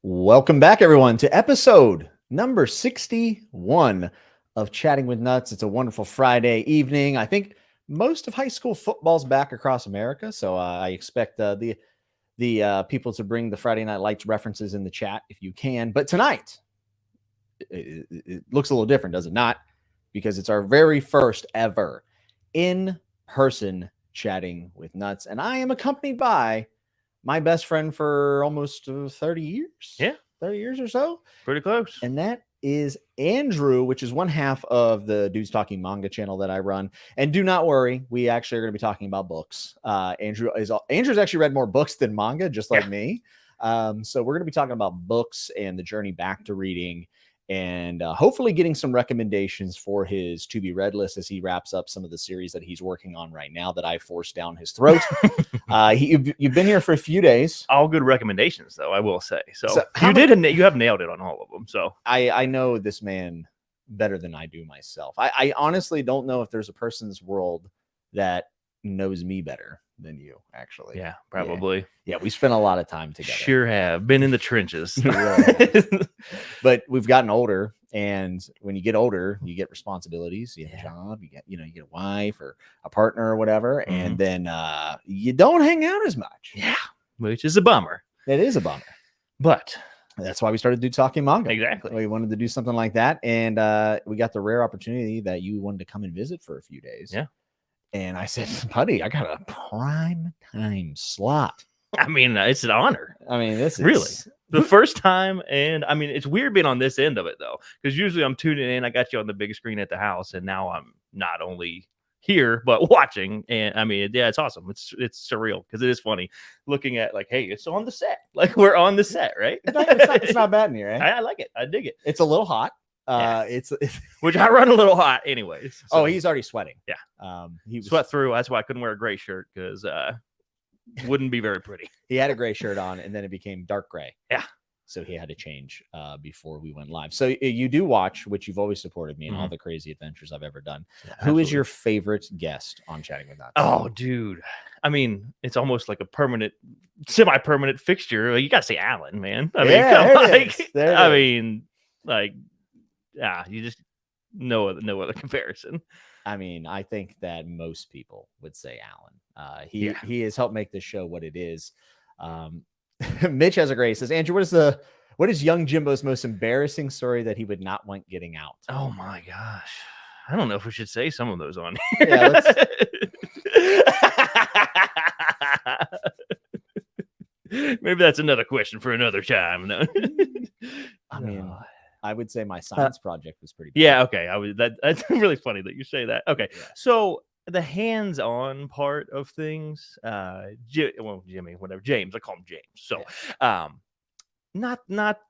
Welcome back, everyone, to episode number 61 of Chatting with Nuts. It's a wonderful Friday evening. I think most of high school football's back across America, so I expect the people to bring the Friday Night Lights references in the chat if you can. But tonight, it looks a little different, does it not? Because it's our very first ever in-person Chatting with Nuts, and I am accompanied by my best friend for almost 30 years. Yeah. 30 years or so. Pretty close. And that is Andrew, which is one half of the Dudes Talking Manga channel that I run. And do not worry, we actually are going to be talking about books. Andrew's actually read more books than manga, just like me. So we're going to be talking about books and the journey back to reading, and hopefully getting some recommendations for his to be read list as he wraps up some of the series that he's working on right now that I forced down his throat. You've been here for a few days. All good recommendations, though, I will say. So you have nailed it on all of them. So I know this man better than I do myself. I honestly don't know if there's a person's world that knows me better than you, actually. Yeah, probably. Yeah, we spent a lot of time together. Sure have been in the trenches. But we've gotten older, and when you get older, you get responsibilities. You have a job, you get a wife or a partner or whatever, and then you don't hang out as much. Yeah, which is a bummer. It is a bummer. But that's why we started Dude Talking Manga. Exactly. We wanted to do something like that, and we got the rare opportunity that you wanted to come and visit for a few days. Yeah. And I said, buddy, I got a prime time slot. I mean, it's an honor. I mean, this is really the first time. And I mean, it's weird being on this end of it, though, because usually I'm tuning in. I got you on the big screen at the house, and now I'm not only here, but watching. And I mean, yeah, it's awesome. It's surreal because it is funny looking at like, hey, it's on the set. Like we're on the set, right? It's not bad in here, right? I like it. I dig it. It's a little hot. It's which I run a little hot anyways. So. Oh, he's already sweating. Yeah. He sweat through. That's why I couldn't wear a gray shirt, because wouldn't be very pretty. He had a gray shirt on, and then it became dark gray. Yeah. So he had to change before we went live. So you do watch, which you've always supported me in all the crazy adventures I've ever done. Yeah, Who is your favorite guest on Chatting with Nuts? Oh, dude. I mean, it's almost like a semi-permanent fixture. You got to say Alan, man. I mean, you just no other comparison. I mean, I think that most people would say Alan. He has helped make this show what it is. Mitch has a great. He says, Andrew, what is young Jimbo's most embarrassing story that he would not want getting out? Oh my gosh, I don't know if we should say some of those on here. Yeah, maybe that's another question for another time. No. I mean, I would say my science project was pretty bad. Yeah, okay. That's really funny that you say that. Okay, yeah. So the hands-on part of things, Jimmy, whatever, James, I call him James. So, not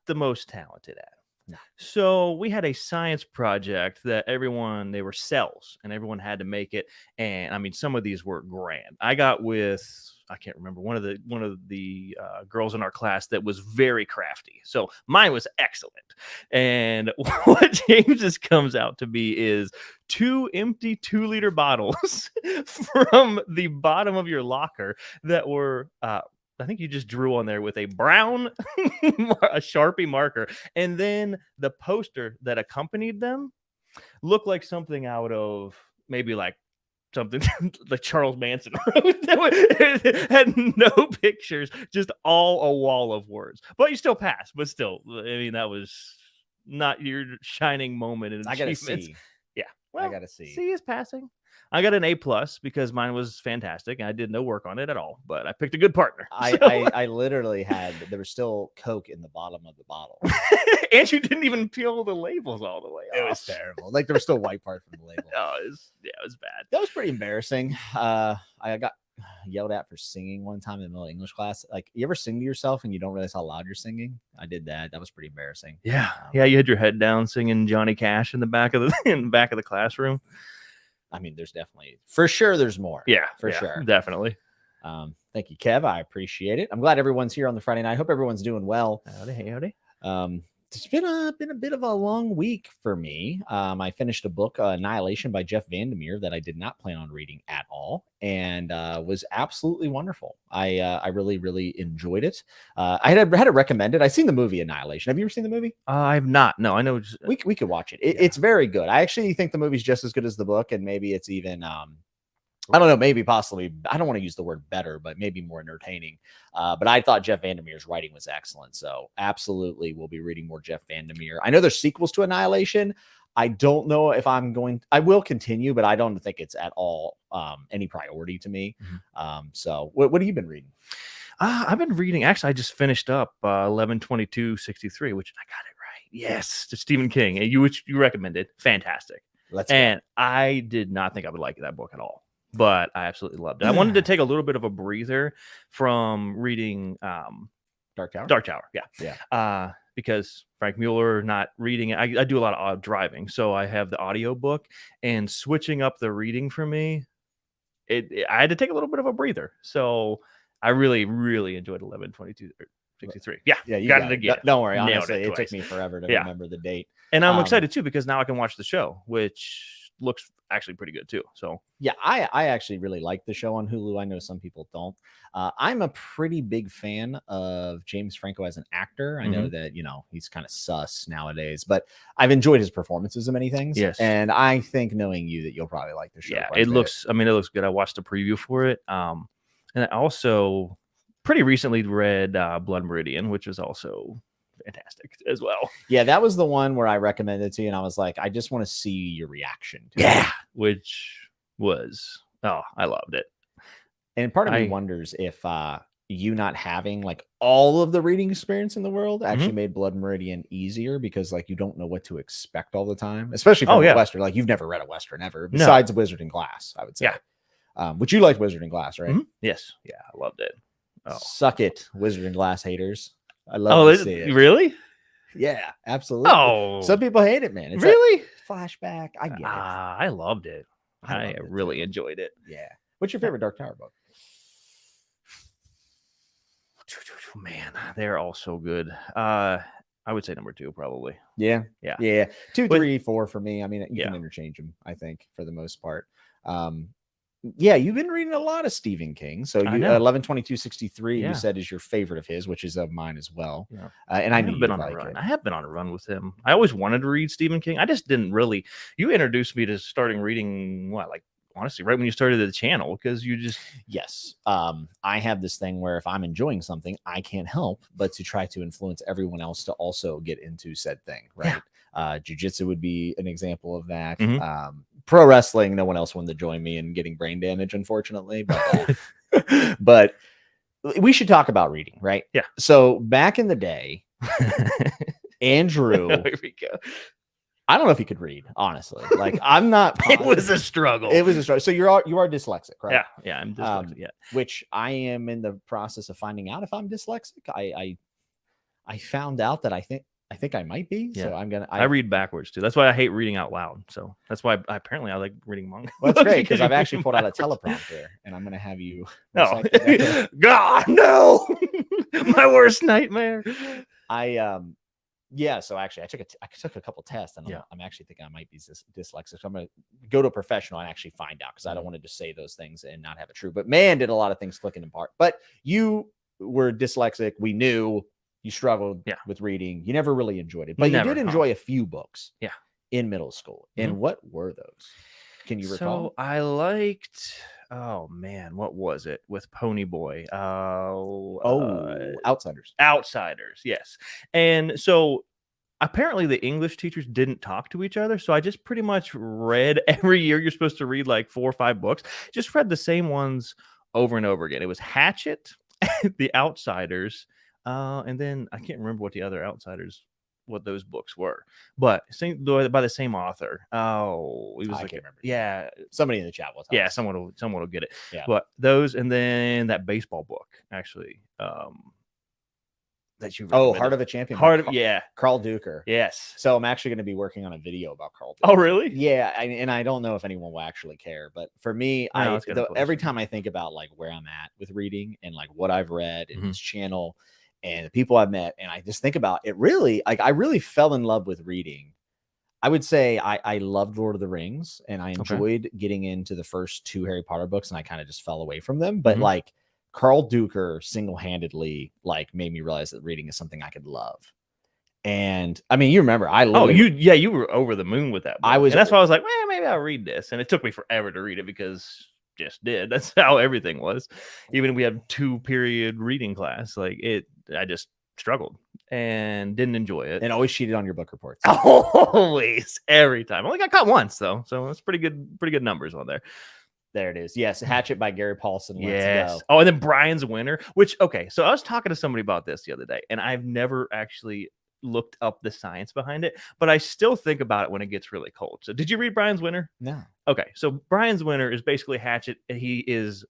the most talented at. No. So we had a science project that they were cells, and everyone had to make it. And I mean, some of these were grand. I got with, I can't remember, one of the girls in our class that was very crafty. So mine was excellent. And what James's comes out to be is 2 empty 2-liter bottles from the bottom of your locker that were I think you just drew on there with a brown a Sharpie marker, and then the poster that accompanied them looked like something out of maybe like something like Charles Manson wrote. It had no pictures, just all a wall of words. But you still passed. But still, I mean, that was not your shining moment in achievements. I got a C. Yeah, well, I got a C. C is passing. I got an A+ because mine was fantastic and I did no work on it at all, but I picked a good partner. I literally there was still Coke in the bottom of the bottle. And you didn't even peel the labels all the way off. It was terrible. Like there was still white part from the label. Oh, it was bad. That was pretty embarrassing. I got yelled at for singing one time in the middle of English class. Like, you ever sing to yourself and you don't realize how loud you're singing? I did that. That was pretty embarrassing. Yeah. You had your head down singing Johnny Cash in the back of the classroom. I mean, there's definitely, for sure, there's more. Yeah, for sure. Definitely. Thank you, Kev. I appreciate it. I'm glad everyone's here on the Friday night. I hope everyone's doing well. Howdy. It's been a bit of a long week for me. I finished a book, Annihilation by Jeff Vandermeer, that I did not plan on reading at all, and was absolutely wonderful. I really really enjoyed it. I had it recommended. I've seen the movie Annihilation. Have you ever seen the movie? I've not. No, I know. We could watch it. It's very good. I actually think the movie's just as good as the book, and maybe it's even I don't know, maybe possibly, I don't want to use the word better, but maybe more entertaining. But I thought Jeff Vandermeer's writing was excellent. So absolutely we'll be reading more Jeff Vandermeer. I know there's sequels to Annihilation. I don't know if I will continue, but I don't think it's at all any priority to me. So what have you been reading? I've been reading, actually, I just finished up 11/22/63, which I got it right. Yes, to Stephen King, which you recommended. Fantastic. And I did not think I would like that book at all, but I absolutely loved it. I wanted to take a little bit of a breather from reading Dark Tower. Dark Tower, yeah. Because Frank Mueller, not reading it. I do a lot of driving, so I have the audio book, and switching up the reading for me, I had to take a little bit of a breather. So I really, really enjoyed 11/22/63. Yeah, you got it again. Don't worry, honestly, it took me forever to remember the date. And I'm excited too, because now I can watch the show, which looks actually pretty good too. So yeah, I actually really like the show on Hulu. I know some people don't. I'm a pretty big fan of James Franco as an actor. I know that, he's kind of sus nowadays, but I've enjoyed his performances in many things. Yes. And I think, knowing you, that you'll probably like the show. Yeah, it looks good. I watched the preview for it. And I also pretty recently read Blood Meridian, which was also fantastic as well. Yeah, that was the one where I recommended it to you, and I was like, I just want to see your reaction to it. Which was, I loved it. And part of me wonders if you not having like all of the reading experience in the world actually made Blood Meridian easier, because like you don't know what to expect all the time, especially from a Western. Like, you've never read a Western ever, besides Wizard and Glass, I would say. Which you liked Wizard and Glass, right? Yes. Yeah, I loved it. Suck it, Wizard and Glass haters. I love to see it. Really? Yeah, absolutely. Some people hate it, man. It's really flashback. I get it. I loved it. I really enjoyed it. Yeah. What's your favorite Dark Tower book? Man, they're all so good. I would say number 2, probably. Yeah. 2, 3, 4 for me. I mean, you can interchange them, I think, for the most part. Yeah, you've been reading a lot of Stephen King. So 11/22/63, you said, is your favorite of his, which is of mine as well. Yeah. And I knew you'd been on a run. I have been on a run with him. I always wanted to read Stephen King. I just didn't really. You introduced me to starting reading honestly, right when you started the channel, because you just I have this thing where if I'm enjoying something, I can't help but to try to influence everyone else to also get into said thing, right? Jiu-jitsu would be an example of that. Pro wrestling, no one else wanted to join me in getting brain damage, unfortunately, but but we should talk about reading, right? Yeah. So back in the day, Andrew, here we go. I don't know if he could read, honestly. Like, I'm not positive. It was a struggle. So you are dyslexic, right? Yeah, I'm dyslexic. Which I am in the process of finding out if I'm dyslexic. I found out that I think I might be. So I read backwards too. That's why I hate reading out loud. So that's why I like reading manga. Well, that's great, because I've actually pulled out a teleprompter, and I'm gonna have you. No, God, no, my worst nightmare. So actually, I took a couple tests, and I'm actually thinking I might be dyslexic. So I'm going to go to a professional and actually find out, because I don't want to just say those things and not have it true. But man, did a lot of things clicking apart. But you were dyslexic. We knew you struggled with reading. You never really enjoyed it, but you did enjoy a few books. In middle school. And what were those? Can you recall? So I liked. Oh man, what was it with Pony Boy? Outsiders. Outsiders, yes. And so apparently the English teachers didn't talk to each other, so I just pretty much read every year. You're supposed to read like 4 or 5 books. Just read the same ones over and over again. It was Hatchet, The Outsiders, and then I can't remember what the other Outsiders. What those books were, but by the same author. He was I can't remember. Somebody in the chat will tell us. Someone will get it. But those, and then that baseball book, actually, that you Heart of a Champion. Carl Duker. Yes. So I'm actually going to be working on a video about Carl Duker. Oh, really? Yeah, and I don't know if anyone will actually care, but for me, every time I think about like where I'm at with reading and like what I've read in this channel, and the people I've met, and I just think about it really, like, I really fell in love with reading. I would say I loved Lord of the Rings, and I enjoyed getting into the first 2 Harry Potter books, and I kind of just fell away from them. But like Carl Duker single-handedly like made me realize that reading is something I could love. And I mean, you remember, you were over the moon with that book. And that's why I was like, well, maybe I'll read this. And it took me forever to read it because just did. That's how everything was. Even if we had 2-period reading class, like I just struggled and didn't enjoy it. And always cheated on your book reports. Always, every time. I only got caught once though, so that's pretty good numbers on there. There it is. Yes, Hatchet by Gary Paulson. Let's go. Oh, and then Brian's Winter, which, okay, so I was talking to somebody about this the other day, and I've never actually looked up the science behind it, but I still think about it when it gets really cold. So did you read Brian's Winter? No. Okay, so Brian's Winter is basically Hatchet. He is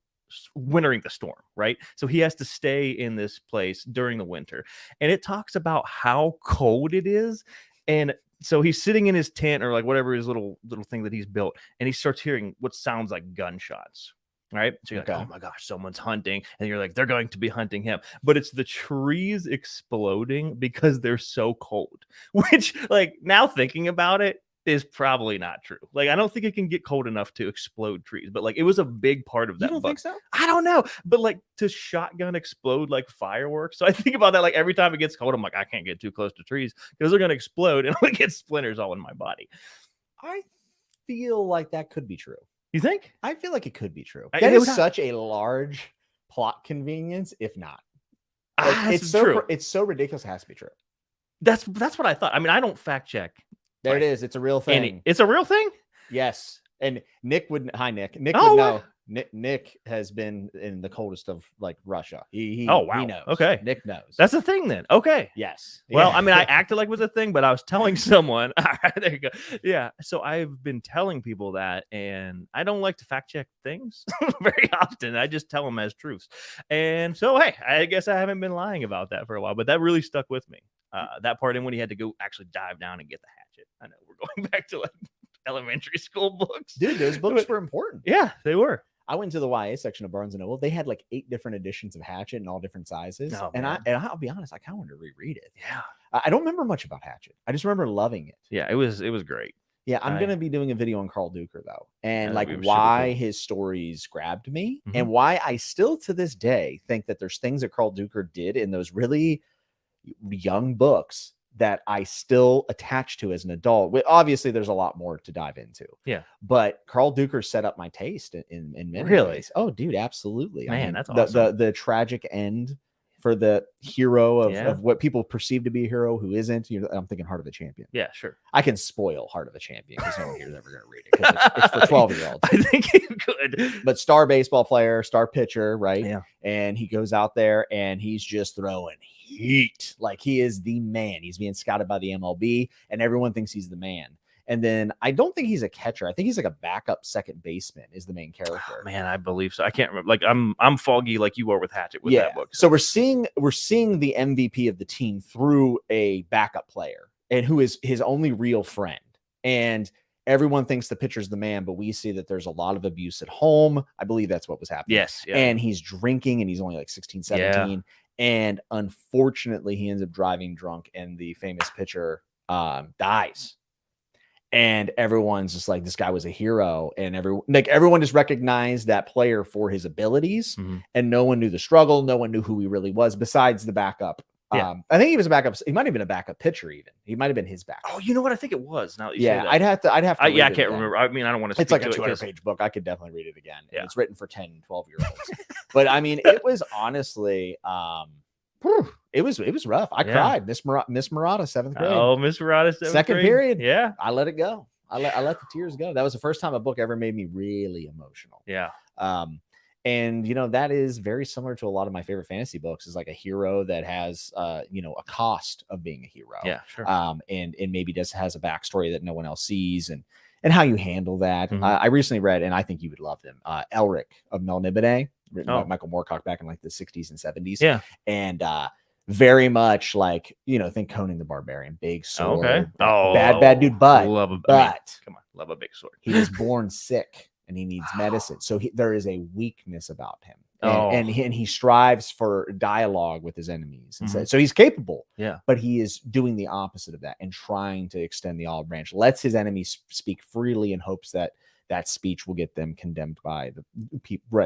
wintering the storm, right? So he has to stay in this place during the winter, and it talks about how cold it is. And so he's sitting in his tent or like whatever his little thing that he's built, and he starts hearing what sounds like gunshots. Right. So you're like, oh my gosh, someone's hunting. And you're like, they're going to be hunting him. But it's the trees exploding because they're so cold, which, like, now thinking about it is probably not true. Like, I don't think it can get cold enough to explode trees, but like, it was a big part of that. You don't think so? I don't know. But like, to shotgun explode like fireworks. So I think about that. Like, every time it gets cold, I'm like, I can't get too close to trees because they're going to explode and I'm going to get splinters all in my body. I feel like that could be true. You think? I feel like it could be true. That is such a large plot convenience, if not. Like, it's so ridiculous. It has to be true. That's what I thought. I mean, I don't fact check. There it is. It's a real thing. It's a real thing? Yes. And Nick would. Hi, Nick. Nick would know. Nick has been in the coldest of like Russia. He knows. Okay. Nick knows. That's a thing then. Okay. Yes. Well, I mean, I acted like it was a thing, but I was telling someone. All right, there you go. Yeah. So I've been telling people that, and I don't like to fact check things very often. I just tell them as truths. And so, hey, I guess I haven't been lying about that for a while, but that really stuck with me. That part in when he had to go actually dive down and get the hatchet. I know we're going back to like elementary school books. Dude, those books were important. Yeah, they were. I went to the YA section of Barnes & Noble. They had like 8 different editions of Hatchet in all different sizes. Oh, and I'll be honest, I kind of wanted to reread it. Yeah. I don't remember much about Hatchet. I just remember loving it. Yeah, it was great. Yeah, I'm going to be doing a video on Carl Duker though. And like why his stories grabbed me and why I still to this day think that there's things that Carl Duker did in those really young books that I still attach to as an adult. Obviously, there's a lot more to dive into. Yeah. But Carl Duker set up my taste in many ways. Oh, dude, absolutely. Man, I mean, that's awesome. The tragic end for the hero of what people perceive to be a hero who isn't. I'm thinking Heart of a Champion. Yeah, sure. I can spoil Heart of a Champion because no one here is ever going to read it because it's for 12-year-olds. I think you could. But star baseball player, star pitcher, right? Yeah. And he goes out there and he's just throwing heat. Like he is the man. He's being scouted by the MLB and everyone thinks he's the man. And then I don't think he's a catcher. I think he's like a backup second baseman is the main character. Oh, man, I believe so. I can't remember. Like I'm foggy like you are with Hatchet with that book. So we're seeing the MVP of the team through a backup player and who is his only real friend. And everyone thinks the pitcher's the man, but we see that there's a lot of abuse at home. I believe that's what was happening. Yes. Yeah. And he's drinking and he's only like 16, 17. Yeah. And unfortunately, he ends up driving drunk and the famous pitcher dies. And everyone's just like, this guy was a hero. And everyone just recognized that player for his abilities. And no one knew the struggle. No one knew who he really was besides the backup. Yeah. I think he was a backup. He might have been a backup pitcher even. He might have been his backup. Oh, you know what? I think it was. Now that you say that. I'd have to I can't remember. I mean, I don't want to. It's like a 200-page book. I could definitely read it again. Yeah. It's written for 10, 12-year-olds. But I mean, it was honestly, it was rough. I cried. Miss Murata, 7th grade. Oh, Miss Murata, 7th second grade. period. Yeah. I let it go. I let the tears go. That was the first time a book ever made me really emotional. Yeah. And that is very similar to a lot of my favorite fantasy books is like a hero that has a cost of being a hero. Yeah, sure. And maybe has a backstory that no one else sees and how you handle that. I recently read, and I think you would love him, Elric of Melniboné, written by Michael Moorcock back in like the 60s and 70s. Yeah. And very much like, think Conan the Barbarian, big sword. Okay. Bad dude, but come on, love a big sword. He was born sick. and he needs Wow. medicine. So there is a weakness about him. Oh. And he strives for dialogue with his enemies. And Mhm. so he's capable, Yeah. but he is doing the opposite of that and trying to extend the olive branch, lets his enemies speak freely in hopes that that speech will get them condemned by the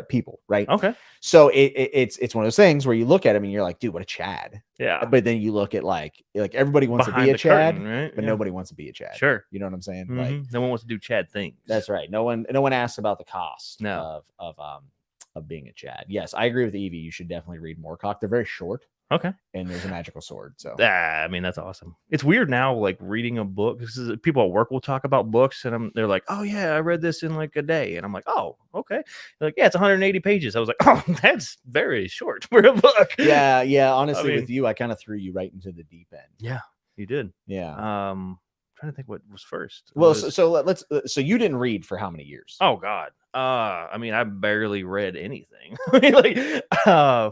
people, right? Okay. So it's one of those things where you look at him and you're like, dude, what a Chad. Yeah. But then you look at like everybody wants to be Behind a the Chad, curtain, right? but Yeah. nobody wants to be a Chad. Sure. You know what I'm saying? Mhm. Like No one wants to do Chad things. that's right. No one asks about the cost No. of being a Chad. Yes, I agree with Evie. You should definitely read Moorcock. They're very short. Okay. And there's a magical sword. So I mean, that's awesome. It's weird now, like reading a book. Because people at work will talk about books, and they're like, "Oh yeah, I read this in like a day," and I'm like, "Oh, okay." They're like, yeah, it's 180 pages. I was like, "Oh, that's very short for a book." Yeah. Honestly, I mean, with you, I kind of threw you right into the deep end. Yeah, you did. Yeah. Trying to think what was first. Well, so you didn't read for how many years? Oh God. I mean, I barely read anything. I mean, like,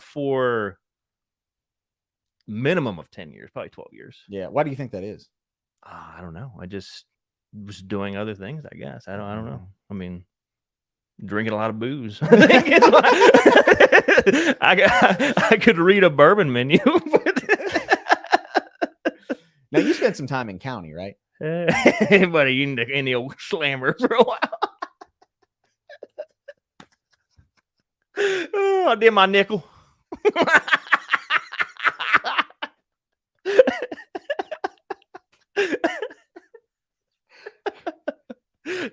for minimum of 10 years, probably 12 years. Yeah. Why do you think that is? I don't know. I just was doing other things, I guess. I don't know. I mean, drinking a lot of booze. I could read a bourbon menu. Now you spent some time in county, right? Anybody in the old slammer for a while. Oh, I did my nickel.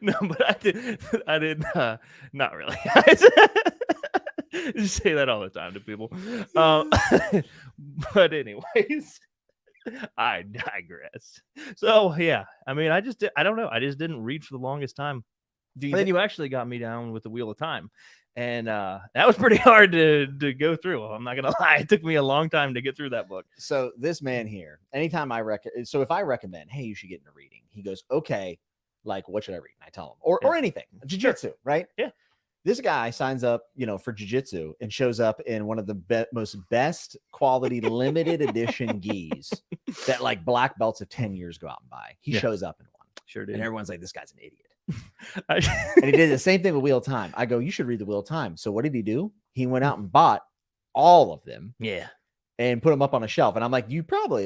No, but I did not really. Just say that all the time to people. But anyways, I digress. So yeah, I mean, I don't know. I just didn't read for the longest time. Then you actually got me down with the Wheel of Time, and that was pretty hard to go through. I'm not gonna lie, it took me a long time to get through that book. So this man here, anytime if I recommend, hey, you should get into reading, he goes, okay, like what should I read? And I tell him, or anything, jiu-jitsu, right? Yeah. This guy signs up, for jiu-jitsu and shows up in one of the most best quality limited edition gis that like black belts of 10 years go out and buy. He shows up in one. Sure did. And everyone's like, this guy's an idiot. And he did the same thing with Wheel of Time. I go, you should read the Wheel of Time. So what did he do? He went out and bought all of them. Yeah. And put them up on a shelf. And I'm like, you probably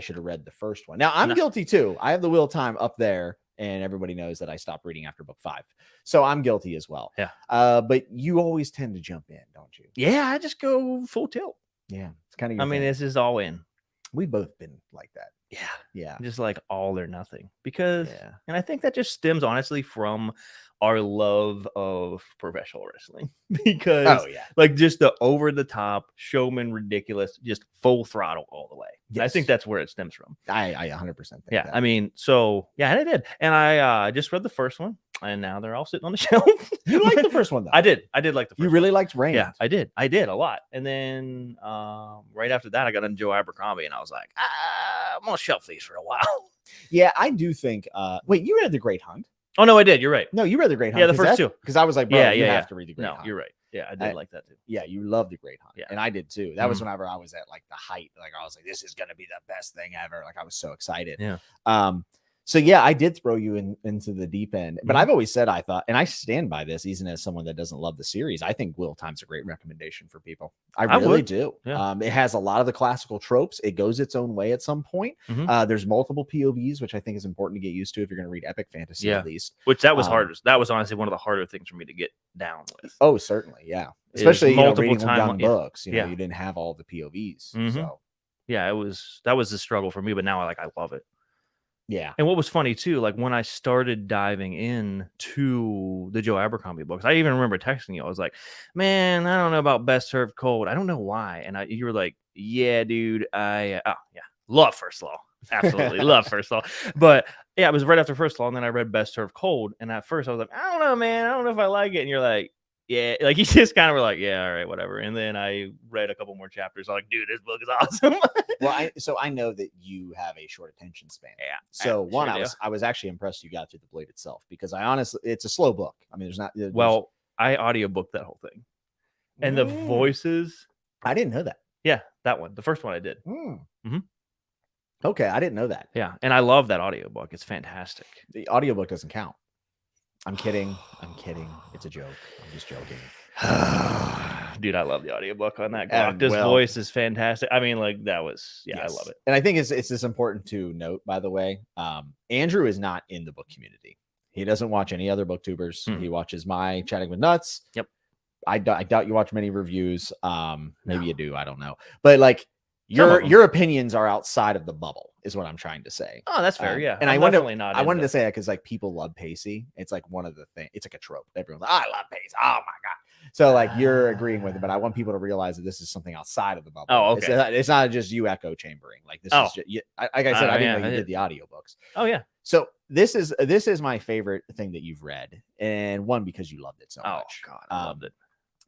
should have read the first one. Now I'm guilty too. I have the Wheel of Time up there. And everybody knows that I stopped reading after book 5. So I'm guilty as well. Yeah. But you always tend to jump in, don't you? Yeah, I just go full tilt. Yeah. It's kind of I mean, this is all in. We've both been like that. Yeah. Yeah. Just like all or nothing. Because and I think that just stems honestly from our love of professional wrestling. Because like just the over the top showman ridiculous, just full throttle all the way. Yes. I think that's where it stems from. I 100% think that. I mean, so yeah, and I did. And I just read the first one, and now they're all sitting on the shelf. You liked the first one though. I did like the first one. You really liked Reigns. Yeah, I did a lot. And then right after that I got into Joe Abercrombie, and I was like, I'm gonna shelf these for a while. Yeah, I do think wait, you read The Great Hunt? Oh no, I did. You're right. No, you read The Great Hunt. Yeah, the first two. Because I was like, bro, you have to read The Great Hunt. No, you're right. Yeah, I did like that too. Yeah, you love The Great Hunt. Yeah. And I did too. That was whenever I was at like the height. Like I was like, this is gonna be the best thing ever. Like I was so excited. Yeah. So yeah, I did throw you into the deep end, but I've always said I thought, and I stand by this, even as someone that doesn't love the series, I think Wheel of Time's a great recommendation for people. I really do. Yeah. It has a lot of the classical tropes. It goes its own way at some point. There's multiple POVs, which I think is important to get used to if you're going to read epic fantasy at least. Which that was hard. That was honestly one of the harder things for me to get down with. Oh, certainly, yeah. Especially reading young books. You know, you didn't have all the POVs. So yeah, that was the struggle for me, but now I love it. Yeah. And what was funny too, like when I started diving in to the Joe Abercrombie books, I even remember texting you. I was like, man, I don't know about Best Served Cold. I don't know why. And you were like, yeah, dude, love First Law. Absolutely love First Law. But yeah, it was right after First Law. And then I read Best Served Cold. And at first I was like, I don't know, man. I don't know if I like it. And you're like, yeah, like you just kind of were like, yeah, all right, whatever. And then I read a couple more chapters. I'm like, dude, this book is awesome. Well, I know that you have a short attention span. Yeah. So I was actually impressed you got through the Blade itself, because I honestly, it's a slow book. I mean, I audiobooked that whole thing, and the voices. I didn't know that. Yeah, that one, the first one I did. Okay, I didn't know that. Yeah, and I love that audiobook. It's fantastic. The audiobook doesn't count. I'm kidding. I'm kidding. It's a joke. I'm just joking. Dude, I love the audiobook on that. Glocta's well, voice is fantastic. I mean, like that was, I love yes. it. And I think it's just important to note, by the way, Andrew is not in the book community. He doesn't watch any other booktubers. He watches my Chatting with Nuts. Yep. I doubt you watch many reviews. Maybe No. you do. I don't know. But like your opinions are outside of the bubble, is what I'm trying to say. Oh, that's fair. Yeah. And I'm definitely not. I wanted to say that because like people love Pacey. It's like one of the things. It's like a trope. Everyone's like, I love Pacey. Oh my god. So like you're agreeing with it, but I want people to realize that this is something outside of the bubble. Oh, okay. It's not just you echo chambering. Like this is just, like I said, I didn't know you did the audiobooks. Oh yeah. So this is my favorite thing that you've read, and one, because you loved it so much. Oh god, I loved it.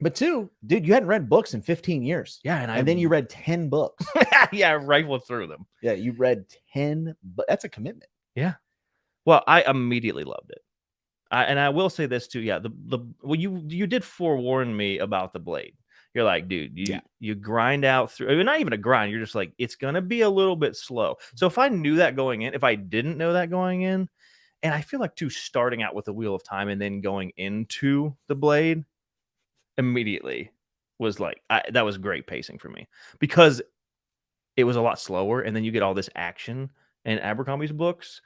But two, dude, you hadn't read books in 15 years. Yeah, and then you read 10 books. Yeah, I rifled through them. Yeah, you read 10, but that's a commitment. Yeah. Well, I immediately loved it. And I will say this too. Yeah, well, you did forewarn me about the Blade. You're like, dude, you grind out through. I mean, not even a grind. You're just like, it's gonna be a little bit slow. So if I knew that going in, if I didn't know that going in, and I feel like too, starting out with the Wheel of Time and then going into the Blade immediately was like, that was great pacing for me, because it was a lot slower, and then you get all this action in Abercrombie's books.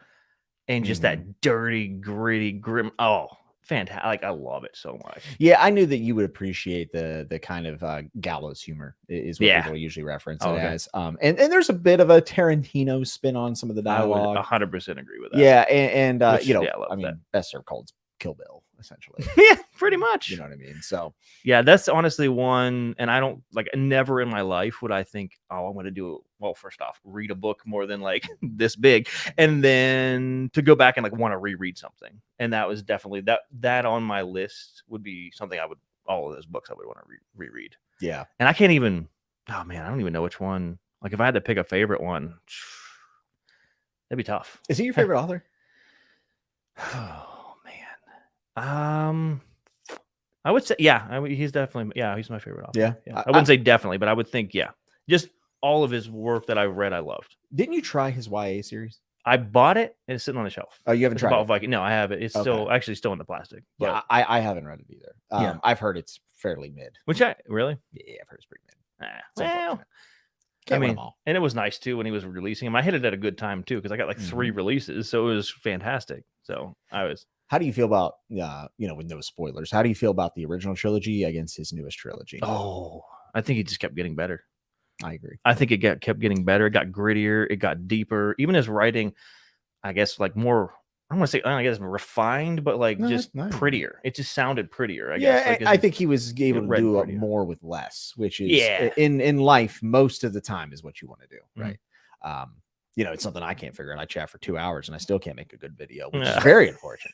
And just that dirty, gritty, grim. Oh, fantastic. Like, I love it so much. Yeah, I knew that you would appreciate the kind of gallows humor is what people usually reference it as. And there's a bit of a Tarantino spin on some of the dialogue. I would 100% agree with that. Yeah, and Which, you know, I mean, best served cold Kill Bill, essentially. Yeah, pretty much. You know what I mean? So yeah, that's honestly one. And I don't like, never in my life would I think, oh, I'm going to do, well, first off, read a book more than like this big, and then to go back and like want to reread something. And that was definitely that on my list would be something all of those books I would want to reread. Yeah. And I can't even, oh man, I don't even know which one. Like, if I had to pick a favorite one, that'd be tough. Is he your favorite author? Oh man. I would say, yeah, he's definitely, he's my favorite author. Yeah. I wouldn't say definitely, but I would think, just all of his work that I read, I loved. Didn't you try his YA series? I bought it and it's sitting on the shelf. Oh, you haven't tried it? Viking. No, I have it. It's still in the plastic. But yeah, I haven't read it either. I've heard it's fairly mid. Really? Yeah, I've heard it's pretty mid. Well, I mean, and it was nice too when he was releasing them. I hit it at a good time too, because I got like 3 releases, so it was fantastic. So I was. How do you feel about, with no spoilers, how do you feel about the original trilogy against his newest trilogy? Oh, I think he just kept getting better. I agree. I think it kept getting better. It got grittier. It got deeper. Even his writing, I guess, like more, I don't want to say, I guess, refined, but like just prettier. It just sounded prettier, I guess. Like, I think he was able to do more with less, which is in life, most of the time is what you want to do, right? It's something I can't figure out. I chat for 2 hours and I still can't make a good video, which is very unfortunate.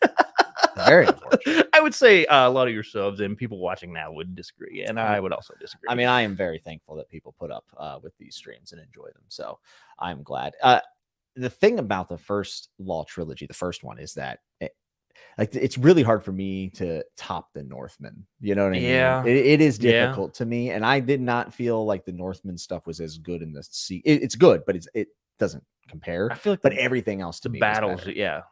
Very unfortunate. I would say a lot of your subs and people watching now would disagree, and I would also disagree. I mean, I am very thankful that people put up with these streams and enjoy them, so I'm glad. The thing about the first Law trilogy, the first one, is that it's really hard for me to top the Northman. You know what I mean? Yeah, it is difficult to me, and I did not feel like the Northman stuff was as good in the sea. It's good, but it doesn't compare. I feel like, but everything else to the me, battles,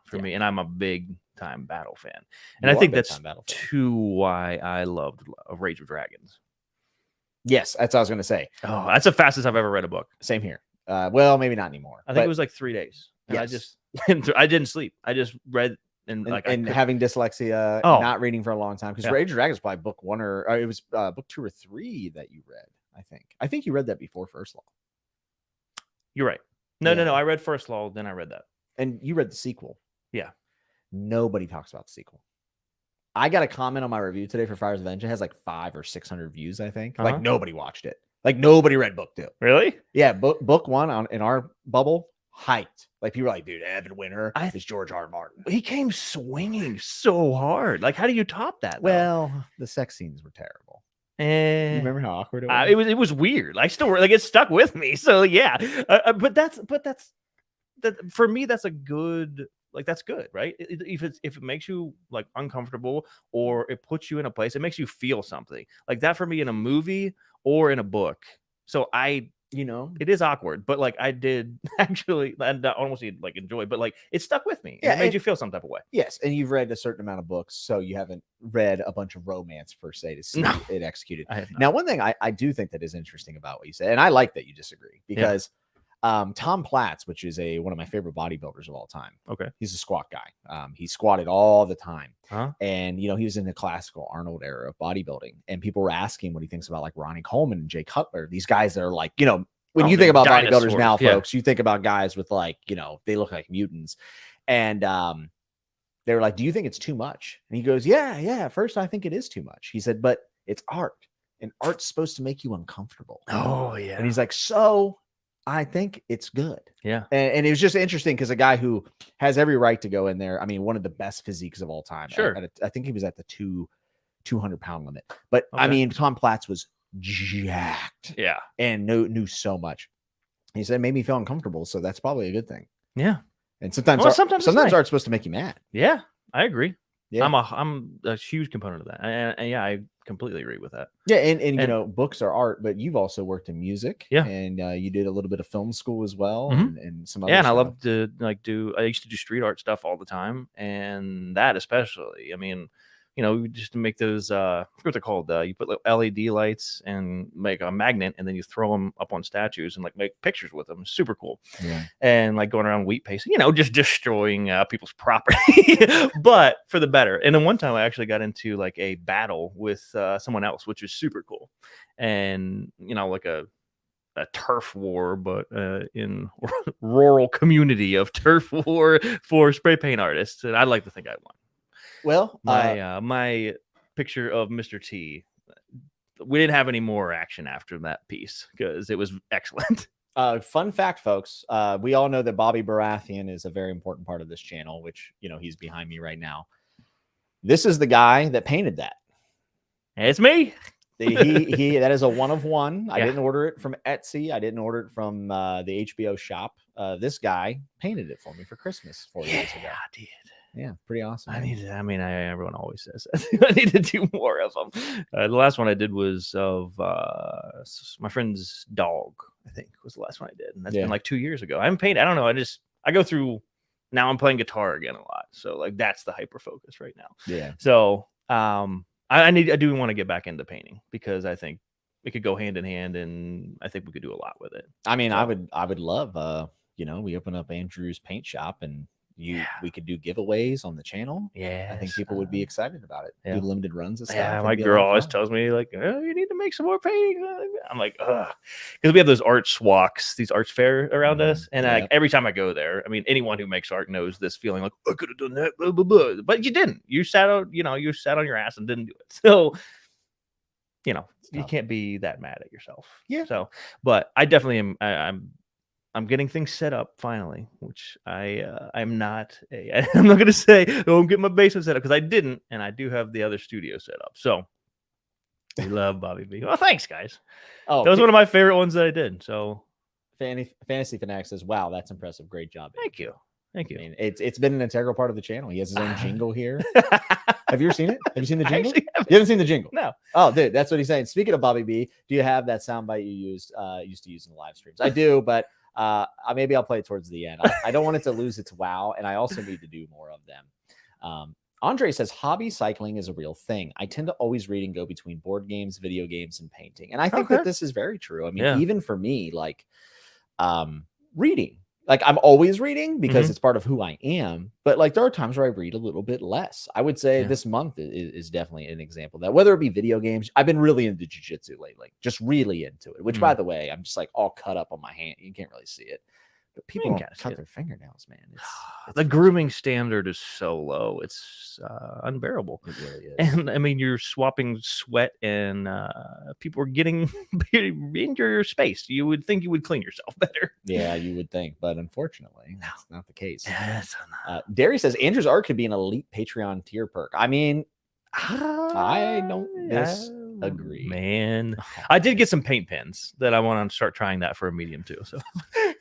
for me, and I'm a big time battle fan, and I think that's too why I loved Rage of Dragons. Yes, that's what I was going to say. Oh, that's the fastest I've ever read a book. Same here. Well, maybe not anymore. I think it was like 3 days. And I just I didn't sleep. I just read and having dyslexia, not reading for a long time, because Rage of Dragons was probably book 1 or it was book 2 or 3 that you read. I think you read that before First Law. You're right. No. I read First Law, then I read that. And you read the sequel. Yeah. Nobody talks about the sequel. I got a comment on my review today for Fire's Revenge. It has like 500 or 600 views, I think. Like, nobody watched it. Like, nobody read book 2. Really? Yeah. Book 1 in our bubble, hyped. Like, people were like, dude, Evan Winter is George R. Martin. He came swinging so hard. Like, how do you top that? Well, the sex scenes were terrible. You remember how awkward it was? It was weird. I still like, it stuck with me. So yeah, but that's for me. That's a good, like, that's good, right? If it makes you like uncomfortable, or it puts you in a place, it makes you feel something like that for me in a movie or in a book. So I you know, it is awkward, but like I did actually, and I almost like enjoy, but like it stuck with me, and Yeah, it made and- you feel some type of way. yes, and you've read a certain amount of books, so you haven't read a bunch of romance per se to see No. it executed. I have not. Now, one thing I do think that is interesting about what you said, and I like that you disagree, because Tom Platz, which is one of my favorite bodybuilders of all time. Okay. He's a squat guy. He squatted all the time. Huh? And, you know, he was in the classical Arnold era of bodybuilding. And people were asking what he thinks about like Ronnie Coleman and Jay Cutler, these guys that are like, you know, when you think about bodybuilders now, folks, you think about guys with like, you know, they look like mutants. And they were like, do you think it's too much? And he goes, yeah. At first, I think it is too much. He said, but it's art, and art's supposed to make you uncomfortable. Oh, yeah. And he's like, so I think it's good. Yeah. And it was just interesting because a guy who has every right to go in there. I mean, one of the best physiques of all time. Sure. I think he was at the 200-pound limit. But I mean, Tom Platz was jacked. Yeah. And knew so much. He said it made me feel uncomfortable. So that's probably a good thing. Yeah. And sometimes sometimes art's supposed to make you mad. Yeah, I agree. Yeah. I'm a huge component of that. And yeah, I completely agree with that. Yeah, and you know, books are art, but you've also worked in music. Yeah. And you did a little bit of film school as well, and some other and stuff. I love to I used to do street art stuff all the time, and that especially. I mean, you know, just to make those I forget what they're called. You put LED lights and make a magnet, and then you throw them up on statues and like make pictures with them. Super cool. Yeah. And like going around wheat paste, you know, just destroying people's property, but for the better. And then one time I actually got into like a battle with someone else, which was super cool. And you know, like a turf war, but in rural community of turf war for spray paint artists. And I'd like to think I won. Well, my picture of Mr. T, we didn't have any more action after that piece because it was excellent. Fun fact, folks. We all know that Bobby Baratheon is a very important part of this channel, which, you know, he's behind me right now. This is the guy that painted that. It's me. He that is a one of one. I Yeah. didn't order it from Etsy. I didn't order it from the HBO shop. This guy painted it for me for Christmas 4 years ago. I did. Yeah, pretty awesome. Everyone always says that. I need to do more of them. The last one I did was of my friend's dog, I think was the last one I did. And that's been like 2 years ago. I haven't painted. I don't know. I go through, now I'm playing guitar again a lot. So like, that's the hyper focus right now. Yeah. So I do want to get back into painting because I think it could go hand in hand, and I think we could do a lot with it. I mean, so, I would love, you know, we open up Andrew's paint shop and we could do giveaways on the channel. Yeah, I think people would be excited about it. Do limited runs and stuff. Yeah, my girl always tells me like, oh, you need to make some more painting. I'm like, ugh, because we have those art swalks, these arts fair around us, and like every time I go there, I mean, anyone who makes art knows this feeling like I could have done that, blah, blah, blah. But you didn't. You sat on your ass and didn't do it. So, you know, you can't be that mad at yourself. Yeah. So, but I definitely am. I'm getting things set up finally, which I'm not going to say, oh, I'm getting my basement set up, because I didn't, and I do have the other studio set up. So we love Bobby B. Well, thanks, guys. Oh, that was one of my favorite ones that I did. So Fantasy Fanatic says, wow, that's impressive. Great job. Thank you. Thank you. I mean, it's been an integral part of the channel. He has his own jingle here. Have you ever seen it? Have you seen the jingle? You haven't seen the jingle? No. Oh, dude, that's what he's saying. Speaking of Bobby B, do you have that soundbite you used to use in the live streams? I do, but maybe I'll play it towards the end. I don't want it to lose its wow, and I also need to do more of them. Andre says, hobby cycling is a real thing. I tend to always read and go between board games, video games, and painting. And I think that this is very true. I mean, even for me, like reading, like I'm always reading because it's part of who I am. But like there are times where I read a little bit less. I would say this month is definitely an example of that, whether it be video games. I've been really into jiu-jitsu lately, just really into it, which by the way, I'm just like all cut up on my hand. You can't really see it. But people don't cut their fingernails, man. It's the grooming standard is so low. It's unbearable. It really is. And I mean, you're swapping sweat, and people are getting into your space. You would think you would clean yourself better. Yeah, you would think, but unfortunately, that's not the case. Yes. Derry says Andrew's art could be an elite Patreon tier perk. I mean, I don't disagree, man. I did get some paint pens that I want to start trying that for a medium too. So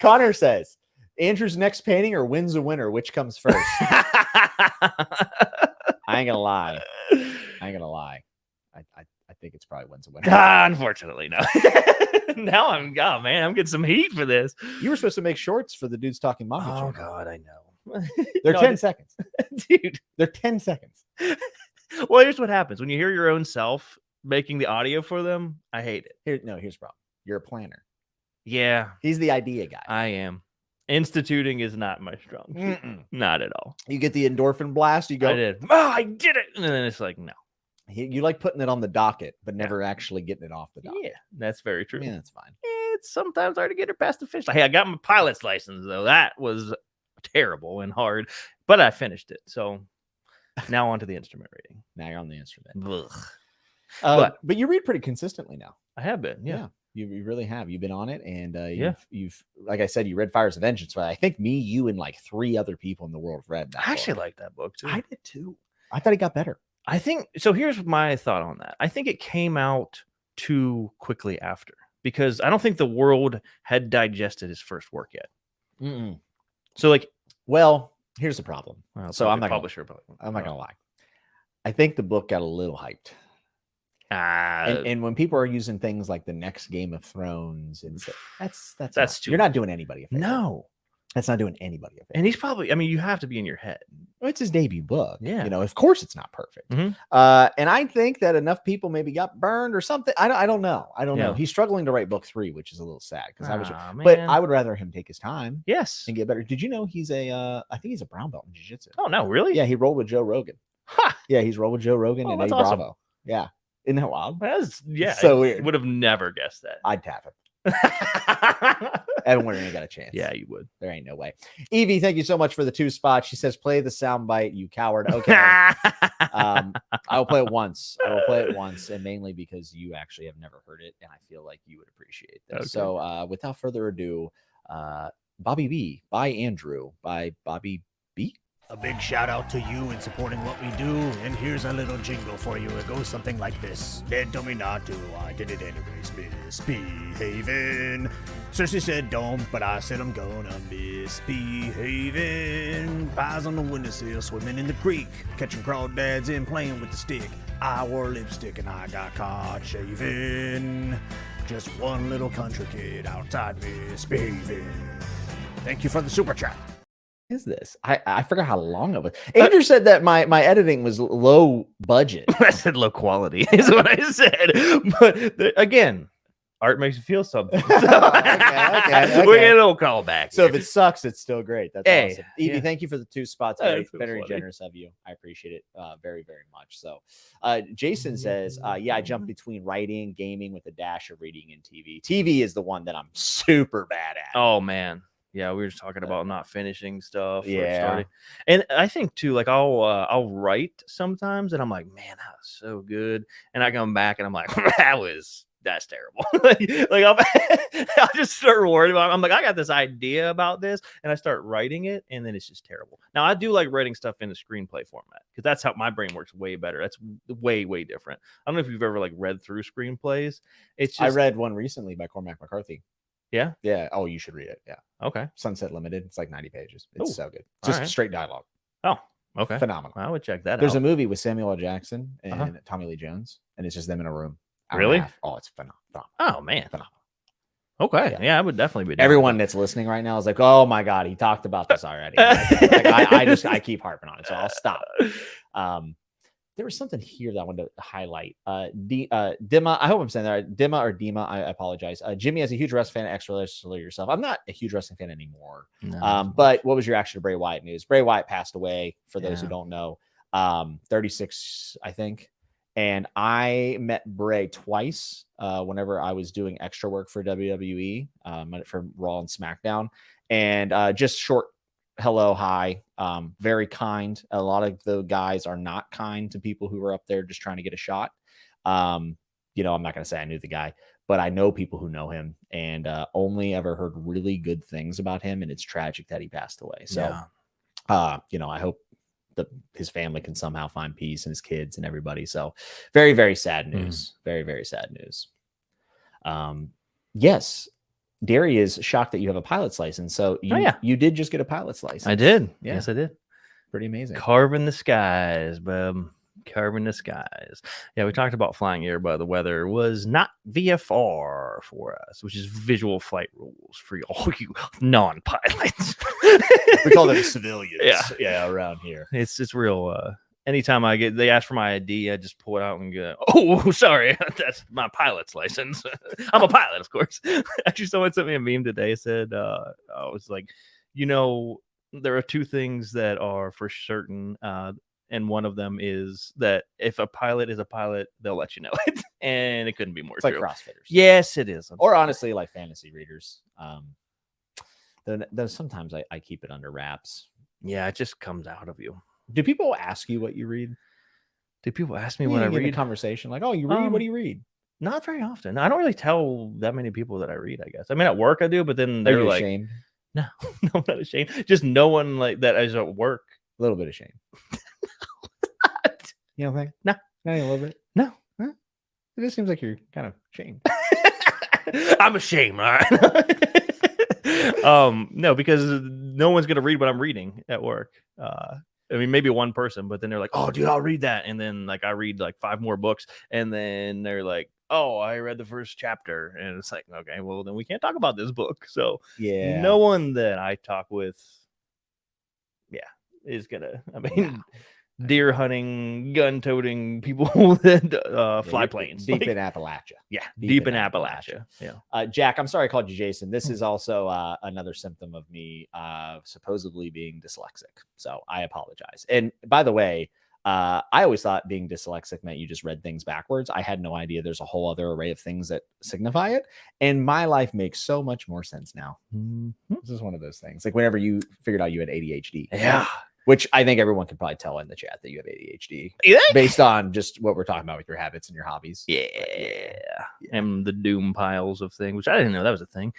Connor says Andrew's next painting or wins a winner. Which comes first? I ain't gonna lie. I think think it's probably wins a winner. Unfortunately, no. Now I'm man, I'm getting some heat for this. You were supposed to make shorts for the Dudes Talking Manga Oh channel. God, I know. They're No, 10 seconds. dude. They're 10 seconds. Well, here's what happens when you hear your own self making the audio for them. I hate it. Here's the problem. You're a planner. Yeah, He's the idea guy. I am. Instituting is not my strong suit. Not at all. You get the endorphin blast. You go, I did. Oh, I did it. And then it's like, no. You like putting it on the docket, but never actually getting it off the docket. Yeah, that's very true. Yeah, that's fine. It's sometimes hard to get her past the finish line. Hey, I got my pilot's license, though. That was terrible and hard, but I finished it. So now on to the instrument reading. Now you're on the instrument. But you read pretty consistently now. I have been. Yeah. You really have. You've been on it, and Yeah. you've like I said, you read Fires of Vengeance. But I think me, you, and like 3 other people in the world have read that. I actually book. like that book too. I did too. I thought it got better. I think so. Here's my thought on that. I think it came out too quickly after, because I don't think the world had digested his first work yet. So, like, well, here's the problem. well, So I'm not publisher. I'm not gonna lie. I think the book got a little hyped. And when people are using things like the next Game of Thrones, and so that's too you're not doing anybody a favor. no. That's not doing anybody a favor. And he's probably, I mean, you have to be in your head. Well, it's his debut book. Yeah. You know, of course it's not perfect. Mhm. And I think that enough people maybe got burned or something. I don't know. I don't know. Yeah. He's struggling to write book 3, which is a little sad because but I would rather him take his time yes. and get better. Did you know he's I think he's a brown belt in jiu-jitsu. Oh, no, really? Yeah, he rolled with Joe Rogan. Ha! Yeah, he's rolled with Joe Rogan and that's Eddie awesome. Bravo. Yeah. Isn't that wild? That's, yeah. So weird. Would have never guessed that. I'd tap him. Evan Winter ain't got a chance. Yeah, you would. There ain't no way. Evie, thank you so much for the 2 spots. She says, play the soundbite, you coward. Okay. I will play it once. I will play it once, and mainly because you actually have never heard it, and I feel like you would appreciate this. Okay. So without further ado, Bobby B by Andrew by Bobby B. A big shout out to you in supporting what we do, and here's a little jingle for you. It goes something like this. They told me not to, I did it anyways, misbehaving. Cersei said don't, but I said I'm gonna misbehaving. Pies on the windowsill, swimming in the creek, catching crawdads and playing with the stick. I wore lipstick and I got caught shaving. Just one little country kid outside misbehaving. Thank you for the super chat. Is this? I forgot how long it was. Andrew said that my editing was low budget. I said low quality is what I said. But again, art makes you feel something. So Okay. We get a little call back. So if it sucks, it's still great. That's Hey, awesome. Evie, yeah. thank you for the 2 spots. Hey, Very, that's very funny. generous of you. I appreciate it very, very much. So Jason says, yeah, I jump between writing, gaming with a dash of reading and TV. TV is the one that I'm super bad at. Oh man. Yeah, we were just talking about not finishing stuff. Yeah. Starting. And I think too, like I'll write sometimes and I'm like, man, that was so good. And I come back and I'm like, that's terrible. like I'll just start worrying about it. I'm like, I got this idea about this, and I start writing it, and then it's just terrible. Now I do like writing stuff in the screenplay format because that's how my brain works way better. That's way, way different. I don't know if you've ever like read through screenplays. It's just I read one recently by Cormac McCarthy. Yeah. Yeah. Oh, you should read it. Yeah. Okay. Sunset Limited. It's like 90 pages. It's Ooh, so good. all Just right. straight dialogue. Oh, okay. Phenomenal. I would check that There's out. a movie with Samuel L. Jackson and Uh-huh. Tommy Lee Jones, and it's just them in a room. Hour and a Really? half. Oh, it's phenomenal. Oh man. Phenomenal. Okay. Yeah, I would definitely be down Everyone that's listening right now is like, "Oh my god, he talked about this already." I keep harping on it, so I'll stop. There was something here that I wanted to highlight. Dima, I hope I'm saying that right. Dima or Dima, I apologize. Jimmy, as a huge wrestling fan, ex-wrestler yourself. I'm not a huge wrestling fan anymore. No. But what was your reaction to Bray Wyatt news? Bray Wyatt passed away, for those who Yeah. don't know. 36, I think. And I met Bray twice whenever I was doing extra work for WWE, for Raw and SmackDown. And just short hello, hi. Very kind. A lot of the guys are not kind to people who are up there just trying to get a shot. I'm not going to say I knew the guy, but I know people who know him, and only ever heard really good things about him. And it's tragic that he passed away. So, I hope that his family can somehow find peace, and his kids and everybody. So very, very sad news. Very, very sad news. Yes. Derry is shocked that you have a pilot's license. So you did just get a pilot's license. I did. Yeah. Yes, I did. Pretty amazing. Carving the skies, bub. Carbon skies. Yeah, we talked about flying air, but the weather was not VFR for us, which is visual flight rules for all you non-pilots. We call them civilians. Yeah. Around here. It's real. Anytime they ask for my ID, I just pull it out and go, "Oh, sorry, that's my pilot's license." I'm a pilot, of course. Actually, someone sent me a meme today. Said, "I was like, there are two things that are for certain, and one of them is that if a pilot is a pilot, they'll let you know it, and it couldn't be more It's true." like CrossFitters. Yes, it is. Or honestly, like fantasy readers. Though sometimes I keep it under wraps. Yeah, it just comes out of you. Do people ask you what you read? Do people ask me what I In read? a conversation like, "Oh, you read? What do you read?" Not very often. I don't really tell that many people that I read, I guess. I mean, at work I do, but then Are they're you like, ashamed? no, no, I'm not ashamed. Just no one like that is at work. A little bit ashamed. You don't think? No. Not even a little bit. No. Huh? It just seems like you're kind of ashamed. I'm ashamed, all right. No, because no one's gonna read what I'm reading at work. I mean, maybe one person, but then they're like, "Oh, dude, I'll read that," and then like I read like 5 more books, and then they're like, "Oh, I read the first chapter," and it's like, okay, well then we can't talk about this book. So Yeah. no one that I talk with, is gonna. I mean, deer hunting, gun toting people that fly you're planes, deep like, in Appalachia. yeah, deep in Appalachia. Yeah. Jack, I'm sorry I called you Jason. This is also another symptom of me supposedly being dyslexic. So I apologize. And by the way, I always thought being dyslexic meant you just read things backwards. I had no idea there's a whole other array of things that signify it. And my life makes so much more sense now. This is one of those things. Like whenever you figured out you had ADHD. Yeah. Which I think everyone can probably tell in the chat that you have ADHD. You think? Based on just what we're talking about with your habits and your hobbies. Yeah. And the doom piles of things, which I didn't know that was a thing.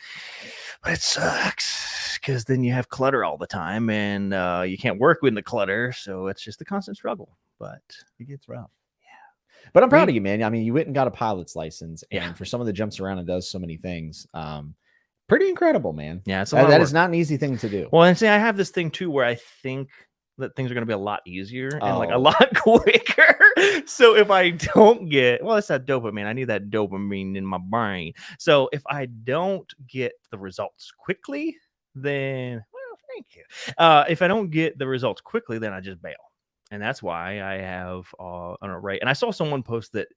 But it sucks because then you have clutter all the time and you can't work with the clutter. So it's just a constant struggle. But it gets rough. Yeah. But I'm proud of you, man. I mean, you went and got a pilot's license. And for someone that jumps around and does so many things, pretty incredible, man. Yeah, it's that is not an easy thing to do. Well, and see, I have this thing too where I think that things are going to be a lot easier and like a lot quicker. So if I don't get, well, it's that dopamine. I need that dopamine in my brain. So if I don't get the results quickly, then, well, thank you. If I don't get the results quickly, then I just bail. And that's why I have an array. And I saw someone post that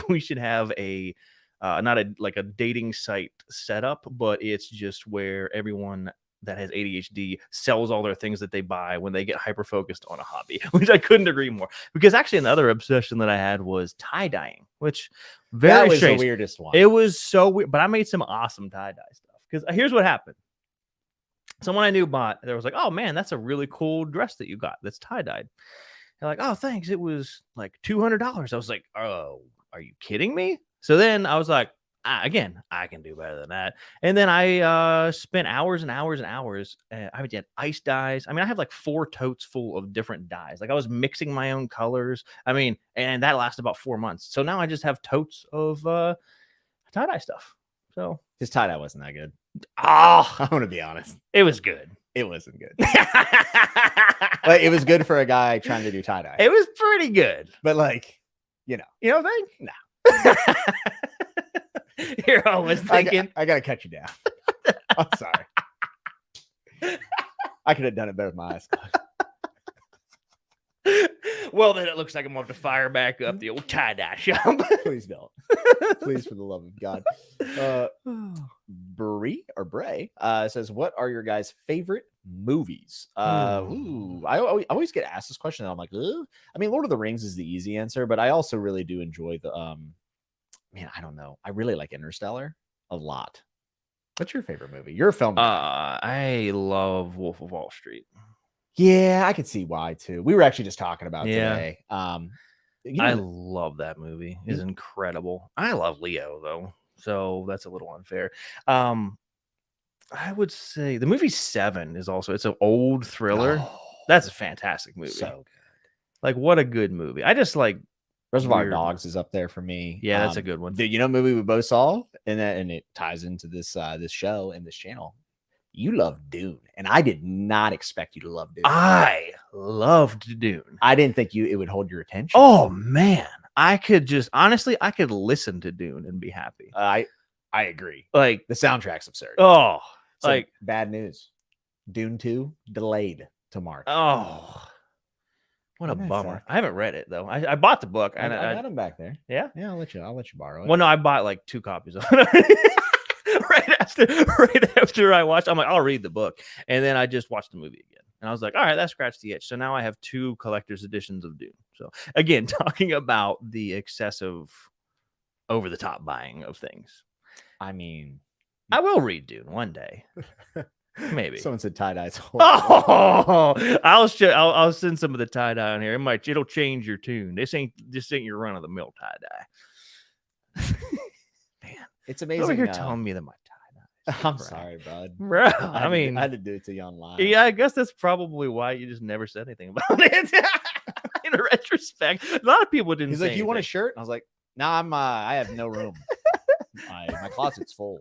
we should have a, not a dating site setup, but it's just where everyone that has ADHD sells all their things that they buy when they get hyper focused on a hobby, which I couldn't agree more. Because actually another obsession that I had was tie dyeing, which that was strange. The weirdest one. It was so weird, but I made some awesome tie dye stuff. Because here's what happened. Someone I knew there was like, "Oh man, that's a really cool dress that you got that's tie dyed." They're like, "Oh, thanks. It was like $200." I was like, "Oh, are you kidding me?" So then I was like, again, I can do better than that. And then I spent hours and hours and hours. I did ice dyes. I mean, I have like 4 totes full of different dyes. Like I was mixing my own colors. I mean, and that lasted about 4 months. So now I just have totes of tie-dye stuff. So his tie-dye wasn't that good. Oh, I'm going to be honest. It was good. It wasn't good. But it was good for a guy trying to do tie-dye. It was pretty good. But like, you don't think? No. You're always thinking. I got to cut you down. I'm sorry. I could have done it better with my eyes closed. Well, then it looks like I'm going to have to fire back up the old tie-dye shop. Please don't. Please, for the love of God. Brie says, what are your guys' favorite movies? I always get asked this question and I'm like, ugh. I mean, Lord of the Rings is the easy answer, but I also really do enjoy the man, I don't know. I really like Interstellar a lot. What's your favorite movie? You're a film guy. I love Wolf of Wall Street. Yeah, I could see why too. We were actually just talking about today. I love that movie. It's incredible. I love Leo though, so that's a little unfair. I would say the movie Seven is also, it's an old thriller. Oh, that's a fantastic movie. So good. Like, what a good movie. I just like Reservoir Dogs is up there for me. Yeah, that's a good one. You know, movie we both saw, and it ties into this this show and this channel. you love Dune, and I did not expect you to love Dune. I loved Dune. I didn't think it would hold your attention. Oh man, I could just honestly, I could listen to Dune and be happy. I agree. Like The soundtrack's absurd. oh, So, like bad news. Dune 2 delayed to March. oh, what a Isn't that bummer. sad? I haven't read it though. I bought the book. I got him back there. Yeah. Yeah, I'll let you borrow it. Well, no, I bought like 2 copies of it. right after I watched, I'm like, I'll read the book, and then I just watched the movie again, and I was like, all right, that scratched the itch. So now I have 2 collector's editions of Dune. So again, talking about the excessive, over the top buying of things. I mean, I will read Dune one day, maybe. someone said tie-dye's Oh, I'll send some of the tie dye on here. It'll change your tune. This ain't your run of the mill tie dye. Man, It's amazing. over here telling me that my tie dye. I'm sorry, bud. Bro, I had to do it to you online. yeah, I guess that's probably why you just never said anything about it. In retrospect, a lot of people didn't. He's say like, "You want a anything. shirt?" And I was like, "No, I have no room. My closet's full.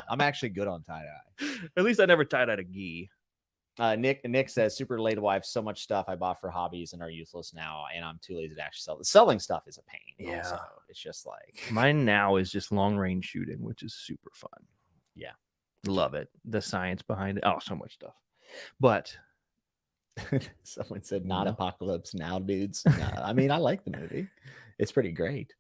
I'm actually good on tie-dye." At least I never tied out a gi. Nick says, super relatable. I have so much stuff I bought for hobbies and are useless now, and I'm too lazy to actually sell. The selling stuff is a pain. Yeah. Also. It's just like Mine now is just long range shooting, which is super fun. Yeah. Love it. The science behind it. Oh, so much stuff. But someone said, "Not No. Apocalypse Now, dudes." No, I mean, I like the movie. It's pretty great.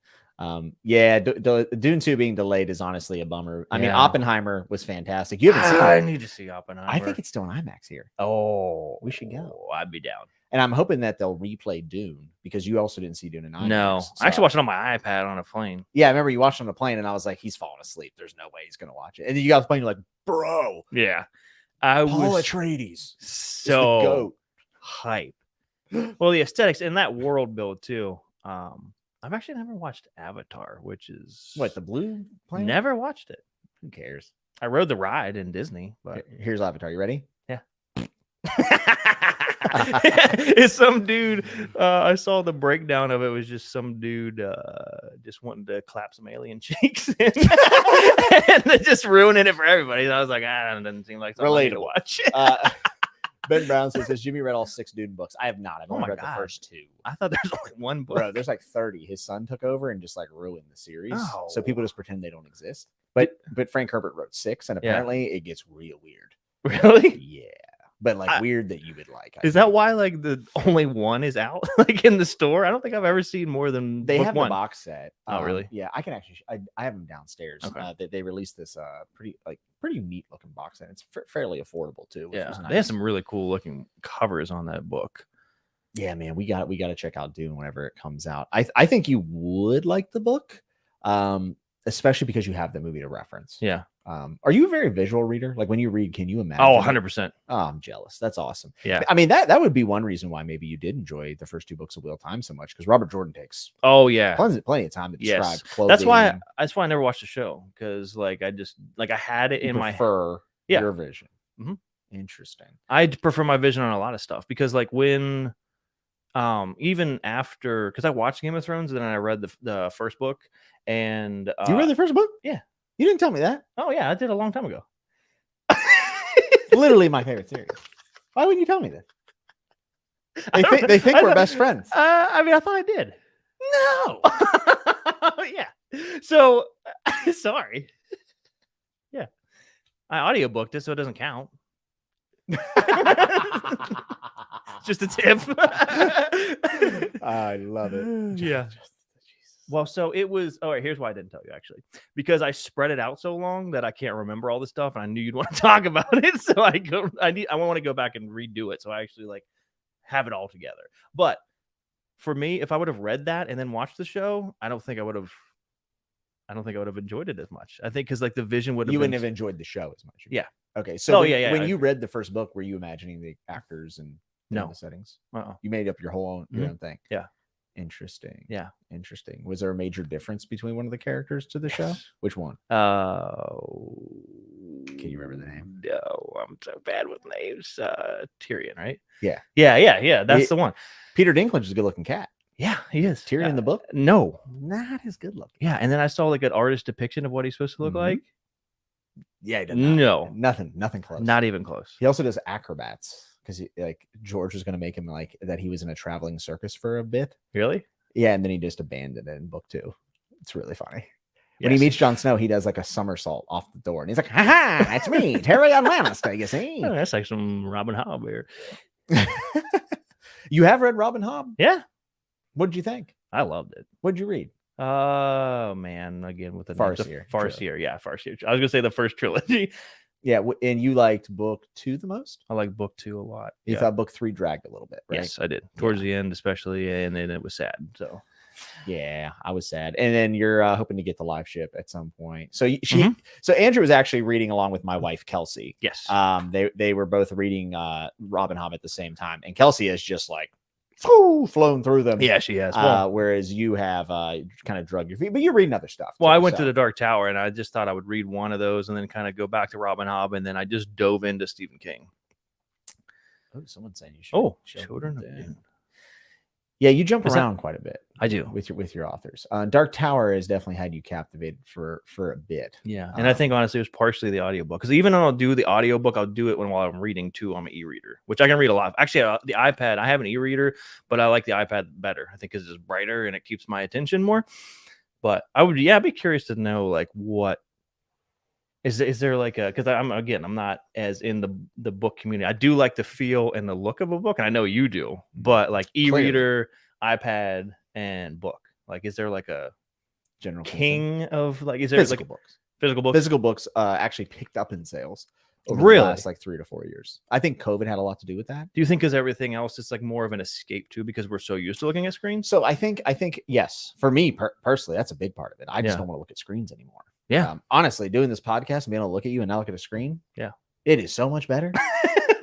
Yeah, Dune 2 being delayed is honestly a bummer. I mean, Yeah. Oppenheimer was fantastic. You haven't seen I it. need to see Oppenheimer. I think it's still on IMAX here. Oh, We should go. I'd be down. And I'm hoping that they'll replay Dune because you also didn't see Dune in IMAX. No, I actually watched it on my iPad on a plane. Yeah, I remember you watched it on the plane, and I was like, he's falling asleep. There's no way he's gonna watch it. And then you got off the plane, you're like, bro, Yeah, I Paul was Atreides is the so goat. hype. Well, the aesthetics and that world build too. I've actually never watched Avatar, which is What, the blue plane? never watched it. Who cares? I rode the ride in Disney, but Here's Avatar. You ready? it's some dude. I saw the breakdown of it. Was just some dude just wanting to clap some alien cheeks and just ruining it for everybody. And I was like, it doesn't seem like something I need to Relatable. watch. Ben Brown says, Jimmy read all 6 Dune books. I have not. I've Oh only my read God. the first 2. I thought there was only one book. Bro, there's like 30. His son took over and just like ruined the series. So Oh. people just pretend they don't exist. But Frank Herbert wrote 6, and Yeah. apparently it gets real weird. Really? Yeah. But like weird that you would like. I Is that think. why like the only one is out like in the store? I don't think I've ever seen more than They book have one. the box set? Oh, really? Yeah, I can actually. I have them downstairs. Okay. They released this pretty neat looking box set. It's fairly affordable too. Which Yeah, was they nice. have some really cool looking covers on that book. Yeah, man, we got to check out Dune whenever it comes out. I think you would like the book, especially because you have the movie to reference. Yeah. Are you a very visual reader? Like when you read, can you imagine? Oh, it? 100%. Oh, I'm jealous. That's awesome. Yeah. I mean, that would be one reason why maybe you did enjoy the first 2 books of Wheel of Time so much, because Robert Jordan takes Oh yeah. plenty of time to describe Yes. clothing. That's why I never watched the show, because like I just like I had it you in my prefer Yeah. your vision. Mhm. Interesting. I prefer my vision on a lot of stuff, because like when even after, because I watched Game of Thrones and then I read the first book, and You read the first book? yeah. You didn't tell me that. Oh yeah, I did a long time ago. Literally my favorite series. Why wouldn't you tell me that? They think we're best friends. I mean, I thought I did. No. Yeah. So sorry. Yeah. I audiobooked it, so it doesn't count. Just a tip. I love it. Yeah. Well, so it was. All right. Here's why I didn't tell you, actually, because I spread it out so long that I can't remember all the stuff, and I knew you'd want to talk about it. So I want to go back and redo it, so I actually like have it all together. But for me, if I would have read that and then watched the show, I don't think I would have enjoyed it as much. I think because like the vision would have. You been, wouldn't have enjoyed the show as much. Yeah. Okay. So yeah. when you read the first book, were you imagining the actors and No. the settings? Uh-uh. You made up your own thing. Yeah. Interesting. Yeah. Interesting. Was there a major difference between one of the characters to the show? Yes. Which one? Can you remember the name? No, I'm so bad with names. Tyrion, right? Yeah. Yeah. That's the one. Peter Dinklage is a good looking cat. Yeah, he is. Tyrion Yeah. in the book? No. Not as good looking. Yeah, and then I saw like an artist depiction of what he's supposed to look Mhm. like. Yeah, he did not. No. Nothing close. Not even close. He also does acrobats because like George was going to make him like that. He was in a traveling circus for a bit. Really? Yeah, and then he just abandoned it in book 2. It's really funny. When he Yes. meets Jon Snow, he does like a somersault off the door, and he's like, "Ha ha! It's me, Tyrion Lannister. You see? Oh, that's like some Robin Hobb here. You have read Robin Hobb? Yeah, What did you think? I loved it. What did you read? Oh man, again with the Farseer. Farseer, yeah, Farseer. I was gonna say the first trilogy. Yeah, and you liked book 2 the most? I like book 2 a lot. You Yeah. thought book 3 dragged a little bit, right? Yes, I did. Towards the end, especially, and then it was sad. So Yeah, I was sad. And then you're hoping to get the live ship at some point. So Mhm. so Andrew was actually reading along with my wife Kelsey. yes, They were both reading Robin Hobb at the same time, and Kelsey is just like flown through them. yeah, she has. Well, Whereas you have kind of drug your feet, but you're reading other stuff. well, too, I went to so. the Dark Tower, and I just thought I would read one of those, and then kind of go back to Robin Hobb, and then I just dove into Stephen King. Oh, someone's saying you should. Oh, show Children of them. Dune. Yeah, you jump Is that- around quite a bit. I do. with your authors. Dark Tower has definitely had you captivated for a bit. Yeah, and I think honestly it was partially the audiobook because even though I'll do the audiobook, I'll do it while I'm reading too on my e-reader, which I can read a lot. Actually, the iPad, I have an e-reader, but I like the iPad better. I think because it's brighter and it keeps my attention more. But I would, yeah, I'd be curious to know like what is there like a because I'm not as in the book community. I do like the feel and the look of a book, and I know you do, but like e-reader, iPad, and book. Like, is there like a General king of like is there physical like books. physical books? Physical books actually picked up in sales over Really? the last like 3 to 4 years. I think COVID had a lot to do with that. Do you think because everything else is like more of an escape too because we're so used to looking at screens? So I think yes, for me personally, that's a big part of it. I just Yeah. don't want to look at screens anymore. Yeah. Honestly, doing this podcast and being able to look at you and not look at a screen, Yeah. it is so much better.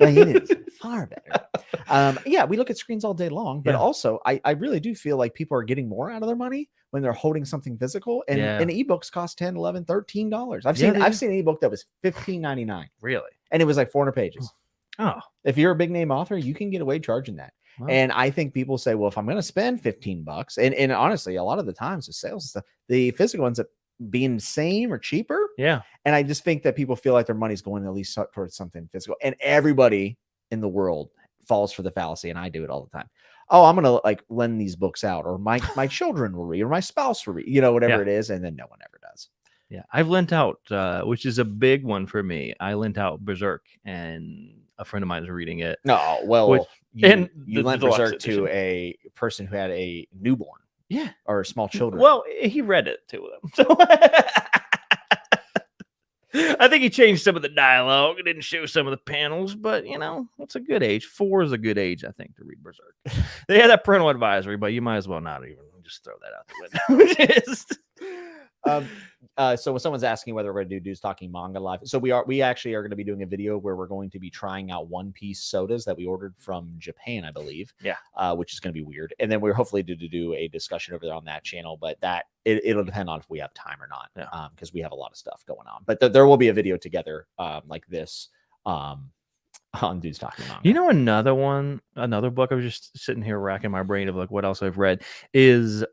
Like, it is far better. Yeah, we look at screens all day long, but Yeah. also I really do feel like people are getting more out of their money when they're holding something physical, and Yeah. ebooks cost $10, $11, $13. Yeah, they I've do. seen an ebook that was $15.99, Really? and it was like 400 pages. Oh, If you're a big name author, you can get away charging that. wow. And I think people say, well, if I'm going to spend $15, and honestly, a lot of the times the sales and stuff, the physical ends up being the same or cheaper. Yeah. And I just think that people feel like their money's going at least towards something physical. And everybody in the world falls for the fallacy, and I do it all the time. Oh, I'm gonna like lend these books out, or my children will read, or my spouse will read, whatever Yeah. it is, and then no one ever does. Yeah. I've lent out, which is a big one for me. I lent out Berserk, and a friend of mine is reading it. No, well, Which- you, and you the lent deluxe Berserk to edition. a person who had a newborn Yeah. or small children. Well, he read it to them. So I think he changed some of the dialogue. It didn't show some of the panels, but it's a good age. 4 is a good age, I think, to read Berserk. They had that parental advisory, but you might as well not even just throw that out the window. Just- So when someone's asking whether we're going to do Dudes Talking Manga live, so we actually are going to be doing a video where we're going to be trying out One Piece sodas that we ordered from Japan, I believe. Yeah. Which is going to be weird. And then we're hopefully to do a discussion over there on that channel, but it'll depend on if we have time or not. Yeah. Because we have a lot of stuff going on. But there will be a video together like this on Dudes Talking Manga. Another book I was just sitting here racking my brain of like what else I've read is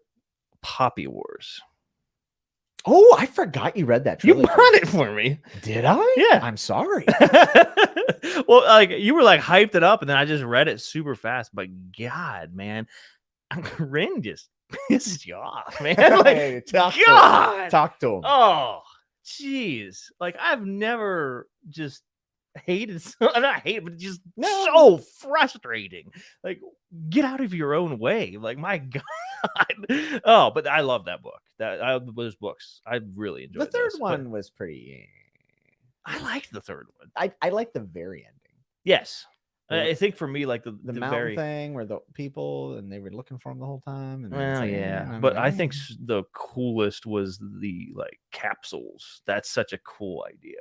Poppy Wars. Oh, I forgot you read that You trilogy. bought it for me. Did I? Yeah. I'm sorry. Well, like you were like hyped it up, and then I just read it super fast. But God, man, Rin just pisses you off, man. Like, Hey, talk to him. God. Talk to him. Oh, jeez. Like I've never just hated, not hate, but just so frustrating. Like, get out of your own way. Like, my God. Oh, but I love that book. Those books, I really enjoyed. The third those, one was pretty. I liked the third one. I like the very ending. Yes, Well, I think for me, like the Mountain very thing where the people and they were looking for him the whole time. And then well, it's like, yeah. I'm But like, I think the coolest was the like capsules. That's such a cool idea,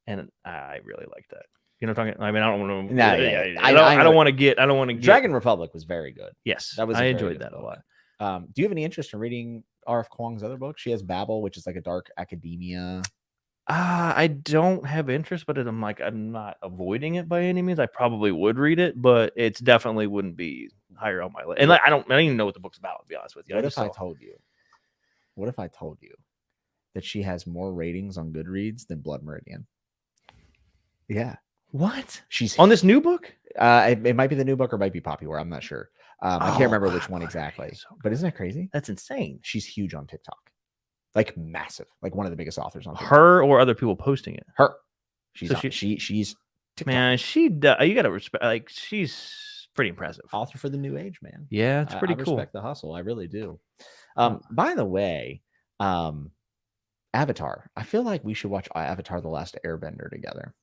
and I really like that. You know, what I'm talking. I mean, I don't want to. Nah, yeah. I don't want to get. I don't want to get. Dragon Republic was very good. Yes, That was a I very enjoyed good that a book. lot. Do you have any interest in reading R.F. Kuang's other book? She has Babel, which is like a dark academia. I don't have interest, but I'm not avoiding it by any means. I probably would read it, but it's definitely wouldn't be higher on my list. And like, I don't even know what the book's about, to be honest with you. What if I told you that she has more ratings on Goodreads than Blood Meridian. Yeah. What? She's On this new book? it might be the new book or might be Poppyware. I'm not sure. I can't remember which one God, exactly. it's so But isn't that crazy? That's insane. She's huge on TikTok. Like massive. Like one of the biggest authors on TikTok. Her or other people posting it? Her. She's So on, she's TikTok. Man, you gotta respect. Like, she's pretty impressive. Author for the new age, man. Yeah, it's pretty I cool. respect the hustle. I really do. By the way, Avatar. I feel like we should watch Avatar: The Last Airbender together.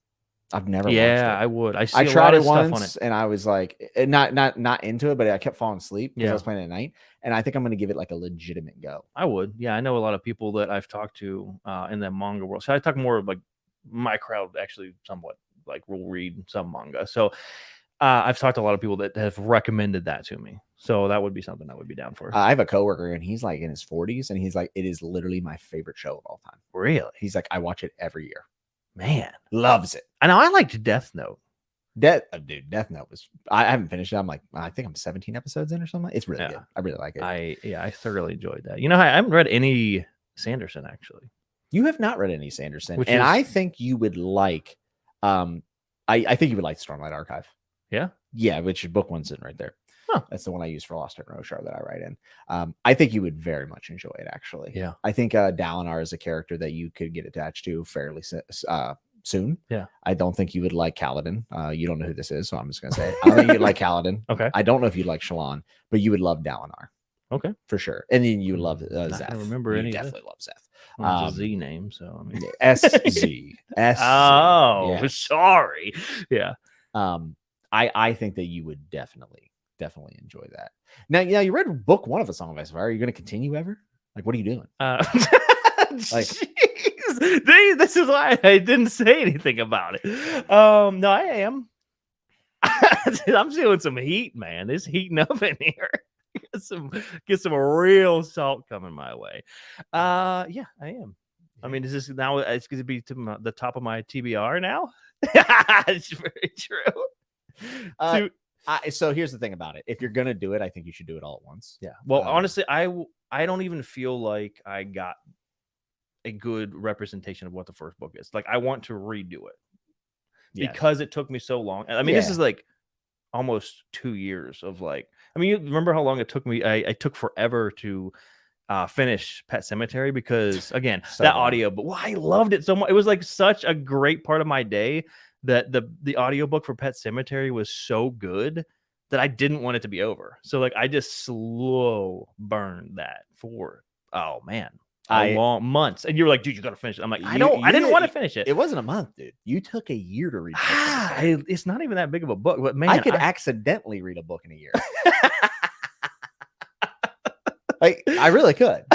I've never watched it. Yeah, I would. I tried it stuff on once it. and I was like, not into it, but I kept falling asleep because I Yeah. was playing it at night. And I think I'm going to give it like a legitimate go. I would. Yeah, I know a lot of people that I've talked to in the manga world. So I talk more of like my crowd actually somewhat like will read some manga. So I've talked to a lot of people that have recommended that to me. So that would be something I would be down for. I have a coworker and he's like in his 40s and he's like, it is literally my favorite show of all time. Really? He's like, I watch it every year. Man, Loves it. I know. I liked Death Note. Death Note was. I haven't finished it. I'm like, I think I'm 17 episodes in or something. It's really good. I really like it. I thoroughly enjoyed that. You know, I haven't read any Sanderson actually. You have not read any Sanderson, And I think you would like. I think you would like Stormlight Archive. Yeah, yeah, which book one's in right there. Huh. That's the one I use for Lost in Roshar that I write in. I think you would very much enjoy it. Actually, yeah. I think Dalinar is a character that you could get attached to fairly soon. Yeah. I don't think you would like Kaladin. You don't know who this is, so I'm just gonna say it. I don't think you'd like Kaladin. Okay. I don't know if you'd like Shallan, but you would love Dalinar. Okay. For sure. And then you would love I Zeth. don't remember you any. definitely love Zeth. Well, it's a Z name, so I mean. SZ. Oh, yeah. Sorry. Yeah. I think that you would definitely enjoy that. Now, you read book one of A Song of Ice and Fire. Are you going to continue ever? Like, what are you doing? Like, this is why I didn't say anything about it. No, I am. I'm feeling some heat, man. It's heating up in here. Get some real salt coming my way. Yeah, I am. I mean, is this now? It's going to be to the top of my TBR now. It's very true. So here's the thing about it. If you're gonna do it, I think you should do it all at once. Yeah. Well, honestly, I don't even feel like I got a good representation of what the first book is. Like, I want to redo it because it took me so long. I mean, this is like almost 2 years of like. I mean, you remember how long it took me? I took forever to finish Pet Cemetery because again, that audio. But I loved it so much. It was like such a great part of my day. That the audiobook for Pet Cemetery was so good that I didn't want it to be over. So like I just slow burned that for long months. And you were like, dude, you gotta finish it. I'm like, I didn't want to finish it. It wasn't a month, dude. You took a year to read it's not even that big of a book, but man, I could accidentally read a book in a year. Like I really could.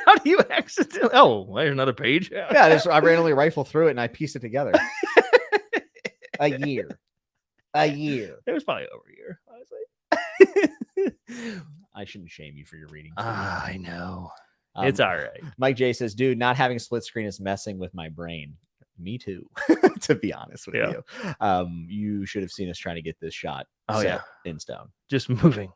How do you accidentally? Oh, there's another page. Yeah, I randomly rifle through it and I piece it together. A year. It was probably over a year, honestly. I shouldn't shame you for your reading. I know. It's all right. Mike J says, dude, not having split screen is messing with my brain. Me too, to be honest with you. You should have seen us trying to get this shot set in stone. Just moving.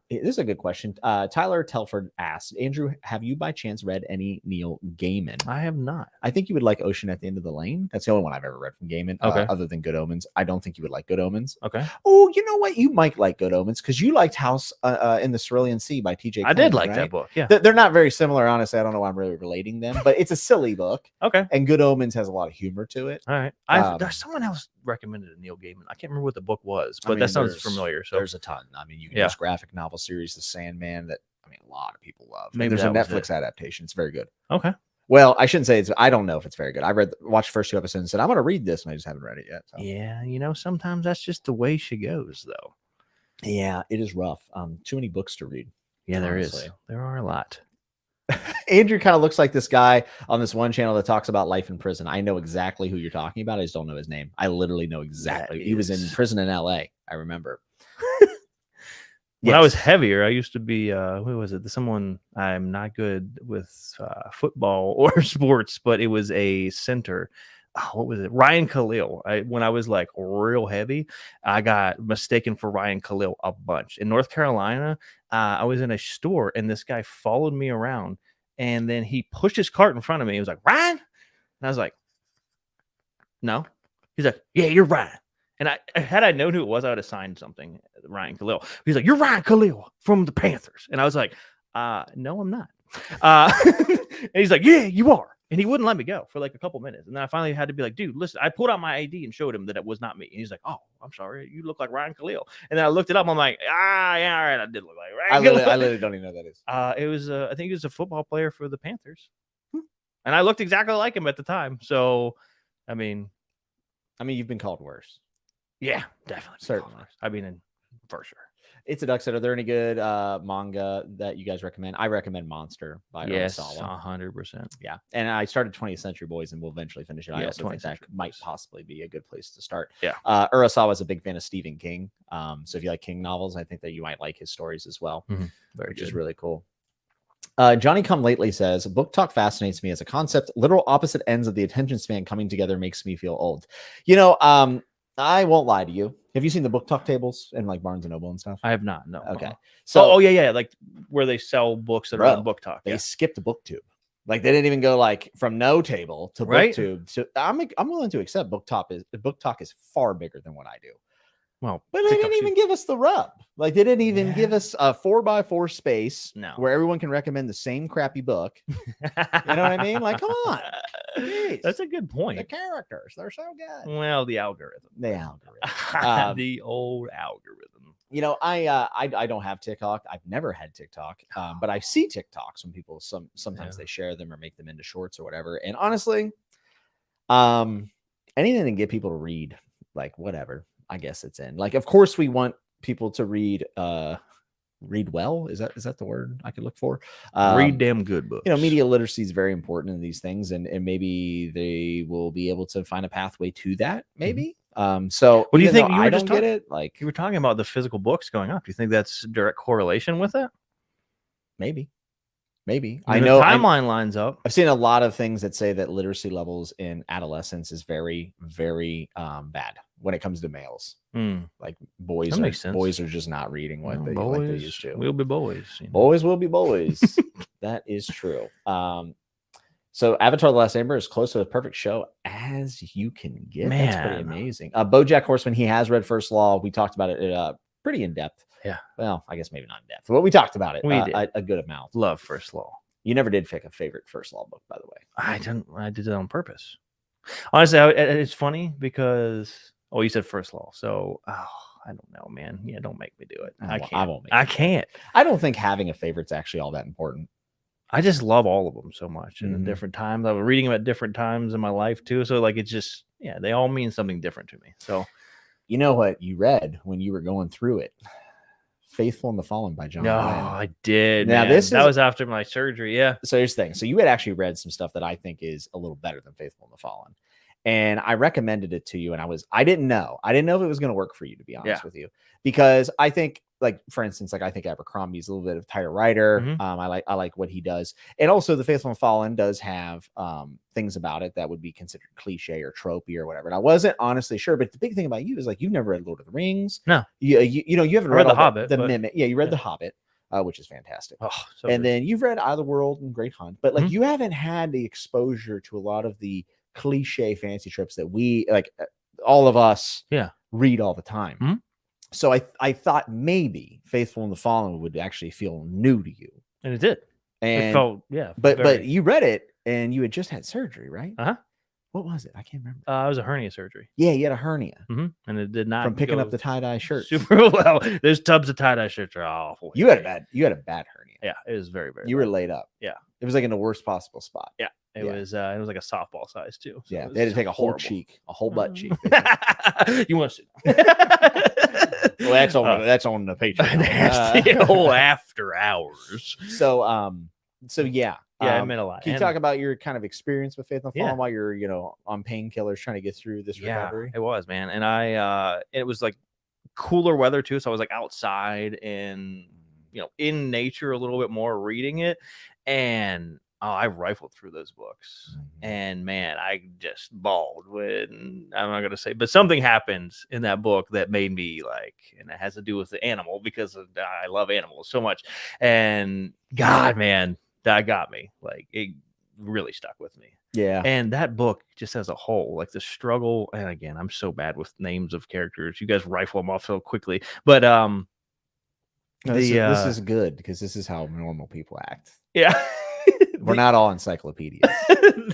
This is a good question. Tyler Telford asked, Andrew, have you by chance read any Neil Gaiman? I have not. I think you would like Ocean at the End of the Lane. That's the only one I've ever read from Gaiman. Other than Good Omens. I don't think you would like Good Omens. Okay. Oh, you know what? You might like Good Omens because you liked House in the Cerulean Sea by TJ. I did like that book. Yeah. They're not very similar, honestly. I don't know why I'm really relating them, but it's a silly book. Okay. And Good Omens has a lot of humor to it. All right. There's someone else recommended a Neil Gaiman. I can't remember what the book was, but that sounds familiar. So there's a ton. I mean, you can use graphic novel series, The Sandman, that a lot of people love. Maybe there's a Netflix adaptation. It's very good. Okay. Well, I shouldn't say I don't know if it's very good. I watched the first 2 episodes and said, I'm going to read this, and I just haven't read it yet. So. Yeah, sometimes that's just the way she goes, though. Yeah, it is rough. Too many books to read. Yeah, there is. There are a lot. Andrew kind of looks like this guy on this one channel that talks about life in prison. I know exactly who you're talking about. I just don't know his name. I literally know exactly. He was in prison in LA. I remember. When I was heavier, I used to be, who was it? Someone, I'm not good with football or sports, but it was a center. Oh, what was it? Ryan Khalil. When I was like real heavy, I got mistaken for Ryan Khalil a bunch. In North Carolina, I was in a store and this guy followed me around And then he pushed his cart in front of me. He was like, Ryan? And I was like, no. He's like, yeah, you're Ryan. And had I known who it was, I would have signed something, Ryan Khalil. He's like, you're Ryan Khalil from the Panthers. And I was like, no, I'm not. And he's like, yeah, you are. And he wouldn't let me go for like a couple minutes. And then I finally had to be like, dude, listen, I pulled out my ID and showed him that it was not me. And he's like, oh, I'm sorry. You look like Ryan Khalil. And then I looked it up. I'm like, yeah, all right. I did look like Ryan Khalil. I literally don't even know who that is. It was, I think he was a football player for the Panthers. And I looked exactly like him at the time. So, I mean, you've been called worse. Yeah, definitely. Certainly. I mean, for sure. It's a duck set. Are there any good manga that you guys recommend? I recommend Monster by Yes, Urasawa. 100%. Yeah. And I started 20th Century Boys and we'll eventually finish it. I Yeah, also think that 20th might Century Boys. possibly be a good place to start. Yeah. Urasawa is a big fan of Stephen King. So if you like King novels, I think that you might like his stories as well, which is really cool. Johnny Come Lately says, book talk fascinates me as a concept. Literal opposite ends of the attention span coming together makes me feel old. You know, I won't lie to you. Have you seen the book talk tables in like Barnes and Noble and stuff? I have not. No. Okay. So, yeah, like where they sell books that are on Book Talk. They skipped BookTube. Like they didn't even go like from no table to BookTube. So I'm willing to accept Book Talk is far bigger than what I do. Well, but they didn't even give us the rub. Like they didn't even give us a 4x4 space where everyone can recommend the same crappy book. You know what I mean? Like, come on. Jeez. That's a good point. The characters, they're so good. Well, the algorithm. The old algorithm. You know, I don't have TikTok. I've never had TikTok, but I see TikToks when people sometimes they share them or make them into shorts or whatever. And honestly, anything to get people to read, like whatever. I guess it's in. Like, of course, we want people to read well. Is that the word I could look for? Read damn good books. You know, media literacy is very important in these things, and maybe they will be able to find a pathway to that. Maybe. So, what do you think? I don't get it. Like you were talking about the physical books going up. Do you think that's direct correlation with it? Maybe. I know the timeline lines up. I've seen a lot of things that say that literacy levels in adolescence is very, very bad when it comes to males. Like boys are just not reading what they used to. We'll be boys. Boys will be boys. That is true. So Avatar: The Last Airbender is close to a perfect show as you can get. Man. That's pretty amazing. BoJack Horseman, he has read First Law. We talked about it pretty in depth. Yeah. Well, I guess maybe not in depth, but we talked about it. We did. A good amount. Love First Law. You never did pick a favorite First Law book, by the way. I didn't. I did it on purpose. Honestly, it's funny because you said First Law, so I don't know, man. Yeah, don't make me do it. I can't. I can't. I don't think having a favorite's actually all that important. I just love all of them so much, and at different times. I was reading them at different times in my life too. So like, it's just they all mean something different to me. So, you know what you read when you were going through it? Faithful and the Fallen by John. Oh, I did. Now that was after my surgery. Yeah. So here's the thing. So you had actually read some stuff that I think is a little better than Faithful and the Fallen, and I recommended it to you. And I didn't know if it was going to work for you, to be honest with you, because I think, like, for instance, like I think Abercrombie's a little bit of a tighter writer. I like what he does, and also the Faithful and Fallen does have things about it that would be considered cliche or tropey or whatever. And I wasn't honestly sure, but the big thing about you is like you've never read Lord of the Rings. No, you haven't read The Hobbit, the Mimic. Yeah, you read The Hobbit, which is fantastic. And then you've read Eye of the World and Great Hunt, but like you haven't had the exposure to a lot of the cliche fantasy trips that we like. All of us, read all the time. So I thought maybe Faithful and the Fallen would actually feel new to you. And it did. And it felt, but you read it and you had just had surgery, right? Uh-huh. What was it? I can't remember. It was a hernia surgery. Yeah, you had a hernia. And it did not from picking up the tie-dye shirts. Super well. There's tubs of tie-dye shirts are awful. You had a bad hernia. Yeah, it was very, very You were laid up. Yeah. It was like in the worst possible spot. Yeah. It was like a softball size too. So they had to take a whole cheek, a whole butt cheek. You want to? Well, that's on the Patreon. Whole after hours. So yeah, it meant a lot. Can you talk about your kind of experience with Faith and Fallen while you're on painkillers trying to get through this recovery? It was, man, and it was like cooler weather too, so I was like outside and in nature a little bit more, reading it, and I rifled through those books, and man, I just bawled when I'm not going to say, but something happens in that book that made me like, and it has to do with the animal because I love animals so much. And God, man, that got me. Like it really stuck with me. Yeah. And that book just as a whole, like the struggle, and again, I'm so bad with names of characters. You guys rifle them off so quickly. But No, this is good because this is how normal people act. yeah. We're not all encyclopedias.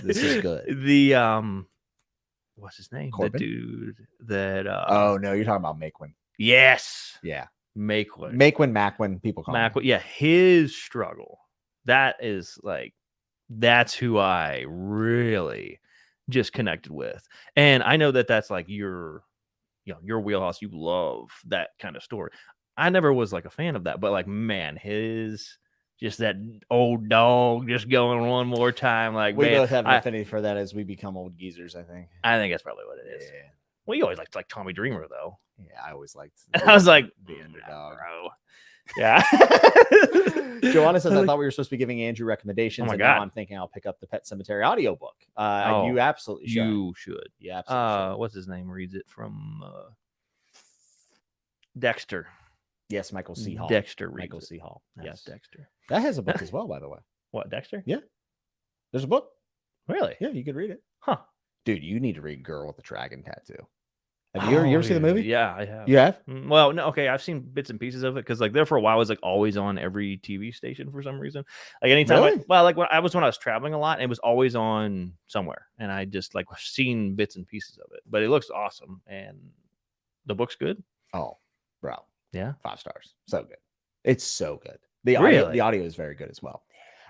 This is good. The what's his name? Corbin? The dude that Oh no, you're talking about Maquin. yes. Yeah. Maquin. Maquin, people call him. Yeah, his struggle. That is like that's who I really just connected with. And I know that that's like your wheelhouse. You love that kind of story. I never was like a fan of that, but like man, his just that old dog just going one more time. Like We man, both have an affinity for that as we become old geezers, I think. I think that's probably what it is. Yeah. Well, you always liked like Tommy Dreamer though. Yeah, I always liked I was like the underdog. bro. Yeah. Joanna says, I thought we were supposed to be giving Andrew recommendations. Oh my and God. now I'm thinking I'll pick up the Pet Cemetery audiobook. Oh, You absolutely should. You should. Yeah, absolutely should. What's his name? Reads it from Dexter. Yes, Michael C. Hall. Dexter reads Michael it. C. Hall. That's Yes. Dexter. That has a book as well, by the way. What, Dexter? Yeah. There's a book. Really? Yeah, you could read it. Huh. Dude, you need to read Girl with the Dragon Tattoo. Have you ever seen the movie? Yeah, I have. You have? Well, no, okay. I've seen bits and pieces of it because, like, there for a while it was like always on every TV station for some reason. Like anytime, Really? when I was traveling a lot, and it was always on somewhere, and I just like seen bits and pieces of it. But it looks awesome, and the book's good. Oh, bro. Yeah, 5 stars. So good. It's so good. The audio is very good as well.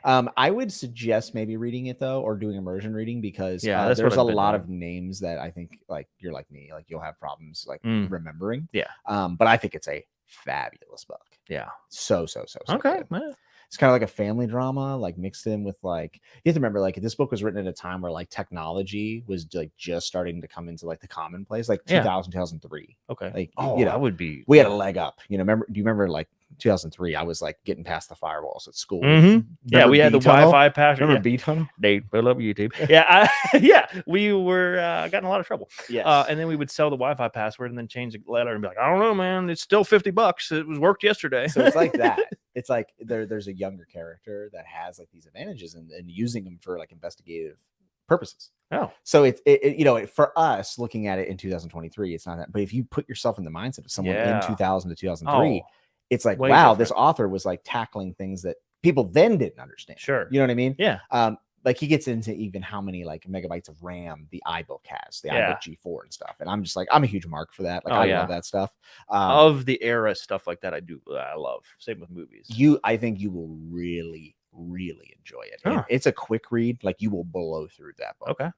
I would suggest maybe reading it though, or doing immersion reading because there's a lot of names that I think like you're like me, like you'll have problems like remembering. Yeah. But I think it's a fabulous book. Yeah. So okay. Good. It's kind of like a family drama, like mixed in with like you have to remember, like this book was written at a time where like technology was like just starting to come into like the commonplace, like 2000, 2003. Okay. Like that would be. We had a leg up. Do you remember like 2003? I was like getting past the firewalls at school. Yeah, we had the Wi-Fi password. Remember B-Tunnel? They pull up YouTube. Yeah, yeah, we were got in a lot of trouble. Yes. And then we would sell the Wi-Fi password and then change the letter and be like, I don't know, man, it's still $50. It was worked yesterday. So it's like that. It's like there's a younger character that has like these advantages and using them for like investigative purposes. Oh, so it for us looking at it in 2023, it's not that. But if you put yourself in the mindset of someone in 2000 to 2003, it's like, wow, different. This author was like tackling things that people then didn't understand. Sure, you know what I mean? Yeah. Like he gets into even how many like megabytes of RAM the iBook has, the iBook G4 and stuff. And I'm just like, I'm a huge mark for that. Like I love that stuff. Of the era stuff like that, I love. Same with movies. I think you will really, really enjoy it. It's a quick read. Like you will blow through that book. Okay.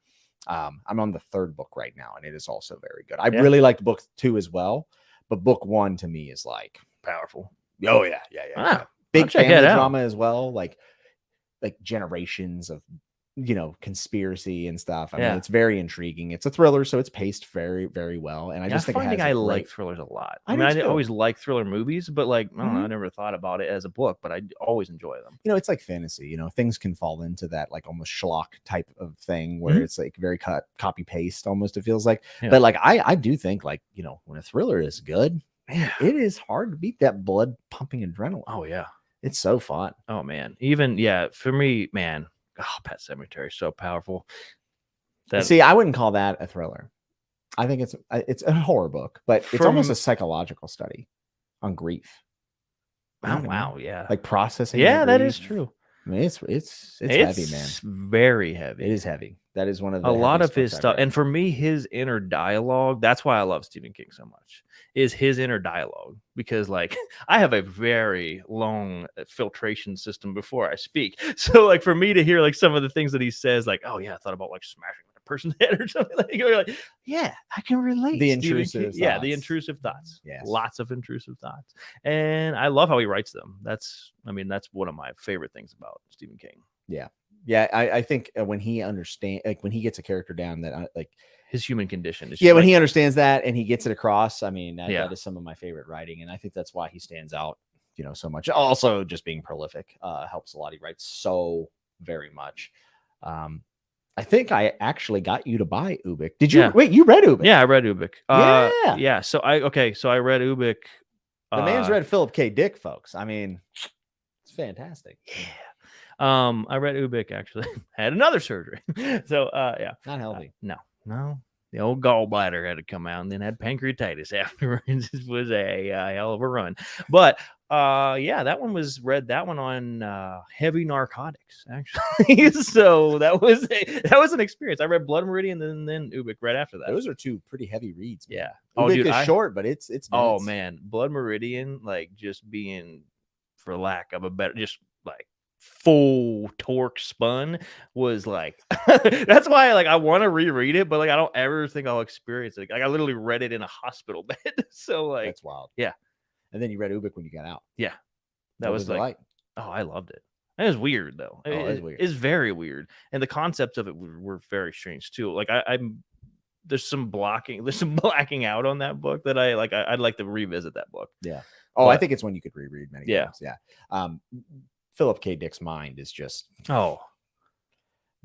I'm on the 3rd book right now, and it is also very good. I really liked book 2 as well, but book 1 to me is like powerful. Oh yeah. Big family drama as well. Like generations of conspiracy and stuff. I mean, it's very intriguing. It's a thriller, so it's paced very, very well. And I just think I like thrillers a lot. I mean, I always like thriller movies, but like I don't know, I never thought about it as a book, but I always enjoy them. It's like fantasy. Things can fall into that like almost schlock type of thing where it's like very copy paste almost. It feels like, but like I do think like when a thriller is good, man, it is hard to beat that blood pumping adrenaline. Oh yeah. It's so fun. Oh man. Even for me, man, Pet Cemetery is so powerful. See, I wouldn't call that a thriller. I think it's a horror book, but it's almost a psychological study on grief. Oh wow, yeah. Like processing. Yeah, that is true. I mean, it's heavy, man. It's very heavy. It is heavy. That is one of the a lot of his stuff. And for me, his inner dialogue, that's why I love Stephen King so much, is his inner dialogue. Because like I have a very long filtration system before I speak. So like for me to hear like some of the things that he says, like, oh yeah, I thought about like smashing a person's head or something. Like you're like, yeah, I can relate. The intrusive thoughts. The intrusive thoughts. Yes. Lots of intrusive thoughts. And I love how he writes them. That's one of my favorite things about Stephen King. Yeah. Yeah, I think when he understands, like when he gets a character down that like his human condition. When he understands that and he gets it across, I mean, that is some of my favorite writing. And I think that's why he stands out, so much. Also just being prolific helps a lot. He writes so very much. I think I actually got you to buy Ubik. Did you? Wait, you read Ubik? Yeah, I read Ubik. Yeah. So I read Ubik. The man's read Philip K. Dick, folks. I mean, it's fantastic. Yeah. I read Ubik actually had another surgery. So yeah. Not healthy. No. The old gallbladder had to come out and then had pancreatitis afterwards. It was a hell of a run. But yeah, that one was that one on heavy narcotics, actually. So that was an experience. I read Blood Meridian and then Ubik right after that. Those are two pretty heavy reads. Man. Yeah. Ubik is short, but it's Oh dense. man, Blood Meridian, like just being, for lack of a better, just like full torque spun was like that's why like I want to reread it, but like I don't ever think I'll experience it. Like I literally read it in a hospital bed. So like That's wild. Yeah. And then you read Ubik when you got out. Yeah. That What was it like oh, I loved it. It was weird though. Oh, it's weird. It's very weird. And the concepts of it were very strange too. Like I'm there's some blacking out on that book that I'd like to revisit that book. Yeah. Oh, I think it's one you could reread many times. Yeah. Philip K. Dick's mind is just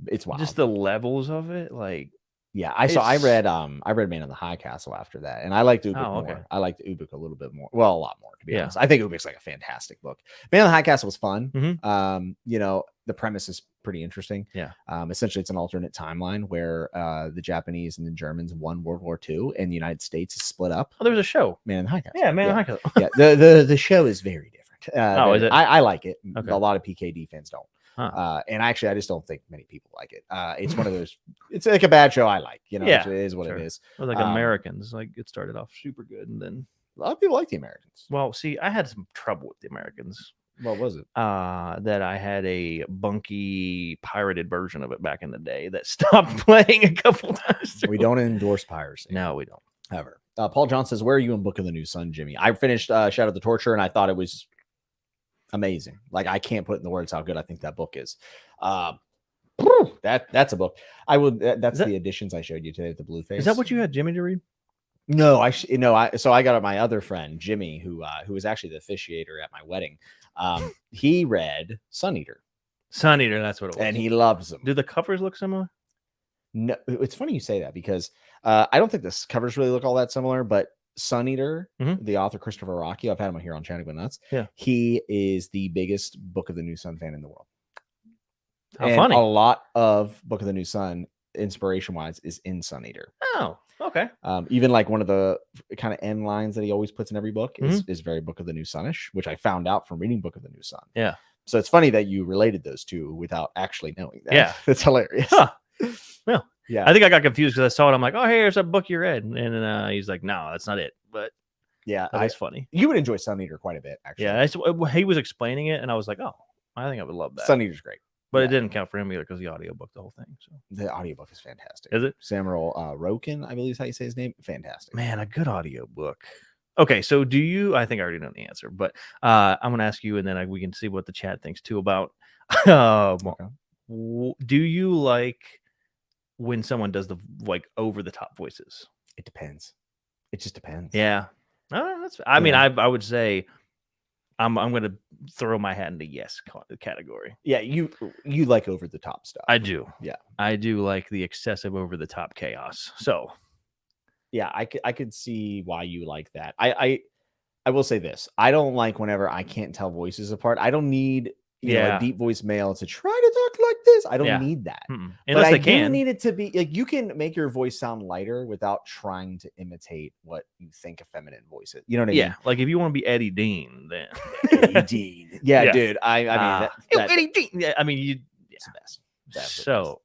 it's wild. Just the levels of it, like yeah. I read Man in the High Castle after that, and I liked Ubik more. I liked Ubik a little bit more. Well, a lot more to be honest. I think Ubik's like a fantastic book. Man in the High Castle was fun. Mm-hmm. You know, the premise is pretty interesting. Yeah. Essentially, it's an alternate timeline where the Japanese and the Germans won World War II, and the United States is split up. Oh, there was a show. Man in the High Castle. Yeah, Man in the High Castle. Yeah. The show is very different. Is it? I like it. Okay. A lot of PKD fans don't. Huh. And actually, I just don't think many people like it. It's one of those. It's like a bad show. I like. You know, Yeah, it is what sure. it is. It was like Americans. Like it started off super good, and then a lot of people like the Americans. Well, see, I had some trouble with the Americans. What was it? That I had a bunky pirated version of it back in the day that stopped playing a couple times. We don't endorse piracy. No, we don't. Ever. Paul John says, "Where are you in Book of the New Sun, Jimmy?" I finished Shadow of the Torture, and I thought it was amazing. Like I can't put in the words how good I think that book is. That's a book. I would. That's the editions I showed you today at the Blue Face. Is that what you had Jimmy to read? No, I got my other friend Jimmy, who was actually the officiator at my wedding. He read Sun Eater. Sun Eater, that's what it was, and he loves them. Do the covers look similar? No, it's funny you say that because I don't think the covers really look all that similar, but Sun Eater, the author Christopher Rocky, I've had him here on Chatting with Nuts. Yeah, he is the biggest Book of the New Sun fan in the world. How funny! A lot of Book of the New Sun, inspiration-wise, is in Sun Eater. Oh, okay. Even like one of the kind of end lines that he always puts in every book is very Book of the New Sunish, which I found out from reading Book of the New Sun. Yeah. So it's funny that you related those two without actually knowing that. Yeah, it's hilarious. Huh. Well, yeah, I think I got confused because I saw it. I'm like, oh, hey, here's a book you read, and then he's like, no, that's not it. But yeah, that's funny. You would enjoy Sun Eater quite a bit, actually. Yeah, he was explaining it, and I was like, oh, I think I would love that. Sun Eater's great, but it didn't count for him either because the audiobook, the whole thing. So the audiobook is fantastic. Is it? Samuel Roken, I believe is how you say his name. Fantastic, man. A good audiobook. Okay, so do you? I think I already know the answer, but I'm going to ask you, and then we can see what the chat thinks too about. Okay. Do you like when someone does the like over the top voices? It depends. It just depends. Yeah. I mean, I would say I'm going to throw my hat in the yes category. Yeah, you like over the top stuff. I do. Yeah, I do like the excessive over the top chaos. So, yeah, I could see why you like that. I will say this: I don't like whenever I can't tell voices apart. I don't need you know, a deep voice male to try to talk like this. I don't need that. Unless they can. Need it to be like you can make your voice sound lighter without trying to imitate what you think a feminine voice is. You know what I mean? Yeah, like if you want to be Eddie Dean, then Eddie Dean. Yeah, dude. I mean, Eddie Dean. Yeah, I mean, it's the best. That's so,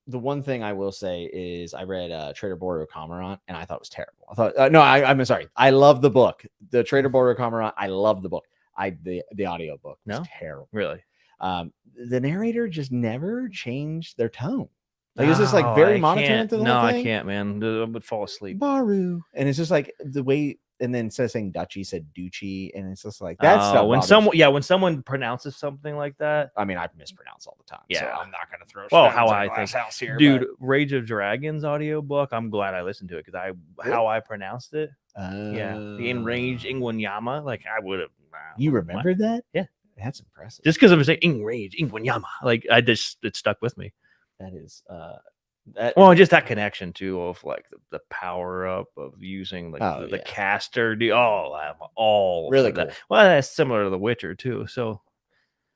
the one thing I will say is I read Trader Boreau Cormorant and I thought it was terrible. I thought I'm sorry. I love the book. The Trader Boreau Cormorant. I love the book. The audio book was terrible. Really? The narrator just never changed their tone. Like it's just like very monotone to the whole thing. I can't, man. I would fall asleep. Baru. And it's just like the way, and then instead of saying Dutchy, said Ducci, and it's just like that's stuff. When someone pronounces something like that. I mean, I mispronounce all the time. Yeah, so I'm not gonna throw. Well, how I think, house here, dude. Rage of Dragons audiobook. I'm glad I listened to it because how I pronounced it. Yeah, the Enraged Ingwenyama. Like I would have. You remembered that? Yeah, that's impressive. Just because I'm saying Enraged Ingwenyama, like it stuck with me. That is just that connection too of like the power up of using like the caster. I'm all really cool. That. Well, that's similar to The Witcher too. So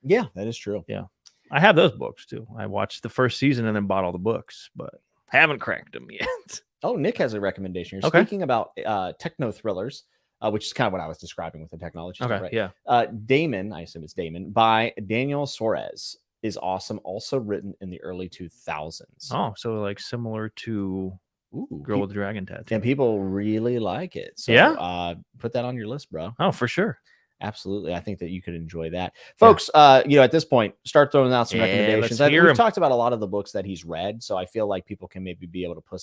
Yeah, that is true. Yeah. I have those books too. I watched the first season and then bought all the books, but haven't cracked them yet. Oh, Nick has a recommendation. You're Okay. speaking about techno thrillers, which is kind of what I was describing with the technology stuff, right? Yeah. Damon, I assume it's Damon, by Daniel Suarez is awesome. Also written in the early 2000s. Oh, so like similar to Girl with the Dragon Tattoo. And people really like it. So yeah, put that on your list, bro. Oh, for sure. Absolutely. I think that you could enjoy that. Folks, at this point, start throwing out some recommendations. We've talked about a lot of the books that he's read, so I feel like people can maybe be able to put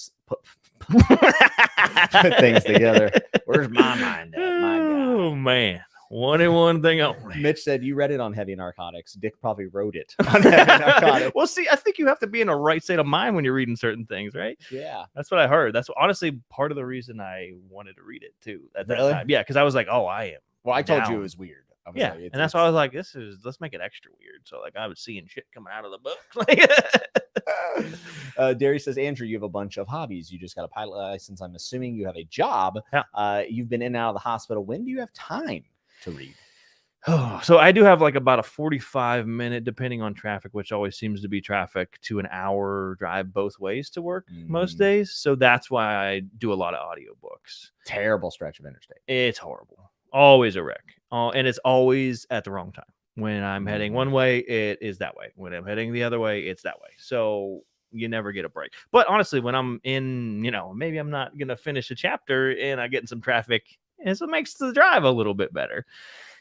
things together. Where's my mind at? My God. Oh, man. One thing only. Mitch said you read it on Heavy Narcotics. Dick probably wrote it on Heavy Narcotics. Well, see, I think you have to be in a right state of mind when you're reading certain things, right? Yeah. That's what I heard. That's honestly part of the reason I wanted to read it, too, at that time. Yeah, because I was like, oh, I am. Well, I told you it was weird. Yeah, like, and that's why I was like, let's make it extra weird. So like I was seeing shit coming out of the book. Derry says, Andrew, you have a bunch of hobbies. You just got a pilot license. I'm assuming you have a job. Yeah. You've been in and out of the hospital. When do you have time to read? Oh, so I do have like about a 45-minute, depending on traffic, which always seems to be traffic, to an hour drive both ways to work most days. So that's why I do a lot of audiobooks. Terrible stretch of interstate. It's horrible. Always a wreck. And it's always at the wrong time. When I'm heading one way, it is that way. When I'm heading the other way, it's that way. So you never get a break. But honestly, when I'm in, maybe I'm not going to finish a chapter and I get in some traffic, and so it makes the drive a little bit better.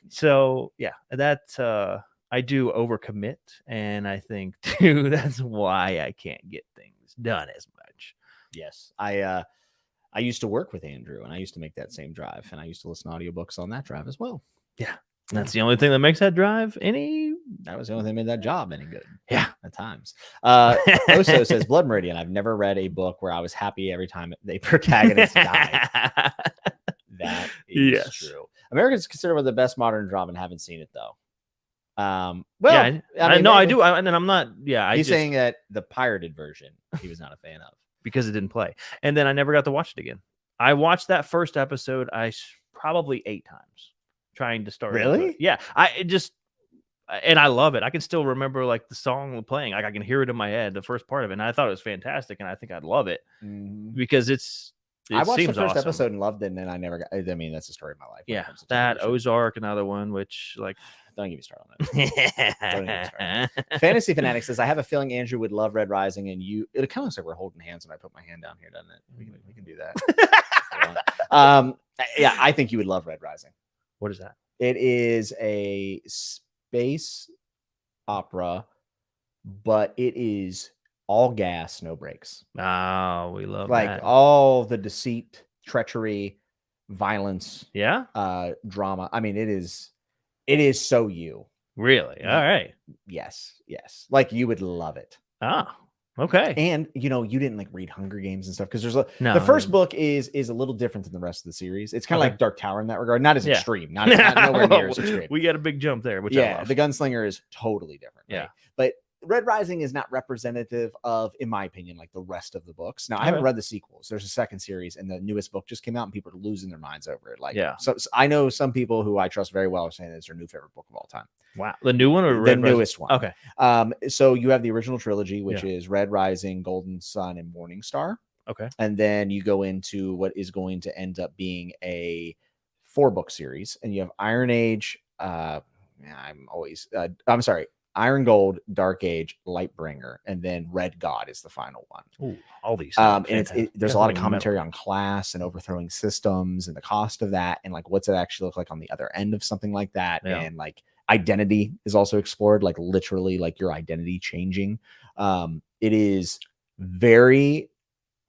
So yeah, that I do overcommit. And I think too, that's why I can't get things done as much. Yes. I used to work with Andrew and I used to make that same drive and I used to listen to audiobooks on that drive as well. Yeah. That's the only thing that makes that drive that was the only thing that made that job any good. Yeah. At times. Oso says Blood Meridian. I've never read a book where I was happy every time the protagonist died. That is true. Americans consider it the best modern drama and haven't seen it though. Well, yeah, I mean, I do. And then I'm not. Yeah, he's saying that the pirated version he was not a fan of because it didn't play, and then I never got to watch it again. I watched that first episode probably 8 times trying to start. Really? Yeah, and I love it. I can still remember like the song playing. Like I can hear it in my head, the first part of it, and I thought it was fantastic, and I think I'd love it because I watched the first awesome. episode and loved it, and then I never got. I mean, that's the story of my life. Yeah, that Ozark, another one, which like. Don't get me started on that. Don't get me started. Fantasy Fanatic says, I have a feeling Andrew would love Red Rising, and you. It kind of looks like we're holding hands when I put my hand down here, doesn't it? We can do that. Yeah, I think you would love Red Rising. What is that? It is a space opera, but it is all gas, no brakes. Oh, we love like all the deceit, treachery, violence, drama. I mean, it is so you. Really? All right. Yes. Like you would love it. Ah, okay. And you didn't like read Hunger Games and stuff because there's the first book is a little different than the rest of the series. It's kind of like Dark Tower in that regard. Not as extreme. Not nowhere near as extreme. We get a big jump there. Which the Gunslinger is totally different. Yeah. Right? But Red Rising is not representative of, in my opinion, like the rest of the books. Now, I haven't read the sequels. There's a second series, and the newest book just came out, and people are losing their minds over it. Like, so I know some people who I trust very well are saying it's their new favorite book of all time. Wow, the new one or the newest one? Okay. So you have the original trilogy, which is Red Rising, Golden Sun, and Morning Star. Okay. And then you go into what is going to end up being a 4-book series, and you have Iron Age. Iron Gold, Dark Age, Lightbringer, and then Red God is the final one. Ooh, all these. And there's a lot of commentary on class and overthrowing systems and the cost of that, and like what's it actually look like on the other end of something like that, and like identity is also explored, like literally like your identity changing. It is very,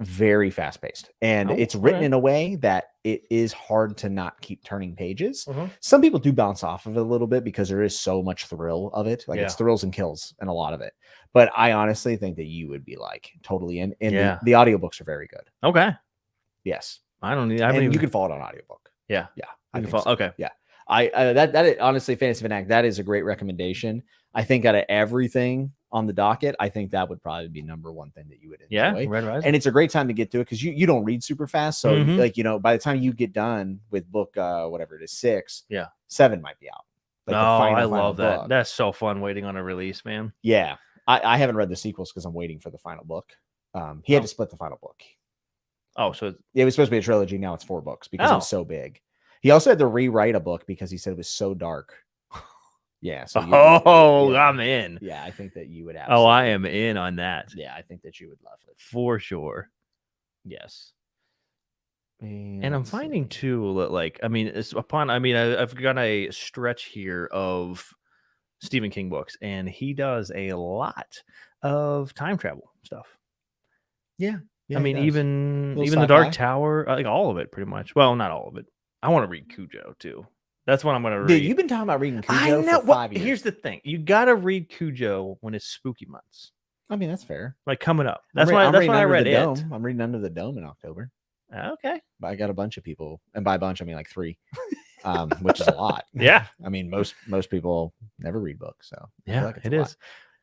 very fast paced, and it's written in a way that it is hard to not keep turning pages. Some people do bounce off of it a little bit because there is so much thrill of it. Like it's thrills and kills and a lot of it. But I honestly think that you would be like totally in. And the audiobooks are very good. Okay. Yes. You can follow it on audiobook. Yeah. I can follow. So. Okay. Yeah. That honestly, Fantasy Fanatic, that is a great recommendation. I think out of everything on the docket, I think that would probably be number one thing that you would enjoy. Yeah, Red Rising. And it's a great time to get to it because you don't read super fast. So like, by the time you get done with book, whatever it is, 6, 7 might be out. Oh, Like I final love that. book. That's so fun waiting on a release, man. Yeah. I haven't read the sequels because I'm waiting for the final book. He had to split the final book. Oh, so It was supposed to be a trilogy. Now it's 4 books because it Oh. was so big. He also had to rewrite a book because he said it was so dark. Yeah. So I'm in. Yeah, I think that you would have. Oh, I am in on that. Yeah, I think that you would love it. For sure. Yes. And I'm finding too that, like, I mean, I've got a stretch here of Stephen King books, and he does a lot of time travel stuff. Yeah. I mean, even Little the Dark sci-fi. Tower, like all of it, pretty much. Well, not all of it. I want to read Cujo too. That's what I'm gonna read. Dude, you've been talking about reading I Cujo know. for 5 years. Here's the thing: you gotta read Cujo when it's spooky months, I mean, that's fair. like coming up. I'm That's re- why. I'm That's reading when I Under read the it. Dome. I'm reading Under the Dome in October. Okay. But I got a bunch of people, and by a bunch I mean like 3, which is a lot. Yeah. I mean, most people never read books, so I feel Yeah, like it's it a lot. is.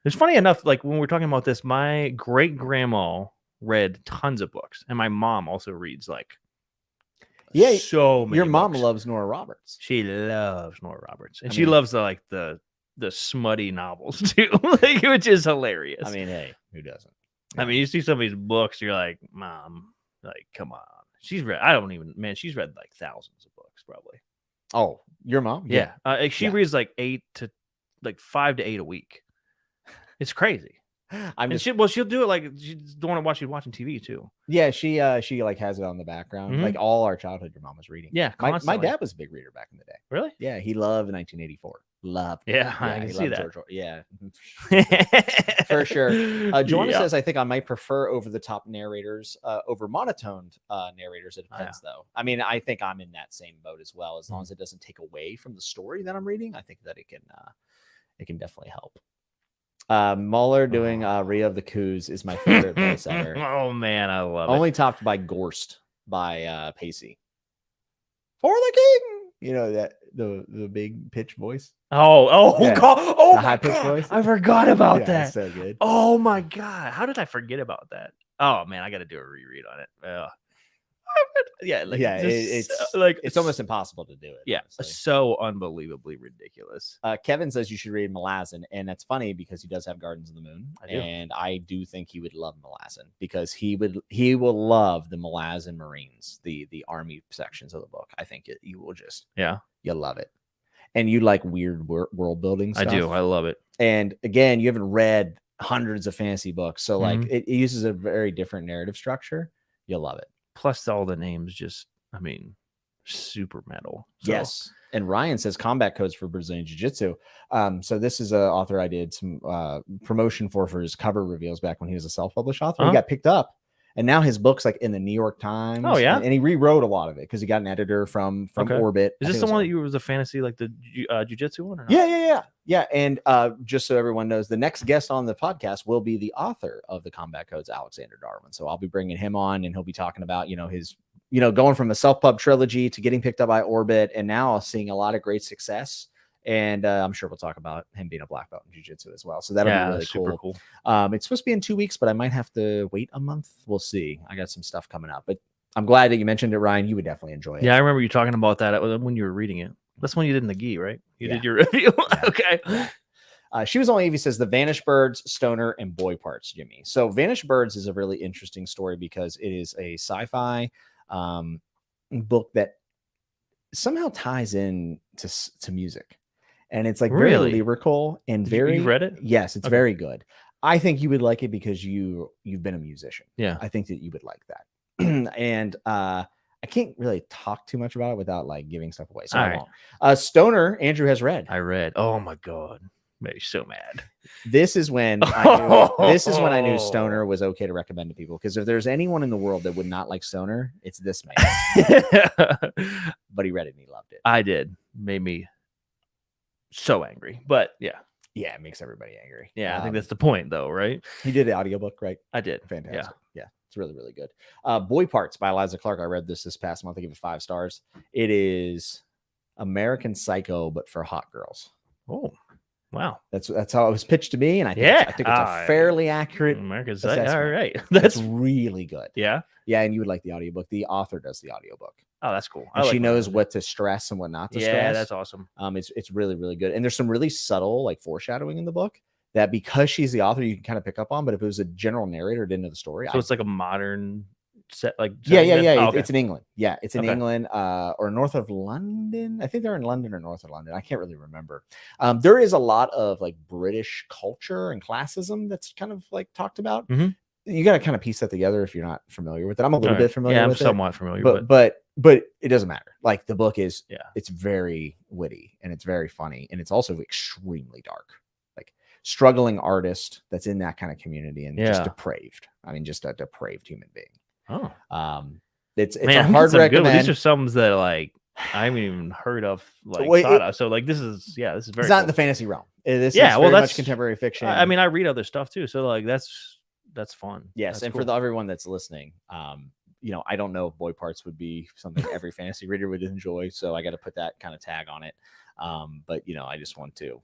It's funny enough, like when we're talking about this, my great grandma read tons of books, and my mom also reads like so many. Your mom books. loves Nora Roberts. She loves Nora Roberts, and I she mean- loves the smutty novels too, like, which is hilarious. I mean, hey, who doesn't? I mean, you see some of these books, you're like, Mom, like, come on. She's read. She's read like thousands of books, probably. Oh, your mom? Yeah, she Yeah. reads like 5 to 8 a week. It's crazy. I'm And just, she'll do it like she's the one to watch. She's watching TV too. yeah, she like has it on the background. Mhm. Like all our childhood, your mom was reading. Yeah, my constantly. dad was a big reader back in the day. Really? Yeah, he loved 1984. Loved. it. Yeah, I can he see loved that. George Yeah, for sure. Joanna Yeah. says, I think I might prefer over the top narrators over monotoned narrators. It Oh, depends, though. I mean, I think I'm in that same boat as well. As long as it doesn't take away from the story that I'm reading, I think that it can definitely help. Muller doing Ria of the Coos is my favorite voice ever. Oh man, I love it. Only topped by Gorst by Pacey. For the king, you know that the big pitch voice. Oh Yeah. God! Oh The my high-pitched God! voice? I forgot about Yeah, that. it's so good. Oh my God! How did I forget about that? Oh man, I got to do a reread on it. Yeah, like, Yeah, just, like it's almost impossible to do it. yeah, honestly. so unbelievably ridiculous. Kevin says you should read Malazan, and that's funny because he does have Gardens of the Moon, I do. and I do think he would love Malazan because he will love the Malazan Marines, the army sections of the book. I think you will just you'll love it, and you like weird world building stuff. I do. I love it. And again, you haven't read hundreds of fantasy books, so like Mhm. it uses a very different narrative structure. You'll love it. Plus, all the names just, I mean, super metal. So, Yes. And Ryan says combat codes for Brazilian Jiu-Jitsu. So this is an author I did some promotion for his cover reveals back when he was a self-published author. He Uh-huh. got picked up, and now his book's like in the New York Times. Oh, yeah? and he rewrote a lot of it because he got an editor from Okay. Orbit. Is I this think the it one that you was a fantasy, like the jujitsu one? Or not? Yeah. And just so everyone knows, the next guest on the podcast will be the author of the combat codes, Alexander Darwin. So I'll be bringing him on, and he'll be talking about his going from a self-pub trilogy to getting picked up by Orbit, and now seeing a lot of great success. And I'm sure we'll talk about him being a black belt in jiu-jitsu as well. So that'll be really super cool. cool. It's supposed to be in 2 weeks, but I might have to wait a month. We'll see. I got some stuff coming up, but I'm glad that you mentioned it, Ryan. You would definitely enjoy it. Yeah, I remember you talking about that when you were reading it. That's when you did in the gi, right? You Yeah. did your review. Yeah. Okay. She was only Evie says the Vanished Birds, Stoner, and Boy Parts, Jimmy. So Vanished Birds is a really interesting story because it is a sci-fi book that somehow ties in to music, and it's like very Really? lyrical and very. You read it? Yes, it's Okay. very good. I think you would like it because you've been a musician. Yeah. I think that you would like that. And I can't really talk too much about it without like giving stuff away. So All I right. won't. Stoner, Andrew has read. I read. Oh my God. Made me so mad. This is when I knew Stoner was okay to recommend to people, because if there's anyone in the world that would not like Stoner, it's this man. But he read it and he loved it. I did. Made me so angry. But yeah. Yeah, it makes everybody angry. Yeah. I think that's the point though, right? he did the audiobook, right? I did. Fantastic. Yeah, it's really, really good. Boy Parts by Eliza Clark. I read this past month. I give it 5 stars. It is American Psycho, but for hot girls. Oh, wow. That's how it was pitched to me, and I think it's a fairly accurate. America's assessment. all right. That's really good. Yeah. Yeah, and you would like the audiobook. The author does the audiobook. Oh, that's cool. And she knows that. what to stress and what not to Yeah, stress. that's awesome. It's really, really good. And there's some really subtle like foreshadowing in the book that because she's the author, you can kind of pick up on. But if it was a general narrator, didn't know the story. So it's like a modern set, like Yeah. Oh, okay. It's in England. Yeah, it's in Okay. England or north of London. I think they're in London or north of London. I can't really remember. There is a lot of like British culture and classism that's kind of like talked about. Mhm. You got to kind of piece that together if you're not familiar with it. I'm a little All right. bit familiar Yeah, I'm with it, somewhat familiar, but it doesn't matter. Like the book is, yeah. it's very witty and it's very funny and it's also extremely dark. Like struggling artist that's in that kind of community and just Yeah. depraved. I mean, just a depraved human being. Oh, it's Man, a I'm getting hard some good ones. recommend. These are some that like I haven't even heard of, like Well, thought of. So like this is very. It's not cool. in the fantasy realm. This Yeah, is well, very much that's contemporary fiction. I mean, I read other stuff too, so like that's fun. Yes, That's and cool. for everyone that's listening, I don't know if Boy Parts would be something every fantasy reader would enjoy, so I got to put that kind of tag on it. But I just want to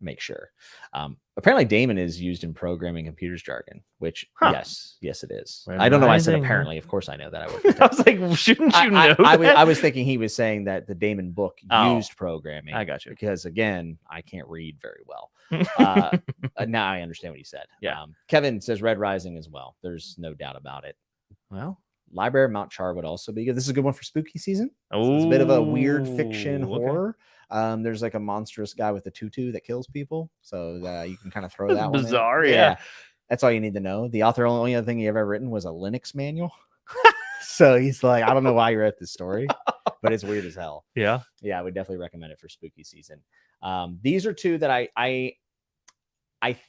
make sure. Apparently, Damon is used in programming computers jargon, which yes, it is. I don't know why I said Rising, huh? apparently. Of course, I know that. I worked. I was like, well, shouldn't you know? I was thinking he was saying that the Damon book Oh, used programming. I got you. Because again, I can't read very well. Now I understand what he said. Yeah. Kevin says Red Rising as well. There's no doubt about it. Well, Library of Mount Char would also be good. This is a good one for spooky season. So it's a bit of a weird fiction okay. horror. There's like a monstrous guy with a tutu that kills people. So you can kind of throw that one in. Bizarre, yeah. That's all you need to know. The author, only other thing he ever written was a Linux manual. So he's like, I don't know why you wrote this story, but it's weird as hell. Yeah. Yeah, I would definitely recommend it for spooky season. These are two that I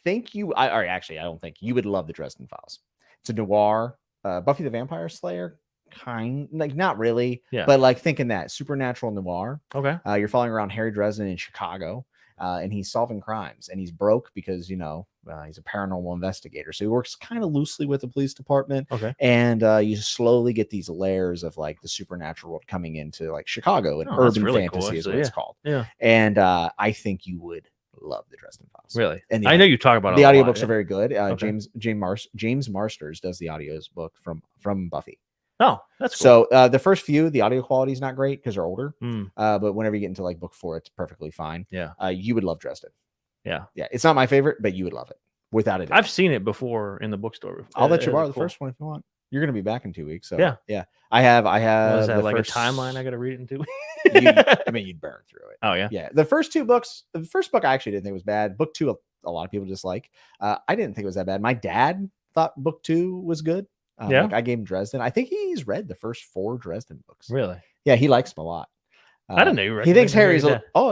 think I don't think you would love the Dresden Files. It's a noir, Buffy the Vampire Slayer, not really, but like thinking that supernatural noir. Okay. You're following around Harry Dresden in Chicago, and he's solving crimes, and he's broke because he's a paranormal investigator, so he works kind of loosely with the police department. Okay. And you slowly get these layers of like the supernatural world coming into like Chicago and urban really fantasy cool, is what it's called. Yeah. And I think you would love the Dresden Files. Really? And I know you talk about it the a audiobooks lot, are very good. Okay. James Marsters does the audios book from Buffy. Oh, that's cool. So the first few, the audio quality is not great because they're older. Mm. But whenever you get into like book 4, it's perfectly fine. Yeah. You would love Dresden. Yeah. It's not my favorite, but you would love it without it. I've seen it before in the bookstore. I'll let you borrow the first one if you want. You're going to be back in 2 weeks. So yeah. I have. Was that like a timeline? I got to read it in 2 weeks. You'd burn through it. Oh yeah. Yeah. The first book I actually didn't think was bad. Book 2, a lot of people dislike. I didn't think it was that bad. My dad thought book 2 was good. Like I gave him Dresden. I think he's read the first 4 Dresden books. Really? Yeah, he likes them a lot. I didn't know you he thinks Harry's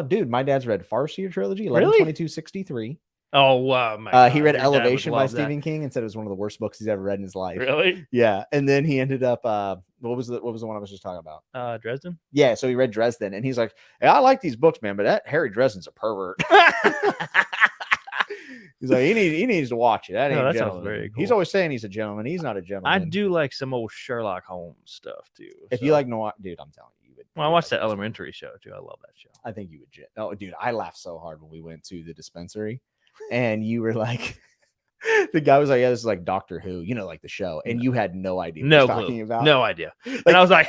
dude, my dad's read Farseer trilogy, 11/22/63. 11/22/63. Oh wow, my God. He read Your dad would Elevation by love that. Stephen King and said it was one of the worst books he's ever read in his life. Really? Yeah. And then he ended up what was the one I was just talking about? Dresden? Yeah, so he read Dresden and he's like, hey, I like these books, man, but that Harry Dresden's a pervert. He's like, he needs to watch it. That ain't that gentleman. sounds very cool. He's always saying he's a gentleman. He's not a gentleman. I do like some old Sherlock Holmes stuff too. If you like noir, dude, I'm telling you, would. Well, I watched that Elementary show too. I love that show. I think you would. Oh, dude, I laughed so hard when we went to the dispensary, and you were like, the guy was like, "Yeah, this is like Doctor Who," like the show, and you had no idea what he was talking about. No idea. And I was like,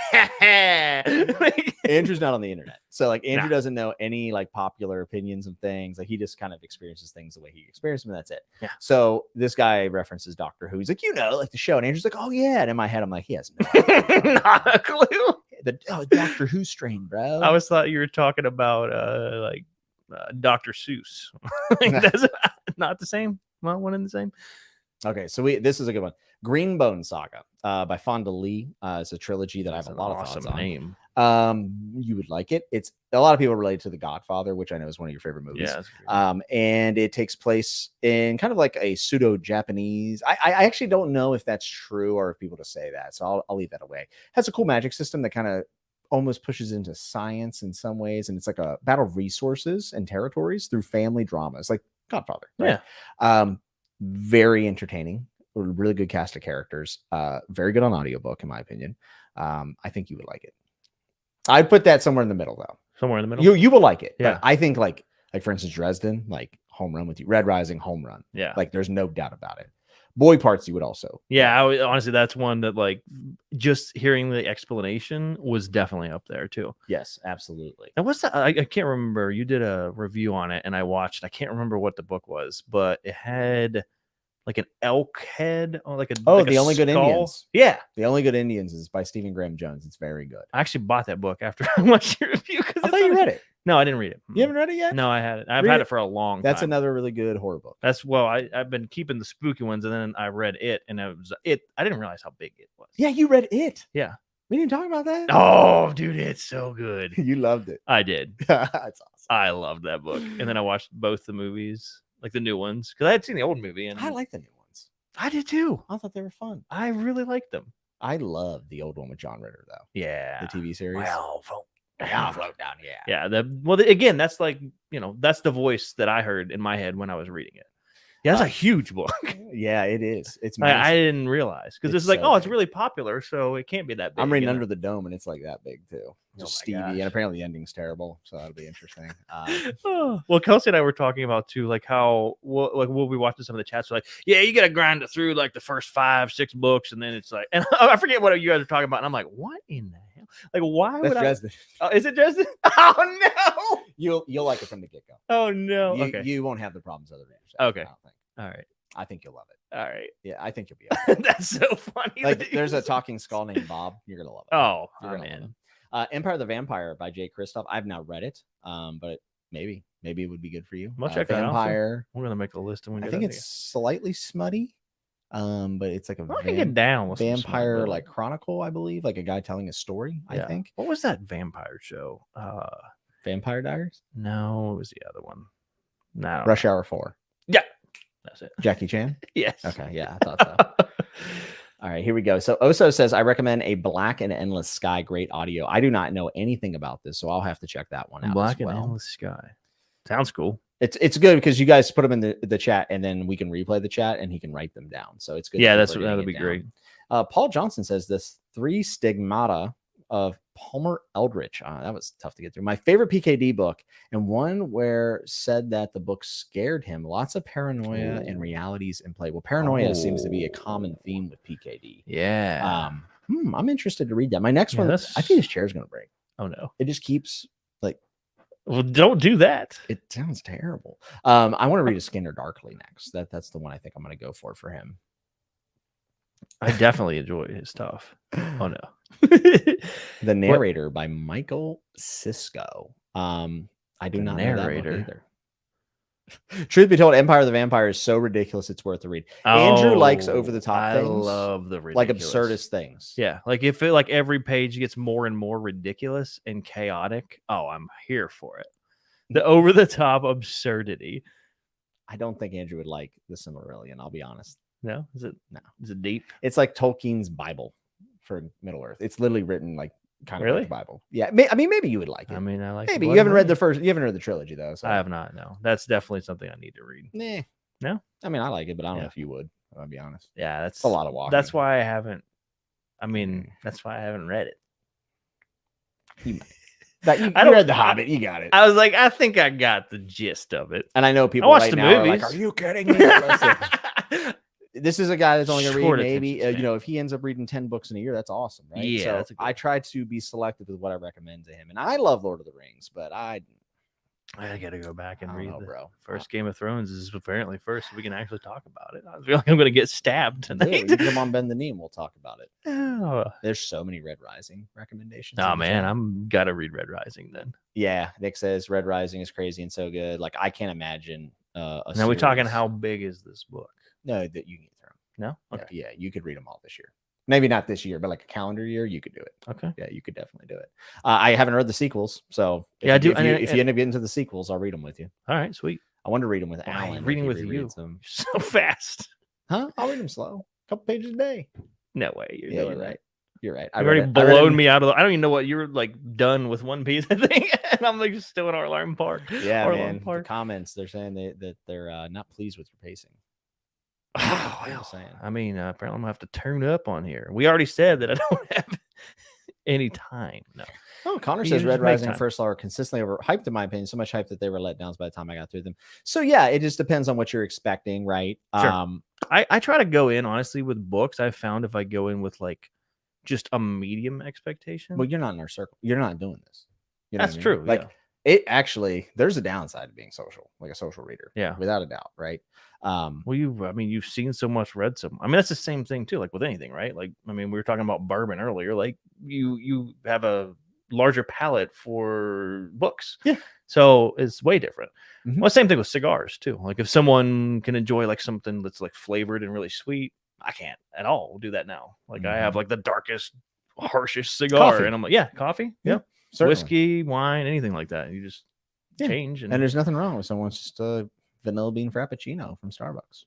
Andrew's not on the internet, so like Andrew doesn't know any like popular opinions of things. Like he just kind of experiences things the way he experienced them, and that's it. Yeah. So this guy references Doctor Who. He's like, like the show, and Andrew's like, "Oh yeah," and in my head, I'm like, he has no idea. Not a clue. The Doctor Who strain, bro. I always thought you were talking about Dr. Seuss. That's not the same. Not one and the same. Okay, so this is a good one. Greenbone Saga by Fonda Lee. It's a trilogy that I have a lot of thoughts on. Name. You would like it. It's a lot of people relate to The Godfather, which I know is one of your favorite movies. Yeah. And it takes place in kind of like a pseudo-Japanese. I actually don't know if that's true or if people just say that, so I'll leave that away. It has a cool magic system that kind of almost pushes into science in some ways, and it's like a battle of resources and territories through family dramas, like Godfather. Right? Yeah. Very entertaining. A really good cast of characters. Very good on audiobook, in my opinion. I think you would like it. I'd put that somewhere in the middle, though. Somewhere in the middle. You will like it. Yeah. But I think like for instance, Dresden, like home run with you. Red Rising, home run. Yeah. Like there's no doubt about it. Boy Parts you would also. Yeah, honestly, that's one that like just hearing the explanation was definitely up there too. Yes, absolutely. And what's that? I can't remember. You did a review on it, and I watched. I can't remember what the book was, but it had like an elk head, or like a like The a Only Good skull. Indians. Yeah, The Only Good Indians is by Stephen Graham Jones. It's very good. I actually bought that book after I watched your review. I thought you read it. No, I didn't read it. You haven't read it yet? No, I hadn't. I've Read had it. it for a long time. That's another really good horror book. I've been keeping the spooky ones, and then I read it, and it was it. I didn't realize how big it was. Yeah, you read it. Yeah. We didn't talk about that. Oh, dude, it's so good. You loved it. I did. That's awesome. I loved that book, and then I watched both the movies, like the new ones, because I had seen the old movie, and I like the new ones. I did too. I thought they were fun. I really liked them. I love the old one with John Ritter though. Yeah, The TV series. Well, float down. Yeah. Yeah. Again, that's like that's the voice that I heard in my head when I was reading it. Yeah, that's a huge book. Yeah, it is. It's I didn't realize because it's like, so it's big. really popular, so it can't be that big. I'm reading Under the Dome, and it's like that big too. Oh Just my Stevie, gosh. and apparently the ending's terrible, so that'll be interesting. Well, Kelsey and I were talking about too, like how we'll be watching some of the chats. Like, yeah, you got to grind it through like the first 5-6 books, and then it's like, and I forget what you guys are talking about, and I'm like, what in the hell? Like, why That's would Dresden. is it Dresden? Oh no! You'll like it from the get go. Oh no! Okay. You won't have the problems other readers have, Okay. I don't think. All right. I think you'll love it. All right. Yeah, I think you'll be okay. That's so funny. Like, there's a talking skull named Bob. You're gonna love it. Oh, You're I'm gonna love in. it. Empire of the Vampire by Jay Kristoff. I've not read it, but maybe it would be good for you. We'll check that out. Vampire. We're gonna make a list, and I think it's slightly smutty, but it's like a I can get down with some smut, vampire though. like chronicle, I believe, like a guy telling a story. I Yeah. think What was that vampire show? Vampire Diaries, No, it was the other one. No. Rush Hour 4, Yeah, that's it. Jackie Chan. Yes. Okay, yeah, I thought so. All right, here we go. So Oso says, I recommend A Black and Endless Sky. Great audio. I do not know anything about this, so I'll have to check that one out. Black as well. and Endless Sky. Sounds cool. It's good because you guys put them in the chat, and then we can replay the chat, and he can write them down. So it's good. Yeah, that people are that'd getting be it great. down. Paul Johnson says this 3 Stigmata of Palmer Eldritch. That was tough to get through. My favorite PKD book, and one where said that the book scared him. Lots of paranoia and realities in play. Well, paranoia seems to be a common theme with PKD. Yeah. I'm interested to read that. My next Yeah, one, I that's- think this chair's gonna break. Oh no. It just keeps like. Well, don't do that. It sounds terrible. I want to read a Skinner Darkly next. That's the one I think I'm going to go for him. I definitely enjoy his stuff. Oh no. The Narrator by Michael Sisko. I do not know that book either. Truth be told, Empire of the Vampire is so ridiculous it's worth a read. Andrew likes over the top things. I love the ridiculous. Like absurdist things. Yeah, like if it like every page gets more and more ridiculous and chaotic. Oh, I'm here for it. The over the top absurdity. I don't think Andrew would like the Silmarillion, I'll be honest. No, is it? No. Is it deep? It's like Tolkien's Bible for Middle Earth. It's literally written like kind of Really? like the Bible. Yeah, I mean, maybe you would like it. I mean, I like. Maybe Blood you haven't and read the Rain. first. You haven't read the trilogy though. So I have not. No, that's definitely something I need to read. Nah. No? I mean, I like it, but I don't know Yeah. if you would. I'll be honest. Yeah, that's It's a lot of walking. That's why I haven't. I mean, that's why I haven't read it. You I don't- read The Hobbit. You got it. I was like, I think I got the gist of it. And I know people watched right the now are like, movies. "Are you kidding me?" Listen, this is a guy that's only going to read Short maybe, attention span. if he ends up reading 10 books in a year, that's awesome, right? Yeah, So that's a good I try to be selective with what I recommend to him. And I love Lord of the Rings, but I gotta go back and don't read know, the bro. first Game of Thrones is apparently first, so we can actually talk about it. I feel like I'm gonna get stabbed Good. tonight. You can come on Bend the Knee and we'll talk about it. Oh, There's so many Red Rising recommendations. oh in the man, chat. I'm gotta read Red Rising then. Yeah, Nick says Red Rising is crazy and so good. Like, I can't imagine Now we talking series- how big is this book? No, that you can get through 'em. No? Yeah, Okay. yeah, you could read them all this year. Maybe not this year, but like a calendar year, you could do it. Okay. Yeah, you could definitely do it. I haven't read the sequels, so Yeah, I do- If and- you end up getting to the sequels, I'll read them with you. All right, sweet. I want to read them with Wow, Alan. if reading he with you. rereads them. So fast. Huh? I'll read them slow. A couple pages a day. No way. You're Yeah, doing you're that. right. You're right. You've already I read blown me out of the. I don't even know what you're like done with One Piece, I think. And I'm like just still in our alarm park. Yeah, Our man. alarm The park. comments, they're saying that they're not pleased with your pacing. Oh, What are you well, saying? I mean, apparently I'm gonna have to turn up on here. We already said that I don't have any time. No. Oh, Connor You says just Red make Rising and time. First Law are consistently overhyped, in my opinion. So much hype that they were let downs by the time I got through them. So yeah, it just depends on what you're expecting, right? Sure. I try to go in honestly with books. I found if I go in with like just a medium expectation. Well, you're not in our circle. You're not doing this. You know That's what I mean? true. Like Yeah. it actually, there's a downside to being social, like a social reader. Yeah. Without a doubt, right? Well, you've seen so much, read so. I mean, that's the same thing too. Like with anything, right? Like, I mean, we were talking about bourbon earlier. Like, you have a larger palette for books. Yeah. So it's way different. Mhm. Well, same thing with cigars too. Like, if someone can enjoy like something that's like flavored and really sweet, I can't at all do that now. Like, I have like the darkest, harshest cigar, Coffee. and I'm like, yeah, coffee, Yeah, yeah, certainly. whiskey, wine, anything like that. You just Yeah. change, And there's nothing wrong with someone's just a vanilla bean frappuccino from Starbucks,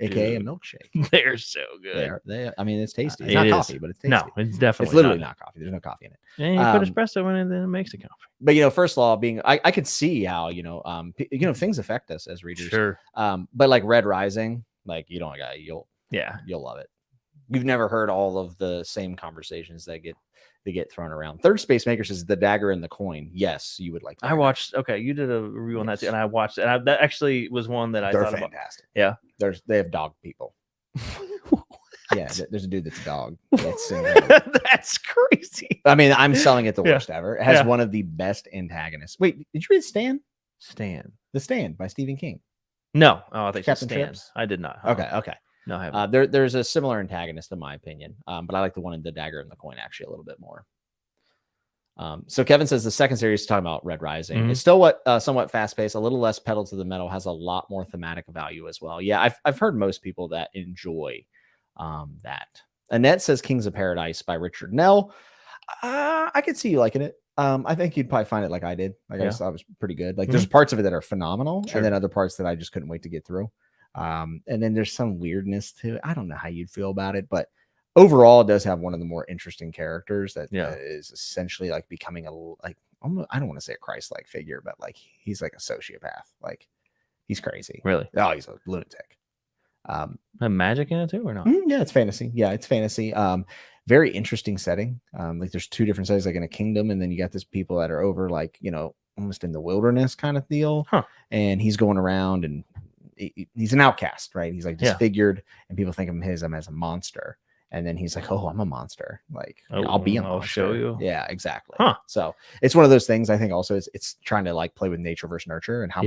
aka a dude, milkshake. they're so good. I mean, it's tasty. It's It not is. coffee, but it's tasty. No, it's definitely It's literally not. not coffee. There's no coffee in it. And you put espresso in it, and then it makes the coffee. But First Law being, I could see how things affect us as readers. Sure. But like Red Rising, like you'll love it. You've never heard all of the same conversations that get thrown around. Third Space Maker says The Dagger and the Coin. Yes, you would like that. I watched. Okay, you did a review on that too, and I watched it. And that actually was one that I They're thought fantastic. about. Yeah, they have dog people. Yeah, there's a dude that's a dog. That's crazy. I mean, I'm selling it the Yeah. worst ever. It has Yeah. one of the best antagonists. Wait, did you read Stan? The Stand by Stephen King. No, oh, I think Captain Stan. Trips? I did not. Okay. No, I haven't. There's a similar antagonist in my opinion, but I like the one in The Dagger and the Coin actually a little bit more. So Kevin says the second series is talking about Red Rising. Mhm. It's still somewhat fast paced, a little less pedal to the metal, has a lot more thematic value as well. Yeah, I've heard most people that enjoy that. Annette says Kings of Paradise by Richard Nell. I could see you liking it. I think you'd probably find it like I did. Like I just thought it was pretty good. Like there's parts of it that are phenomenal, Sure. and then other parts that I just couldn't wait to get through. And then there's some weirdness to it. I don't know how you'd feel about it, but overall, it does have one of the more interesting characters that is essentially like becoming I don't want to say a Christ-like figure, but like he's like a sociopath. Like he's crazy. Really? Oh, he's a lunatic. Have magic in it too, or not? Yeah, it's fantasy. Yeah, it's fantasy. Very interesting setting. Like there's two different settings, like in a kingdom, and then you got this people that are over, like almost in the wilderness kind of deal. Huh. And he's going around, and he's an outcast, right? He's like disfigured, and people think of him as a monster. And then he's like, "Oh, I'm a monster. Like I'll be a monster. I'll show you." Yeah, exactly. Huh. So it's one of those things. I think also it's trying to like play with nature versus nurture, and how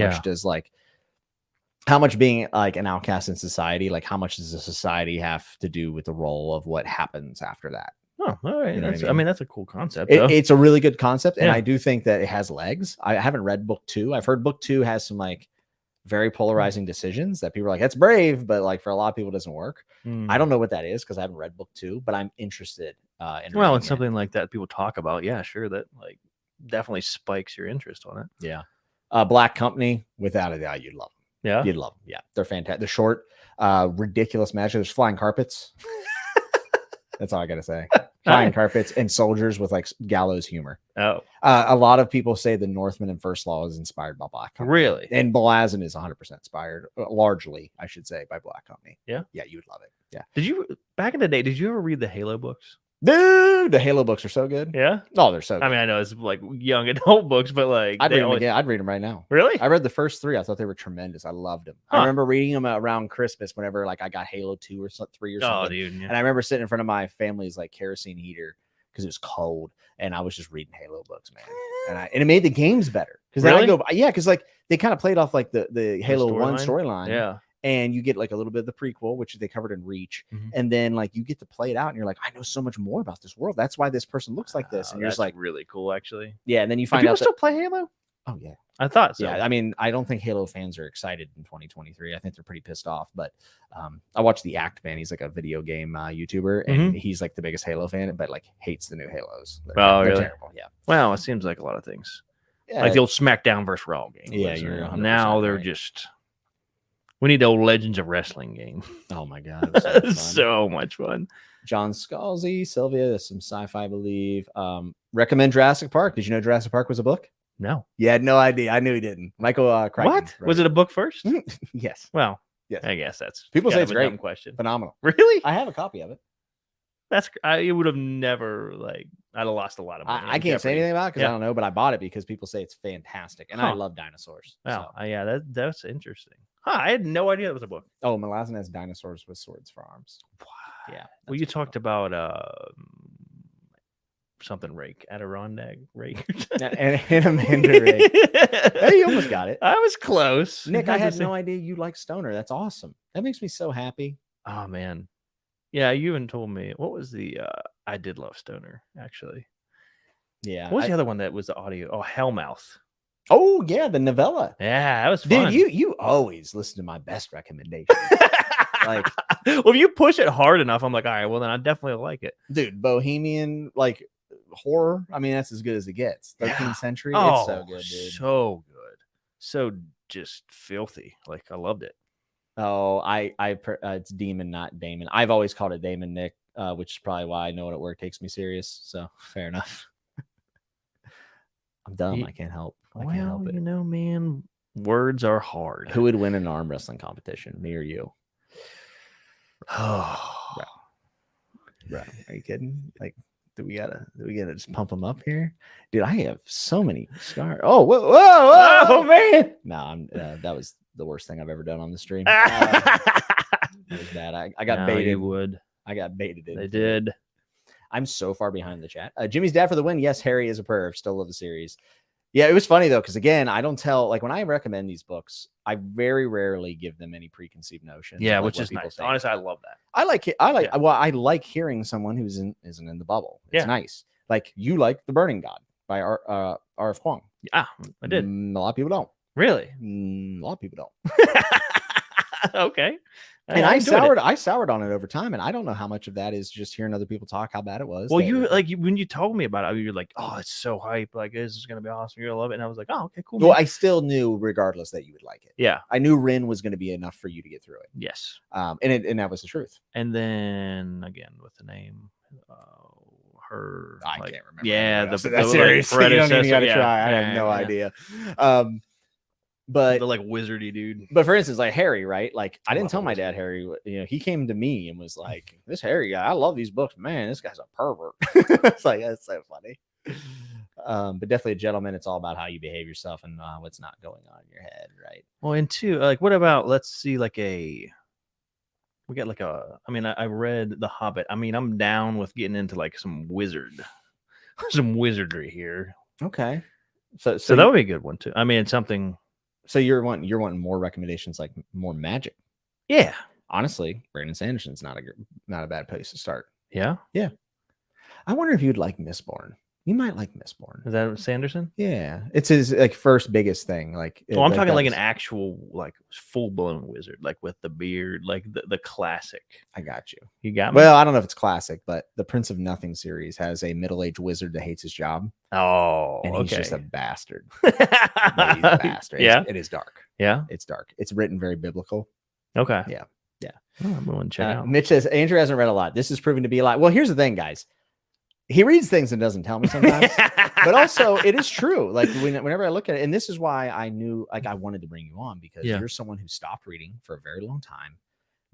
much being like an outcast in society, like how much does the society have to do with the role of what happens after that? Oh, all right. You know what I mean, that's a cool concept. It's a really good concept, and Yeah. I do think that it has legs. I haven't read book 2. I've heard book 2 has some like very polarizing decisions that people are like, that's brave, but like for a lot of people it doesn't work. I don't know what that is because I haven't read book 2, but I'm interested in Well, reading it's something like that people talk about. Yeah, sure. That like definitely spikes your interest on it. Yeah. Black Company, without a doubt, you'd love them. Yeah. You'd love them. Yeah. They're fantastic. They're short, ridiculous magic. There's flying carpets. That's all I gotta say. Flying carpets and soldiers with like gallows humor. Oh, A lot of people say the Northman and First Law is inspired by Black Company. really? And Blazin is 100% inspired, largely, I should say, by Black Company. Yeah. Yeah, you would love it. Yeah. Did you back in the day? Did you ever read the Halo books? Dude, the Halo books are so good. Yeah. Oh, they're so good. I mean, I know it's like young adult books, but like I'd they read them always- again. I'd read them right now. Really? I read the first 3. I thought they were tremendous. I loved them. I Huh. remember reading them around Christmas whenever like I got Halo 2 or 3 or something. Oh, dude. Yeah. And I remember sitting in front of my family's like kerosene heater because it was cold, and I was just reading Halo books, man. And it made the games better because then I Really? go, yeah, because like they kind of played off like the Halo 1 storyline. Yeah. And you get like a little bit of the prequel, which they covered in Reach, Mhm. and then like you get to play it out, and you're like, I know so much more about this world. That's why this person looks like this, and you're just That's like, really cool, actually. yeah. And then you Do find people out still play Halo? oh yeah, I thought so. yeah. I mean, I don't think Halo fans are excited in 2023. I think they're pretty pissed off. But I watched the Act Man. He's like a video game YouTuber, and he's like the biggest Halo fan, but like hates the new Halos. They're really? terrible. Yeah. Well, it seems like a lot of things. Yeah, Like the old SmackDown versus Raw game. Yeah, you're 100% now they're right. just. We need the old Legends of Wrestling game. oh my god, it was so much fun. So much fun. John Scalzi, Sylvia, there's some sci-fi, I believe. Recommend Jurassic Park. Did you know Jurassic Park was a book? No. You had no idea. I knew he didn't. Michael Crichton. What? Was it a book first? Yes. Well, Yes. I guess that's People say kind it's of a great. dumb question. Phenomenal. Really? I have a copy of it. I would have never I'd have lost a lot of money. I on can't say Jeopardy. anything about it because Yeah. I don't know, but I bought it because people say it's fantastic, and I Huh. love dinosaurs. Wow. So. Yeah, that's interesting. Huh, I had no idea it was a book. Oh, Malazan has dinosaurs with swords for arms. Yeah. Well, you talked about something rake, Adirondack rake. and Amanda Ray. Hey, you almost got it. I was close. Nick, I had no idea you like stoner. That's awesome. That makes me so happy. Oh man. Yeah, you even told me what was the I did love stoner, actually. Yeah. What was the other one that was the audio? Oh, Hellmouth. Oh, yeah, the novella. Yeah, that was fun. Dude, you always listen to my best recommendations. Like, well, if you push it hard enough, I'm like, all right, well then I definitely like it. Dude, Bohemian horror. I mean, that's as good as it gets. 13th century. Oh, It's so good, dude. So good. So just filthy. Like I loved it. Oh, it's Demon, not Damon. I've always called it Damon, Nick, which is probably why I know it at work takes me serious. So fair enough. I'm dumb. I can't help. I can't help it. You know, man, words are hard. Who would win an arm wrestling competition, me or you? Oh, Bro, are you kidding? Like, do we gotta just pump them up here, dude? I have so many scars. Oh, whoa, man! No, that was the worst thing I've ever done on the stream. That was bad. I got baited. You would. I got baited. They did. I'm so far behind the chat. Jimmy's dad for the win. Yes, Harry is a perv. Still love the series. Yeah, it was funny though, because again, I don't tell when I recommend these books, I very rarely give them any preconceived notions. Yeah, which is nice. Think. Honestly, I love that. I like it. I like hearing someone isn't in the bubble. It's nice. Like you like The Burning God by R.F. Kuang. Yeah, I did. A lot of people don't. Really? A lot of people don't. Okay. And I soured on it over time, and I don't know how much of that is just hearing other people talk how bad it was. Well, when you told me about it, you're like, "Oh, it's so hype! Like this is gonna be awesome. You're gonna love it." And I was like, "Oh, okay, cool." Well, I still knew, regardless, that you would like it. Yeah, I knew Rin was going to be enough for you to get through it. Yes, and that was the truth. And then again with the name, her. I can't remember. Yeah, the series. You don't even got to try. I have no idea. But the wizardy dude. But for instance, like Harry, right? Like I didn't tell my dad Harry. He came to me and was like, "This Harry guy, I love these books. Man, this guy's a pervert." It's like that's so funny. But definitely a gentleman. It's all about how you behave yourself and what's not going on in your head, right? Well, and two, what about let's see, I read The Hobbit. I mean, I'm down with getting into some wizardry here. Okay, so that would be a good one too. I mean, it's something. So you're wanting more recommendations, like more magic. Yeah, honestly, Brandon Sanderson's not a bad place to start. Yeah. I wonder if you'd like Mistborn. You might like Mistborn. Is that Sanderson? Yeah, it's his first biggest thing. I'm talking an actual full blown wizard, with the beard, the classic. I got you. You got me. Well, I don't know if it's classic, but the Prince of Nothing series has a middle-aged wizard that hates his job. Oh, and he's just a bastard. He's a bastard. Yeah, it is dark. Yeah, it's dark. It's written very biblical. Okay. Yeah. I'm going to check out. Mitch says Andrew hasn't read a lot. This is proving to be a lot. Well, here's the thing, guys. He reads things and doesn't tell me sometimes, but also it is true. Whenever I look at it, and this is why I knew I wanted to bring you on, because you're someone who stopped reading for a very long time.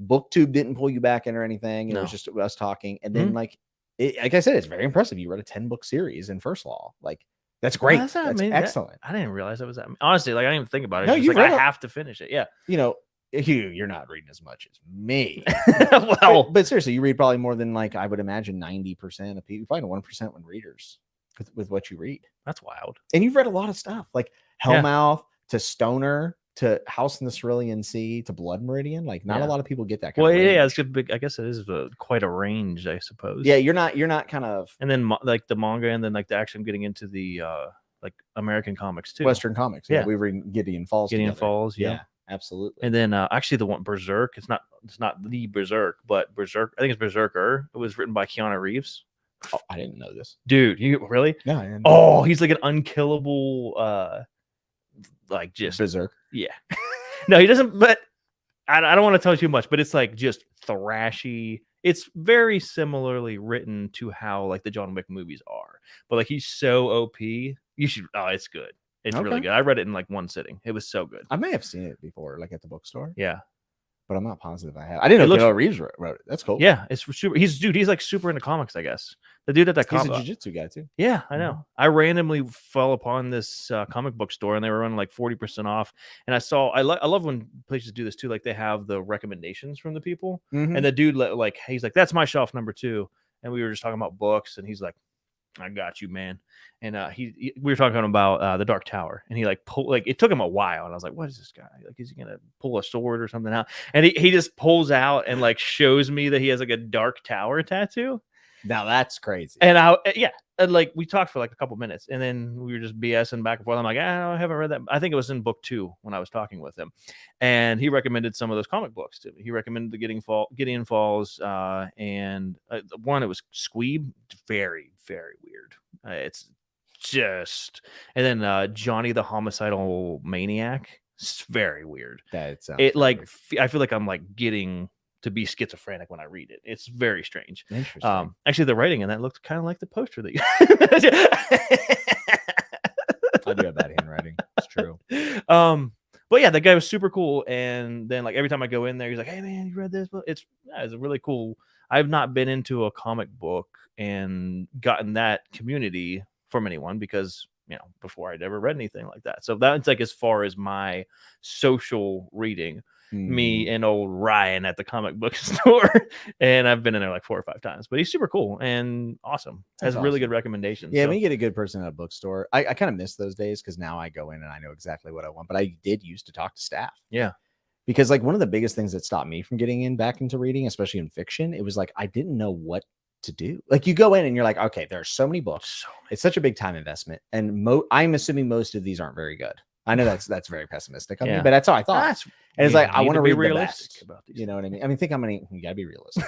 BookTube didn't pull you back in or anything. It was just us talking. And then like I said, it's very impressive. You read a 10-book series in First Law. That's great. That's excellent. I didn't realize that was that. Honestly, I didn't even think about it. No, I have to finish it. Yeah. You're not reading as much as me. Well, but seriously, you read probably more than I would imagine 90% of people. Probably 1% when readers with what you read. That's wild. And you've read a lot of stuff Hellmouth to Stoner to House in the Cerulean Sea to Blood Meridian. Not a lot of people get that kind of range. It's a big. I guess it is quite a range, I suppose. Yeah, you're not kind of. And then the manga, and then the action, getting into the American comics too. Western comics. Yeah, we read Gideon Falls. Falls. Yeah. Absolutely. And then actually the one Berserk, it's not the Berserk, but Berserk, I think it's Berserker. It was written by Keanu Reeves. Oh, I didn't know this. Dude, you really? No, I didn't. Oh, he's an unkillable just Berserk. Yeah. No, he doesn't, but I don't want to tell you too much, but it's just thrashy. It's very similarly written to how the John Wick movies are. But he's so OP. You should it's good. It's really good. I read it in one sitting. It was so good. I may have seen it before, at the bookstore. Yeah. but I'm not positive I have. I didn't know Keanu Reeves wrote it. That's cool. Yeah, it's super. He's like super into comics, I guess. The dude at that He's a comic. jiu-jitsu guy too. Yeah, I know. I randomly fell upon this comic book store, and they were running like 40% off. And I love when places do this too. Like they have the recommendations from the people, Mhm. and the dude he's like, "That's my shelf number 2," and we were just talking about books, and he's like, "I got you, man." And we were talking about the Dark Tower, and he it took him a while, and I was like, "What is this guy? Like, is he gonna pull a sword or something out?" And he just pulls out and like shows me that he has like a Dark Tower tattoo. Now that's crazy. And and like we talked for like a couple minutes, and then we were just BSing back and forth. I'm like, I haven't read that. I think it was in book 2 when I was talking with him, and he recommended some of those comic books to me. He recommended the Gideon Falls, and one it was Squeeb, very very weird. It's just, and then Johnny the Homicidal Maniac. It's very weird. That sounds I feel like I'm like getting to be schizophrenic when I read it. It's very strange. Interesting. Actually, the writing in that looked kind of like the poster that you. I do have that handwriting. It's true. But yeah, that guy was super cool. And then like every time I go in there, he's like, "Hey man, you read this book?" It's really cool. I've not been into a comic book and gotten that community from anyone because before I'd ever read anything like that. So that's like as far as my social reading. Me and old Ryan at the comic book store, and I've been in there like 4 or 5 times. But he's super cool and awesome. Has really good recommendations. Yeah, when you get a good person at a bookstore, I kind of miss those days because now I go in and I know exactly what I want. But I did used to talk to staff. Yeah, because like one of the biggest things that stopped me from getting back into reading, especially in fiction, it was like I didn't know what to do. Like you go in and you're like, okay, there are so many books. It's such a big time investment, and I'm assuming most of these aren't very good. I know that's very pessimistic of me, but that's how I thought. And it's like I want to read realistic about these. You know what I mean? I mean, think how many. You gotta be realistic.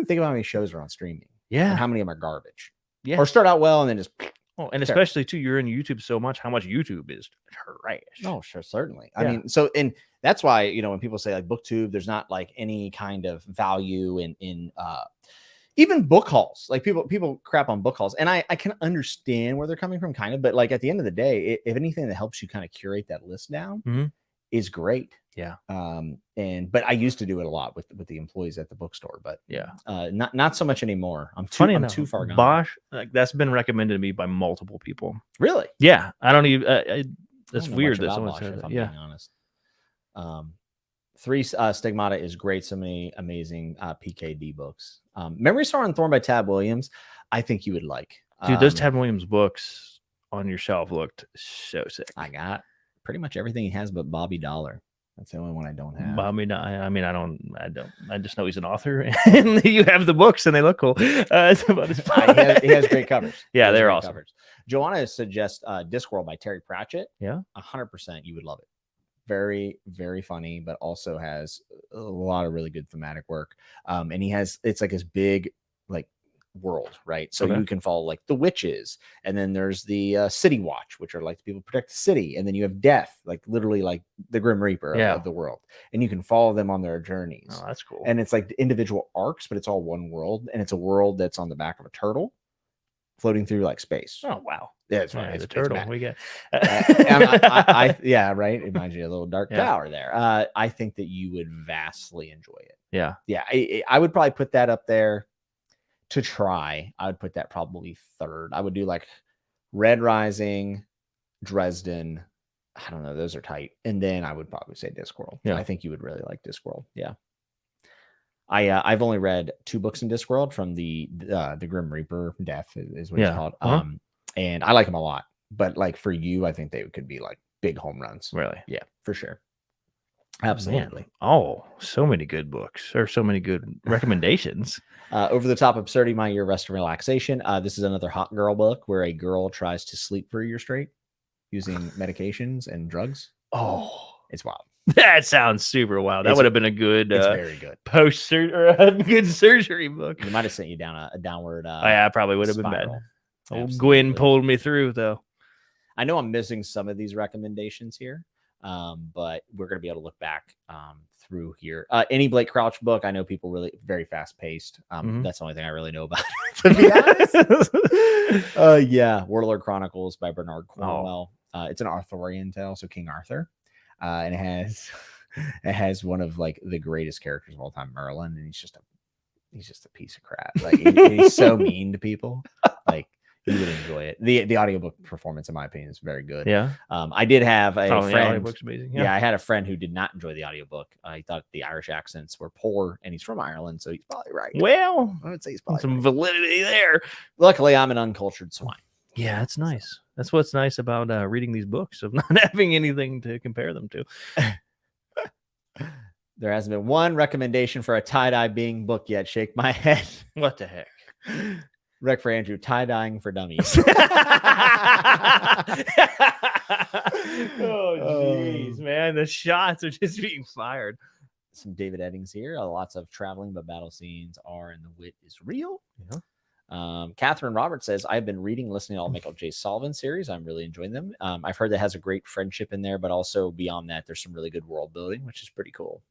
Think about how many shows are on streaming. Yeah, and how many of them are garbage. Yeah, or start out well and then just. Oh, and especially too, you're in YouTube so much. How much YouTube is trash? Oh, sure, certainly. I mean, so and that's why when people say like BookTube, there's not like any kind of value in even book hauls. Like people crap on book hauls, and I can understand where they're coming from, kind of. But like at the end of the day, if anything that helps you kind of curate that list down is great. Yeah. But I used to do it a lot with the employees at the bookstore, but not so much anymore. I'm too far gone. Bosch, like that's been recommended to me by multiple people. Really? Yeah. I don't even. That's weird that someone said that. I'm being honest. 3 Stigmata is great. So many amazing PKD books. Memory Star and Thorn by Tab Williams, I think you would like. Dude, those Tab Williams books on your shelf looked so sick. I got pretty much everything he has but Bobby Dollar. That's the only one I don't have. Bobby, I mean, I don't. I just know he's an author, and you have the books, and they look cool. That's about his he has great covers. Yeah, they're awesome. Covers. Joanna suggests Discworld by Terry Pratchett. Yeah, 100%. You would love it. Very, very funny, but also has a lot of really good thematic work. And it's like his big like world, right? So you can follow like the witches, and then there's the City Watch, which are like the people who protect the city, and then you have Death, like literally like the Grim Reaper of the world, and you can follow them on their journeys. Oh, that's cool. And it's like individual arcs, but it's all one world, and it's a world that's on the back of a turtle floating through like space. Oh wow. Yeah, it's fine. It's the turtle we get. Yeah, right. It reminds you of a little dark tower there. I think that you would vastly enjoy it. Yeah. I would probably put that up there to try. I would put that probably 3rd. I would do like Red Rising, Dresden. I don't know. Those are tight. And then I would probably say Discworld. Yeah. I think you would really like Discworld. Yeah. I've only read 2 books in Discworld from the Grim Reaper. Death is what it's called. And I like them a lot. But like for you, I think they could be like big home runs. Really? Yeah, for sure. Absolutely. Man. Oh, so many good books or so many good recommendations. Over the Top Absurdity, My Year Rest and Relaxation. This is another hot girl book where a girl tries to sleep for a year straight using medications and drugs. Oh, it's wild. That sounds super wild. That would have been a good, very good post-surgery or a good surgery book. It might have sent you down a downward. I probably would have been bad. Old Gwen pulled me through, though. I know I'm missing some of these recommendations here, but we're going to be able to look back through here. Any Blake Crouch book, I know people really very fast paced. That's the only thing I really know about it, to be honest. Yeah, Warlord Chronicles by Bernard Cornwell. It's an Arthurian tale, so King Arthur, and it has It has one of like the greatest characters of all time, Merlin, and he's just a piece of crap. Like he's so mean to people. Like you would enjoy it. The audiobook performance, in my opinion, is very good. Yeah. I did have a The friend. audiobook's amazing. Yeah, I had a friend who did not enjoy the audiobook. He thought the Irish accents were poor, and he's from Ireland, so he's probably right. Well, I would say he's probably some right. validity there. Luckily, I'm an uncultured swine. Yeah, that's nice. That's what's nice about reading these books, of not having anything to compare them to. There hasn't been one recommendation for a tie-dye being book yet. Shake my head. What the heck? Rec for Andrew, tie-dyeing for dummies. Oh, jeez, man. The shots are just being fired. Some David Eddings here. Lots of traveling, but battle scenes are, and the wit is real. Yeah. Catherine Roberts says, I've been reading, listening to all Michael J. Sullivan series. I'm really enjoying them. I've heard that has a great friendship in there, but also beyond that, there's some really good world building, which is pretty cool.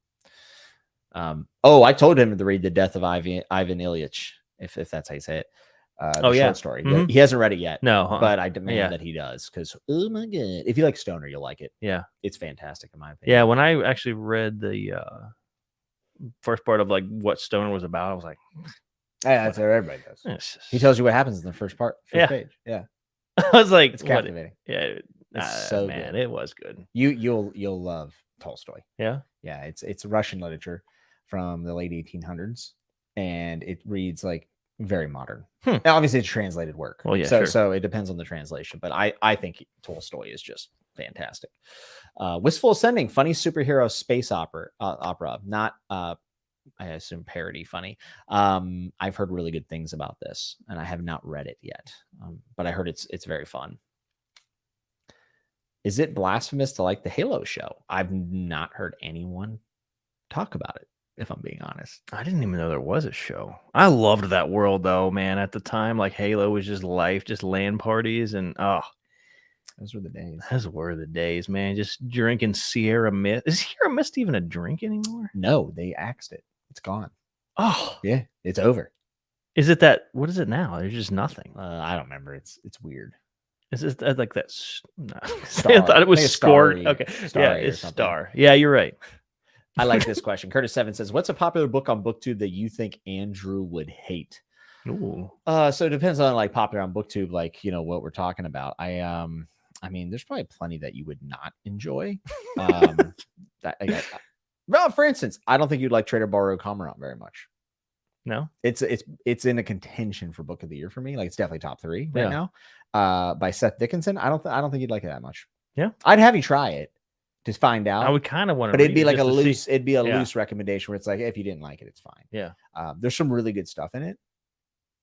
I told him to read The Death of Ivan Ilyich, if that's how you say it. Short story. Mhm. He hasn't read it yet. No, but I demand that he does, because oh my god, if you like stoner, you'll like it. Yeah, it's fantastic in my opinion. Yeah, when I actually read the first part of like what stoner was about, I was like, yeah, that's what everybody does. He tells you what happens in the first page. Yeah, I was like, it's captivating. Yeah, it's so man, good. It was good. You'll love Tolstoy. Yeah, it's Russian literature from the late 1800s, and it reads like very modern. Now, obviously, it's translated work. Well, yeah, so it depends on the translation, but I think Tolstoy is just fantastic. Wistful Ascending, funny superhero space opera, not I assume parody funny. I've heard really good things about this, and I have not read it yet, but I heard it's very fun. Is it blasphemous to like the Halo show? I've not heard anyone talk about it, if I'm being honest. I didn't even know there was a show. I loved that world though, man. At the time, like Halo was just life, just LAN parties, and those were the days. Those were the days, man. Just drinking Sierra Mist. Is Sierra Mist even a drink anymore? No, they axed it. It's gone. Oh, yeah, it's over. Is it that? What is it now? There's just nothing. I don't remember. It's weird. Is it like that? No. Star. I thought it was Score. Okay, Star it's Star. Yeah, you're right. I like this question. Curtis7 says, what's a popular book on BookTube that you think Andrew would hate? Ooh. So it depends on like popular on BookTube, like, what we're talking about. I mean, there's probably plenty that you would not enjoy. Well, for instance, I don't think you'd like Trader Borrow Cormorant very much. No, it's in a contention for Book of the Year for me. Like it's definitely top 3 right now. By Seth Dickinson. I don't think you'd like it that much. Yeah, I'd have you try it to find out. I would kind of want to, but it'd be like a loose. It'd be a loose recommendation where it's like, hey, if you didn't like it, it's fine. Yeah. There's some really good stuff in it.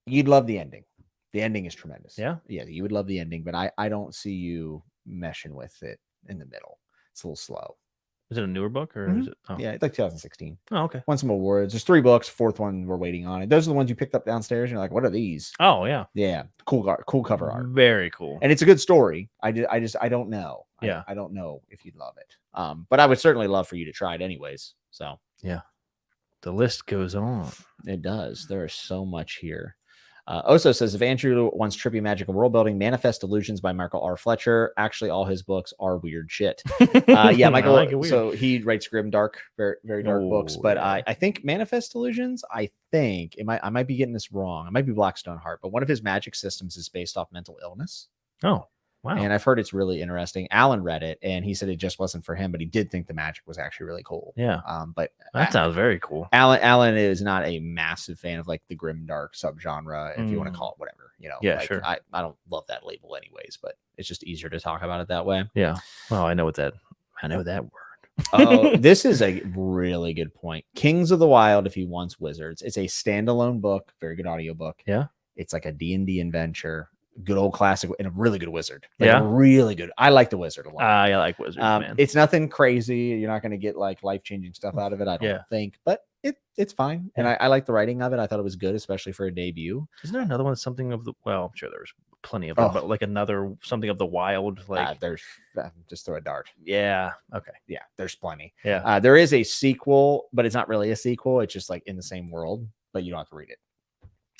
You'd love the ending. The ending is tremendous. Yeah, you would love the ending, but I don't see you meshing with it in the middle. It's a little slow. Is it a newer book or is it? Oh. Yeah, it's like 2016. Oh, okay. Won some awards. There's 3 books. 4th one we're waiting on it. Those are the ones you picked up downstairs. And you're like, what are these? Oh yeah, yeah, cool cover art. Very cool. And it's a good story. I don't know. Yeah, I don't know if you'd love it. But I would certainly love for you to try it anyways. So yeah, the list goes on. It does. There is so much here. Oso says, if Andrew wants trippy magic and world building, Manifest Illusions by Michael R. Fletcher. Actually, all his books are weird shit. Yeah, Michael. Like so he writes grim, dark, very, very dark books. But I think Manifest Illusions, I might be getting this wrong. It might be Blackstone Heart, but one of his magic systems is based off mental illness. Oh, wow. And I've heard it's really interesting. Alan read it and he said it just wasn't for him, but he did think the magic was actually really cool. Yeah. But that sounds very cool. Alan is not a massive fan of like the grim dark subgenre, if you want to call it whatever, Yeah, like, sure. I don't love that label anyways, but it's just easier to talk about it that way. Yeah. Well, I know that word. Oh, this is a really good point. Kings of the Wild, if he wants wizards. It's a standalone book, very good audiobook. Yeah. It's like a D&D adventure. Good old classic and a really good wizard. Yeah, really good. I like the wizard a lot. I like wizards, man. It's nothing crazy. You're not going to get like life-changing stuff out of it, I don't think, but it's fine. And I like the writing of it. I thought it was good, especially for a debut. Isn't there another one, something of the, well, I'm sure there's plenty of them, but like another something of the wild, like there's just throw a dart. Yeah. Okay. Yeah, there's plenty. Yeah. There is a sequel, but it's not really a sequel. It's just like in the same world, but you don't have to read it.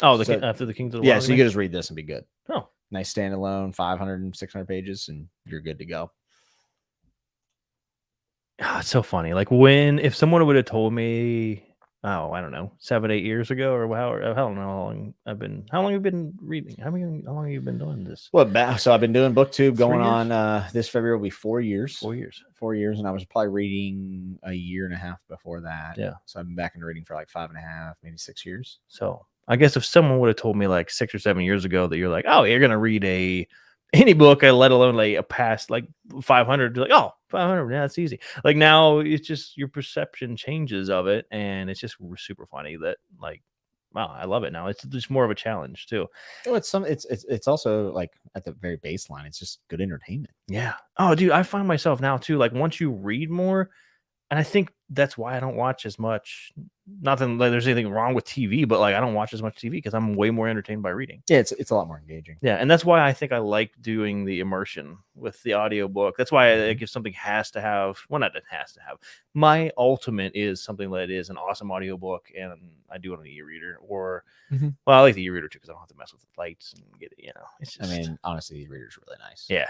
Oh, after the Kings of the Wild. Yeah, so you can just read this and be good. Oh, nice standalone, 500 and 600 pages, and you're good to go. It's so funny. Like if someone would have told me, oh, I don't know, 7-8 years ago, or how I don't know how long have you been reading? How long have you been doing this? Well, so I've been doing booktube 3 going years? on this February will be 4 years. 4 years. 4 years, and I was probably reading a year and a half before that. Yeah. So I've been back into reading for like 5.5, maybe 6 years. So I guess if someone would have told me like 6 or 7 years ago that you're like, oh, you're gonna read any book, let alone like a past like 500, like, oh, 500, yeah, that's easy. Like now it's just your perception changes of it, and it's just super funny that like, wow, I love it now. It's just more of a challenge too. Oh, it's also like at the very baseline, it's just good entertainment. Yeah. Oh, dude, I find myself now too, like once you read more, and I think that's why I don't watch as much. Not that like, there's anything wrong with TV, but like I don't watch as much TV because I'm way more entertained by reading. Yeah, it's a lot more engaging. Yeah, and that's why I think I like doing the immersion with the audiobook. That's why if something has to have, well, not it has to have. My ultimate is something that is an awesome audiobook, and I do it on the e-reader. Or, well, I like the e-reader too because I don't have to mess with the lights and get it. It's just, I mean, honestly, the e-reader's really nice. Yeah.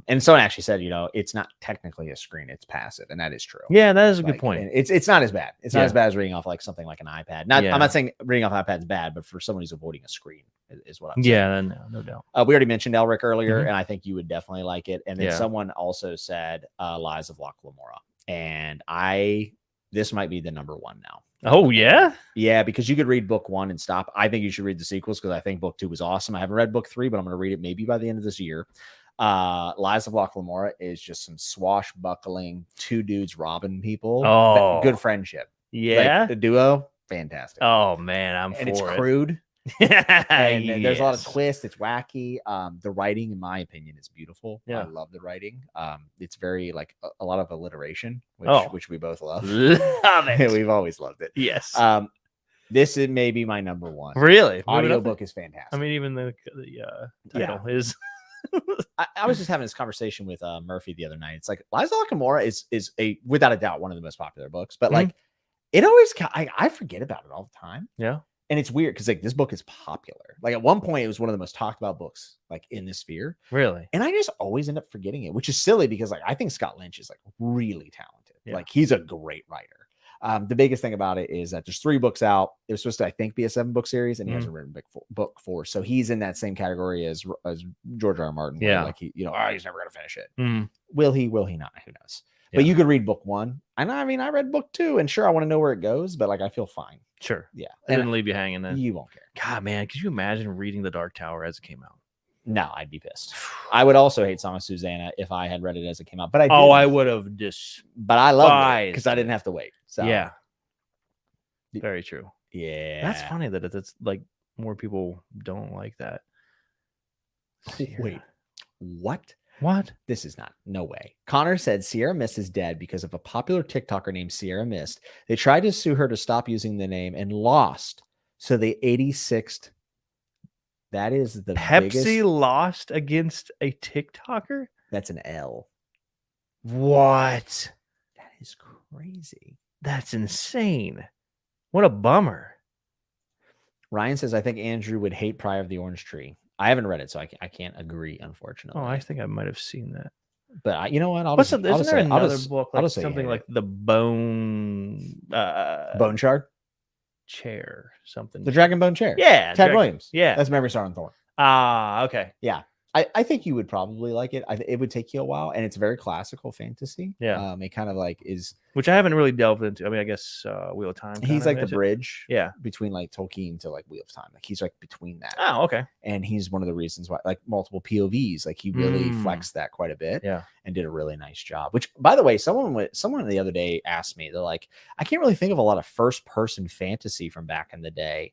And someone actually said, it's not technically a screen; it's passive, and that is true. Yeah, that is a good point. And it's not as bad. It's not as bad as reading off like something like an iPad. I'm not saying reading off iPad is bad, but for someone who's avoiding a screen is what I'm saying. Yeah, no doubt. We already mentioned Elric earlier, and I think you would definitely like it. And then Yeah. someone also said Lies of Locke Lamora, and this might be the number one now. Oh yeah, yeah, because you could read book 1 and stop. I think you should read the sequels because I think book 2 was awesome. I haven't read book 3, but I'm going to read it maybe by the end of this year. Lies of Locke Lamora is just some swashbuckling 2 dudes robbing people. Oh. Good friendship. Yeah. Like, the duo, fantastic. Oh man, I'm and for it's it. crude. And there's a lot of Yes. twists. It's wacky. The writing, in my opinion, is beautiful. Yeah. I love the writing. It's very like a lot of alliteration, which we both love. Love it. We've always loved it. Yes. This is maybe my number one. Really? Audiobook is fantastic. I mean, even the title is. I was just having this conversation with Murphy the other night. It's like Lies of Locke Lamora is a without a doubt one of the most popular books, but like it always I forget about it all the time. Yeah. And it's weird because like this book is popular. Like at one point, it was one of the most talked about books like in the sphere. Really? And I just always end up forgetting it, which is silly because like I think Scott Lynch is like really talented. Yeah. Like he's a great writer. The biggest thing about it is that there's 3 books out. It was supposed to, I think, be a 7-book series, and he hasn't written book 4. So he's in that same category as George R. R. Martin. Yeah. Like he's never going to finish it. Mm. Will he? Will he not? Who knows? Yeah. But you could read book 1. And I mean, I read book 2, and sure, I want to know where it goes, but like I feel fine. Sure. Yeah. It didn't leave you hanging then. You won't care. God, man, could you imagine reading The Dark Tower as it came out? No, I'd be pissed. I would also hate Song of Susanna if I had read it as it came out. But I would have But I loved it because I didn't have to wait. So yeah. Very true. Yeah. That's funny that it's like more people don't like that. Wait, what? What? This is not. No way. Connor said Sierra Mist is dead because of a popular TikToker named Sierra Mist. They tried to sue her to stop using the name and lost. So they 86th. That is the Pepsi biggest. lost against a TikToker? That's an L. What? That is crazy. That's insane. What a bummer. Ryan says, I think Andrew would hate Pride of the Orange Tree. I haven't read it, so I can't agree, unfortunately. Oh, I think I might have seen that. But you know what? Isn't there another book like say something hate like it. the Bone Bone Shard? Chair, something. The Dragon Bone Chair. Yeah. Ted Williams. Yeah. That's Memory Star and Thorn. Ah, okay. Yeah. I think you would probably like it. It would take you a while, and it's very classical fantasy. Yeah. It kind of like is, which I haven't really delved into. I mean, I guess Wheel of Time. He's like the bridge, yeah, between like Tolkien to like Wheel of Time. Like he's like between that. Oh, okay. And he's one of the reasons why, like multiple POVs, like he really flexed that quite a bit. Yeah, and did a really nice job. Which, by the way, someone the other day asked me, they're like, I can't really think of a lot of first person fantasy from back in the day.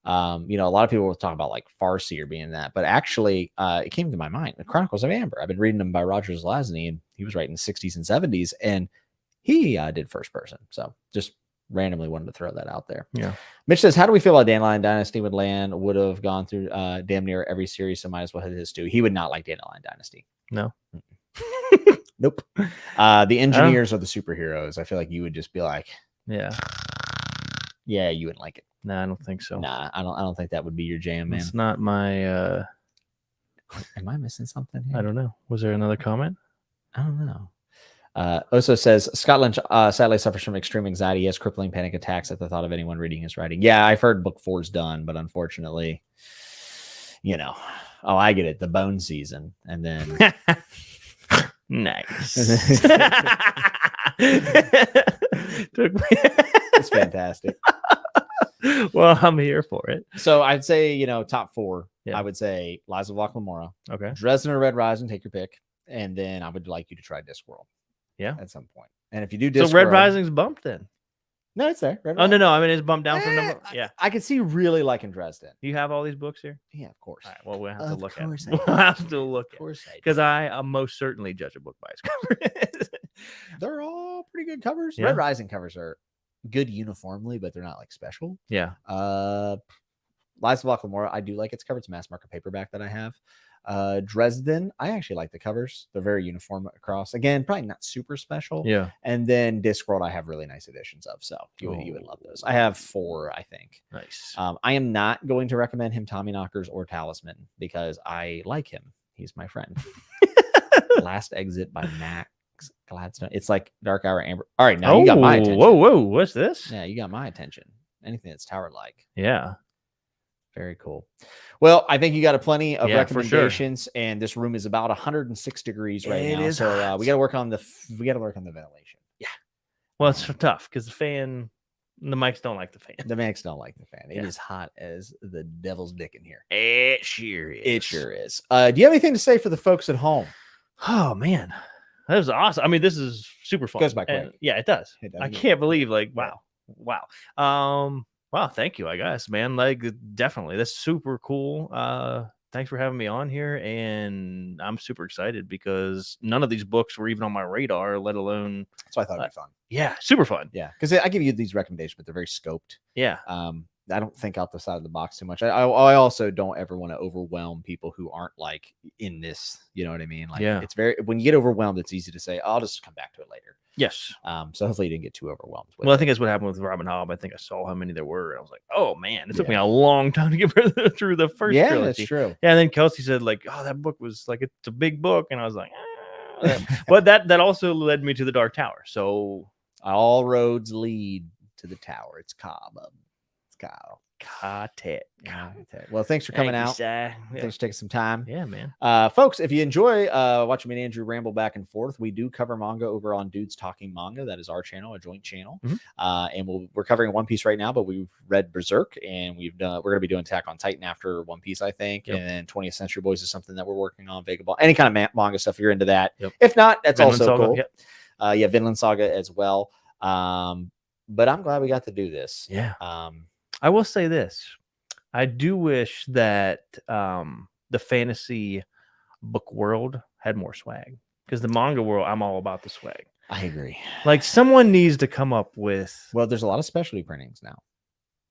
A lot of people will talk about like Farseer being that, but actually it came to my mind, the Chronicles of Amber. I've been reading them by Roger Zelazny, and he was writing in the 60s and 70s, and he did first person. So just randomly wanted to throw that out there. Yeah. Mitch says, how do we feel about Dandelion Dynasty? Would Land would have gone through damn near every series, so might as well hit his too. He would not like Dandelion Dynasty. No. Nope. The engineers are the superheroes. I feel like you would just be like, yeah, you wouldn't like it. No, I don't think so. Nah, I don't think that would be your jam, man. It's not my Am I missing something here? I don't know. Was there another comment? I don't know. Oso says Scotland sadly suffers from extreme anxiety. He has crippling panic attacks at the thought of anyone reading his writing. Yeah, I've heard book 4 is done, but unfortunately, I get it. The bone season, and then Nice. it's fantastic. Well, I'm here for it. So I'd say, top 4. Yeah. I would say Lies of Locke Lamora, Okay. Dresden or Red Rising, take your pick, and then I would like you to try Discworld. Yeah. At some point, and if you do Discworld, So Red Rising's bumped then. no, it's there. Red Oh Rising. no, I mean it's bumped down from number. Yeah. I could see really liking Dresden. You have all these books here? Yeah, of course. All right. Well, we'll have to Of look at course it. I We'll have to look Of at it. course, Because I most certainly judge a book by its cover. they're all pretty good covers. Yeah. Red Rising covers are good uniformly, but they're not like special. Yeah. Lies of Locke Lamora, I do like its cover. It's a mass market paperback that I have. Dresden, I actually like the covers. They're very uniform across. Again, probably not super special. Yeah. And then Discworld, I have really nice editions of. So you would love those. I have 4, I think. Nice. I am not going to recommend him Tommyknockers or Talisman because I like him. He's my friend. Last Exit by Max Gladstone. It's like Dark Hour Amber. All right, now you got my attention. Whoa. What's this? Yeah, you got my attention. Anything that's tower-like. Yeah. Very cool. Well, I think you got a plenty of Yeah, for sure. recommendations, and this room is about 106 degrees right It now. is So hot. we got to work on the ventilation. Well, it's tough because the mics don't like the fan. The mics don't like the fan. It Yeah. is hot as the devil's dick in here. It sure is. It sure is. Do you have anything to say for the folks at home? Oh man, that was awesome. I mean, this is super fun. Goes by And- quick. yeah, it does. It does I go can't believe, wow. Wow, thank you, I guess, man. Like, definitely, that's super cool. Thanks for having me on here, and I'm super excited because none of these books were even on my radar, let alone, So I thought it'd be fun. yeah, super fun. Yeah, because I give you these recommendations, but they're very scoped. Yeah, I don't think out the side of the box too much. I also don't ever want to overwhelm people who aren't like in this. You know what I mean? Like, Yeah. it's when you get overwhelmed, it's easy to say, I'll just come back to it later. yes. So hopefully you didn't get too overwhelmed. With Well, I it. think that's what happened with Robin Hobb. I think I saw how many there were, and I was like, oh man, it took Yeah. me a long time to get through the first yeah, trilogy. that's true. Yeah, and then Kelsey said, like, oh, that book was like, it's a big book. And I was like, but that also led me to the Dark Tower. So All roads lead to the tower. It's Cobb. It's Kyle. got it. Yeah, okay. Well, thanks for coming out. Yeah. Thanks for taking some time. Yeah, man. Folks, if you enjoy watching me and Andrew ramble back and forth, we do cover manga over on Dudes Talking Manga. That is our channel, a joint channel. Mhm. And we're covering One Piece right now, but we've read Berserk, and we're going to be doing Attack on Titan after One Piece, I think. Yep. And then 20th Century Boys is something that we're working on. Vagabond, any kind of manga stuff, if you're into that. Yep. If not, that's Vinland also Saga, cool. yep. Yeah, Vinland Saga as well. But I'm glad we got to do this. Yeah. I will say this. I do wish that the fantasy book world had more swag, because the manga world, I'm all about the swag. I agree. Like, someone needs to come up with. Well, there's a lot of specialty printings now.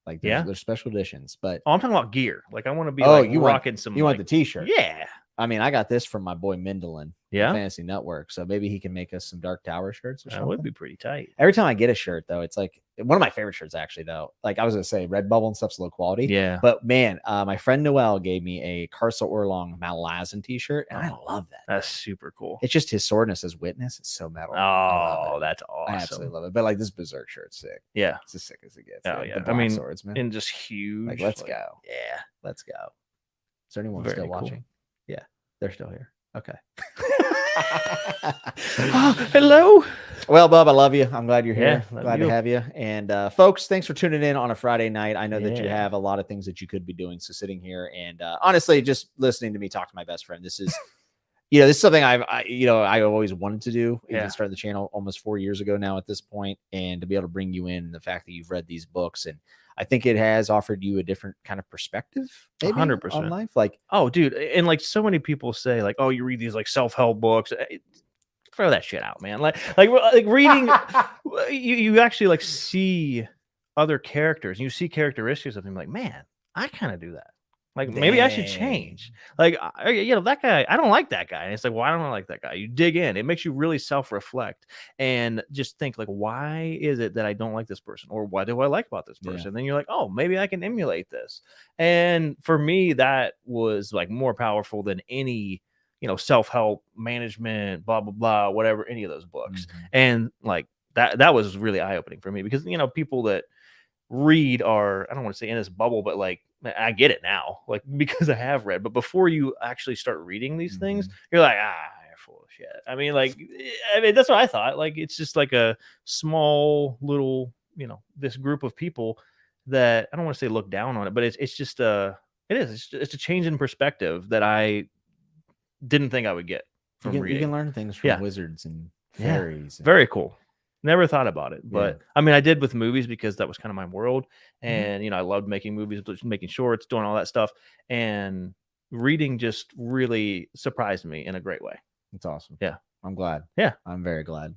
Like, Yeah? there's special editions, but Oh, I'm talking about gear. Like, I want to be you rocking some. want the like, t-shirt. yeah. I mean, I got this from my boy Mendelin, Yeah. Fantasy Network. So maybe he can make us some Dark Tower shirts or That something. would be pretty tight. Every time I get a shirt, though, it's like one of my favorite shirts, actually, though. Like I was going to say, Redbubble and stuff's low quality. Yeah. But man, my friend Noel gave me a Carcel Orlong Malazan t-shirt, and I Oh, love that. That's super cool. It's just his sword and it says Witness. It's so metal. I love Oh, it. that's I absolutely awesome. love it. But like this Berserk shirt's sick. Yeah. It's as sick as it gets. Oh, The yeah. I Black mean, Swordsman. And just huge. Like, let's go. Yeah. Let's go. Is there anyone Very still cool. watching? Yeah, they're still here. Okay. Hello. Well, Bub, I love you. I'm glad you're here. Yeah, love Glad you. to have you. And folks, thanks for tuning in on a Friday night. I know that you Yeah. have a lot of things that you could be doing. So sitting here and honestly, just listening to me talk to my best friend, this is, this is something I always wanted to do. Yeah. Even started the channel almost 4 years ago now at this point, and to be able to bring you in, the fact that you've read these books, and I think it has offered you a different kind of perspective, maybe, 100%. on life. Like, Oh, dude. And like, so many people say, like, oh, you read these like self-help books. Throw that shit out, man. Like reading, you actually like see other characters, and you see characteristics of them. Like, man, I kind of do that. Like, maybe I should change. Like, that guy, I don't like that guy. And it's like, why don't I like that guy? You dig in. It makes you really self-reflect and just think, like, why is it that I don't like this person? Or what do I like about this person? Yeah. And then you're like, oh, maybe I can emulate this. And for me, that was like more powerful than any self-help, management, blah blah blah, whatever, any of those books. Mhm. And like that was really eye-opening for me, because people that read are, I don't want to say in this bubble, but like I get it now, like because I have read. But before you actually start reading these things, you're like, you're full of shit. I mean, that's what I thought. Like it's just like a small little, this group of people that I don't want to say look down on it, but it's just it's a change in perspective that I didn't think I would get from You reading. can learn things from Yeah. wizards and fairies. and- Very cool. Never thought about it, but Yeah. I mean, I did with movies because that was kind of my world, Mhm. and I loved making movies, making shorts, doing all that stuff, and reading just really surprised me in a great way. It's awesome. Yeah. I'm glad. Yeah. I'm very glad.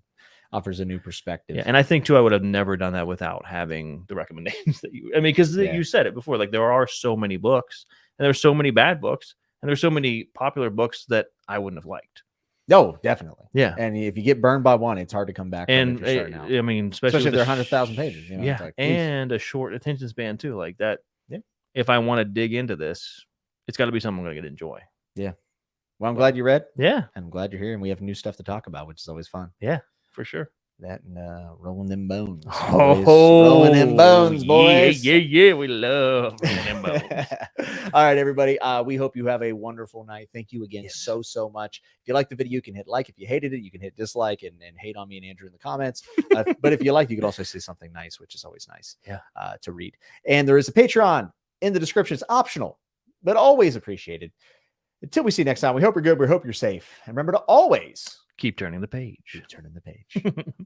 Offers a new perspective. Yeah, and I think too, I would have never done that without having the recommendations that because Yeah. you said it before, like there are so many books, and there's so many bad books, and there's so many popular books that I wouldn't have liked. No, definitely. Yeah. And if you get burned by one, it's hard to come back. And from if you're starting out. I mean, Especially with if they're the 100,000 pages. yeah, it's like, oof. and a short attention span too. Like that. Yeah. If I want to dig into this, it's got to be something I'm going to enjoy. Yeah. Well, I'm glad you read. Yeah. And I'm glad you're here, and we have new stuff to talk about, which is always fun. Yeah, for sure. That and rolling them bones. Oh, rolling them bones, boys. Yeah. We love rolling them bones. All right, everybody. We hope you have a wonderful night. Thank you again Yes. so much. If you like the video, you can hit like. If you hated it, you can hit dislike and hate on me and Andrew in the comments. But if you like, you could also say something nice, which is always nice to read. And there is a Patreon in the description. It's optional, but always appreciated. Until we see you next time, we hope you're good. We hope you're safe. And remember to always Keep turning the page. keep turning the page.